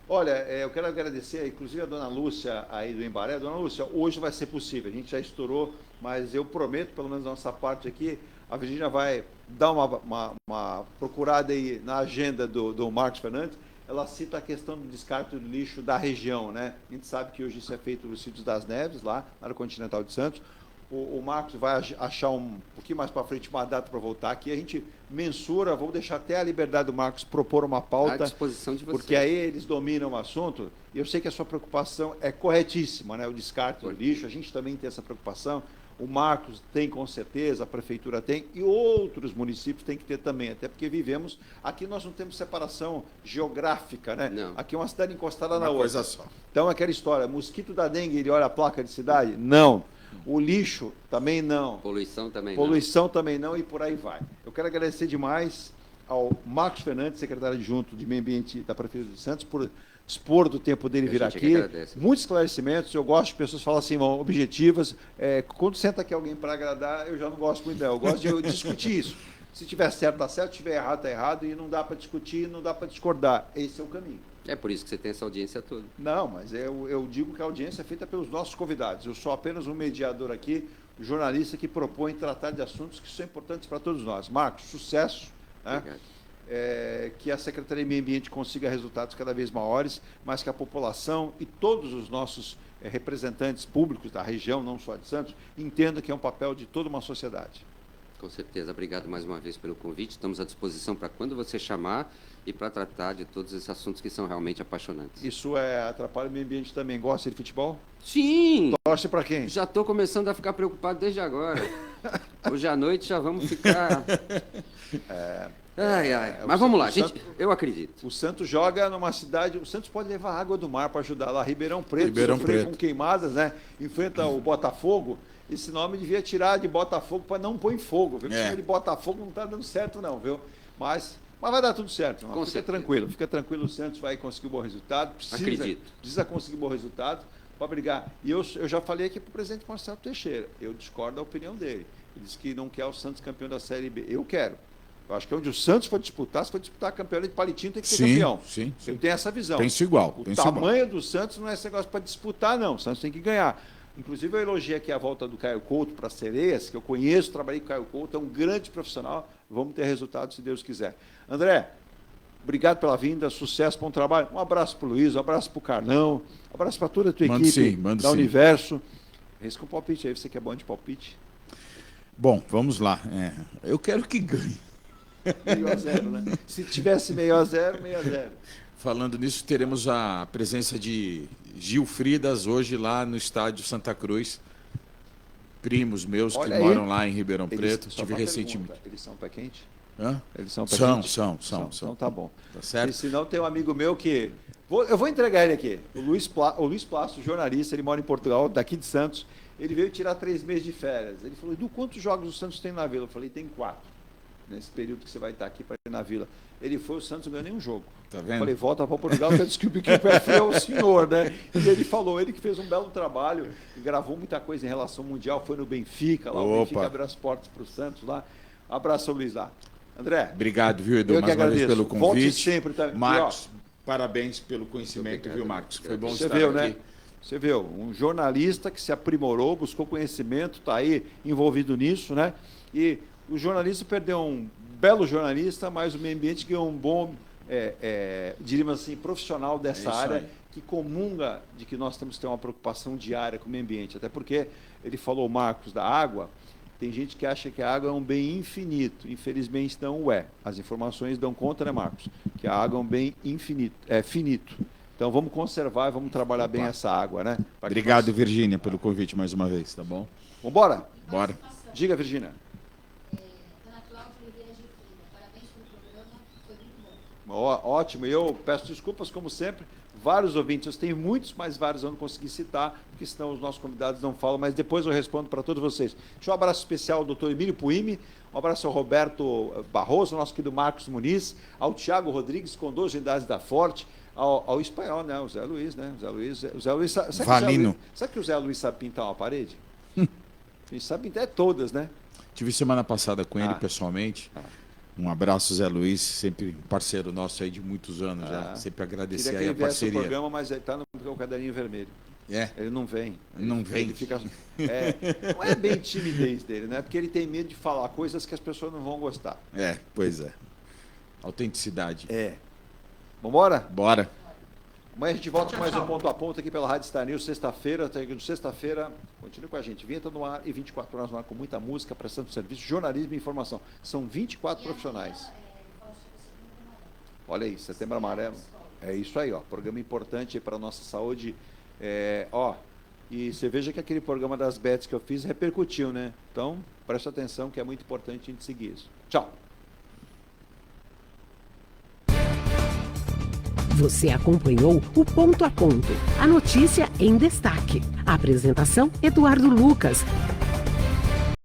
Olha, eu quero agradecer, inclusive, a dona Lúcia aí do Embaré. Dona Lúcia, hoje vai ser possível, a gente já estourou, mas eu prometo, pelo menos nessa parte aqui, a Virgínia vai dar uma procurada aí na agenda do Marcos Fernandes. Ela cita a questão do descarte do lixo da região, né? A gente sabe que hoje isso é feito nos sítios das Neves, lá na área continental de Santos. O Marcos vai achar um pouquinho mais para frente uma data para voltar aqui. A gente mensura, vou deixar até a liberdade do Marcos propor uma pauta. À disposição de vocês. Porque aí eles dominam o assunto. E eu sei que a sua preocupação é corretíssima, né? O descarte do lixo, a gente também tem essa preocupação. O Marcos tem com certeza, a prefeitura tem, e outros municípios têm que ter também, até porque vivemos, aqui nós não temos separação geográfica, né? Não. Aqui é uma cidade encostada na Uma outra. coisa só. Então, aquela história, mosquito da dengue, ele olha a placa de cidade? Não. O lixo também não. Poluição também Poluição também não, e por aí vai. Eu quero agradecer demais ao Marcos Fernandes, secretário adjunto de Meio Ambiente da Prefeitura de Santos, por dispor do tempo dele vir aqui. Muitos esclarecimentos. Eu gosto de pessoas que falam assim, objetivas. Quando senta aqui alguém para agradar, eu já não gosto muito dela. Eu gosto de discutir isso. Se tiver certo, está certo. Se tiver errado, está errado. E não dá para discutir, não dá para discordar. Esse é o caminho. É por isso que você tem essa audiência toda. Não, mas eu digo que a audiência é feita pelos nossos convidados. Eu sou apenas um mediador aqui, um jornalista que propõe tratar de assuntos que são importantes para todos nós. Marcos, sucesso. Né? Que a Secretaria de Meio Ambiente consiga resultados cada vez maiores, mas que a população e todos os nossos representantes públicos da região, não só de Santos, entendam que é um papel de toda uma sociedade. Com certeza. Obrigado mais uma vez pelo convite. Estamos à disposição para quando você chamar e para tratar de todos esses assuntos que são realmente apaixonantes. Isso atrapalha o meio ambiente também. Gosta de futebol? Sim! Torce para quem? Já estou começando a ficar preocupado desde agora. Hoje à noite já vamos ficar... Mas vamos lá, eu acredito. O Santos joga numa cidade... O Santos pode levar água do mar para ajudar lá. Ribeirão Preto, com queimadas, né? Enfrenta o Botafogo. Esse nome devia tirar de Botafogo para não pôr em fogo, viu? Esse nome de Botafogo não está dando certo, não, viu? Mas vai dar tudo certo. Fica tranquilo, o Santos vai conseguir um bom resultado. Precisa conseguir um bom resultado para brigar. E eu já falei aqui para o presidente Marcelo Teixeira. Eu discordo da opinião dele. Ele disse que não quer o Santos campeão da Série B. Eu quero. Eu acho que onde o Santos for disputar, se for disputar campeonato de Palitinho, tem que ser campeão. Sim. Eu tenho essa visão. Penso igual. O tamanho do Santos não é esse negócio para disputar, não. O Santos tem que ganhar. Inclusive, eu elogiei aqui a volta do Caio Couto para Sereias, que eu conheço, trabalhei com o Caio Couto, é um grande profissional. Vamos ter resultado, se Deus quiser. André, obrigado pela vinda, sucesso, bom trabalho. Um abraço para o Luiz, um abraço para o Carlão, um abraço para toda a tua equipe da Universo. Risca um palpite aí, você que é bom de palpite. Bom, vamos lá. Eu quero que ganhe. 0-0, né? Se tivesse 0-0, 0-0. Falando nisso, teremos a presença de Gil Fridas hoje lá no estádio Santa Cruz. Primos meus que moram lá em Ribeirão Preto. Estive recentemente. Eles são pé quente? Eles são pé quente? São. Então tá bom. Tá certo? E senão tem um amigo meu que... Eu vou entregar ele aqui. O Luiz Plácio, jornalista, ele mora em Portugal, daqui de Santos. Ele veio tirar 3 meses de férias. Ele falou, Edu, quantos jogos o Santos tem na Vila? Eu falei, tem 4. Nesse período que você vai estar aqui para ir na Vila. Ele foi, o Santos não ganhou nenhum jogo. Tá vendo? Eu falei, volta para Portugal, você descobriu que o pé frio é o senhor, né? E ele falou, ele que fez um belo trabalho, gravou muita coisa em relação ao Mundial, foi no Benfica, lá o Benfica abriu as portas para o Santos lá. Abraço, Luiz lá. André. Obrigado, viu, Edu, mais uma vez pelo convite. Volte sempre. Tá? Marcos, parabéns pelo conhecimento, viu, Marcos? Foi bom estar aqui. Né? Você viu, um jornalista que se aprimorou, buscou conhecimento, está aí envolvido nisso, né? E o jornalista perdeu um belo jornalista, mas o meio ambiente ganhou um bom, diríamos assim, profissional dessa área, que comunga de que nós temos que ter uma preocupação diária com o meio ambiente. Até porque ele falou, Marcos, da água, tem gente que acha que a água é um bem infinito. Infelizmente não é. As informações dão conta, né, Marcos? Que a água é um bem finito. Então vamos conservar e vamos trabalhar bem essa água, né? Obrigado, Virgínia, pelo convite mais uma vez, tá bom? Vamos embora? Bora. Diga, Virgínia. Ótimo, eu peço desculpas, como sempre, vários ouvintes, eu tenho muitos, mas vários eu não consegui citar, porque senão os nossos convidados não falam, mas depois eu respondo para todos vocês. Deixa um abraço especial ao doutor Emílio Puimi, um abraço ao Roberto Barroso, nosso querido Marcos Muniz, ao Tiago Rodrigues, com 2 unidades da Forte, ao espanhol, né, o Zé Luiz, né, o Zé Luiz Valino. Sabe que o Zé Luiz sabe pintar uma parede? Ele sabe pintar todas, né? Tive semana passada com ele pessoalmente. Um abraço, Zé Luiz, sempre parceiro nosso aí de muitos anos já. Sempre agradecer aí a parceria. No programa, mas ele está no caderninho vermelho. Ele não vem. Ele fica, não é bem timidez dele, né? Porque ele tem medo de falar coisas que as pessoas não vão gostar. Pois é. Autenticidade. Vambora? Bora. Amanhã a gente volta Tchau, com mais tchau. um Ponto a Ponto aqui pela Rádio Star News, sexta-feira. Sexta-feira, continue com a gente. Vinheta no ar e 24 horas no ar com muita música, prestando serviço, jornalismo e informação. São 24 profissionais. Olha aí, Setembro Amarelo. É isso aí, ó. Programa importante para a nossa saúde. E você veja que aquele programa das bets que eu fiz repercutiu, né? Então, preste atenção que é muito importante a gente seguir isso. Tchau. Você acompanhou o Ponto a Ponto, a notícia em destaque. A apresentação, Eduardo Lucas.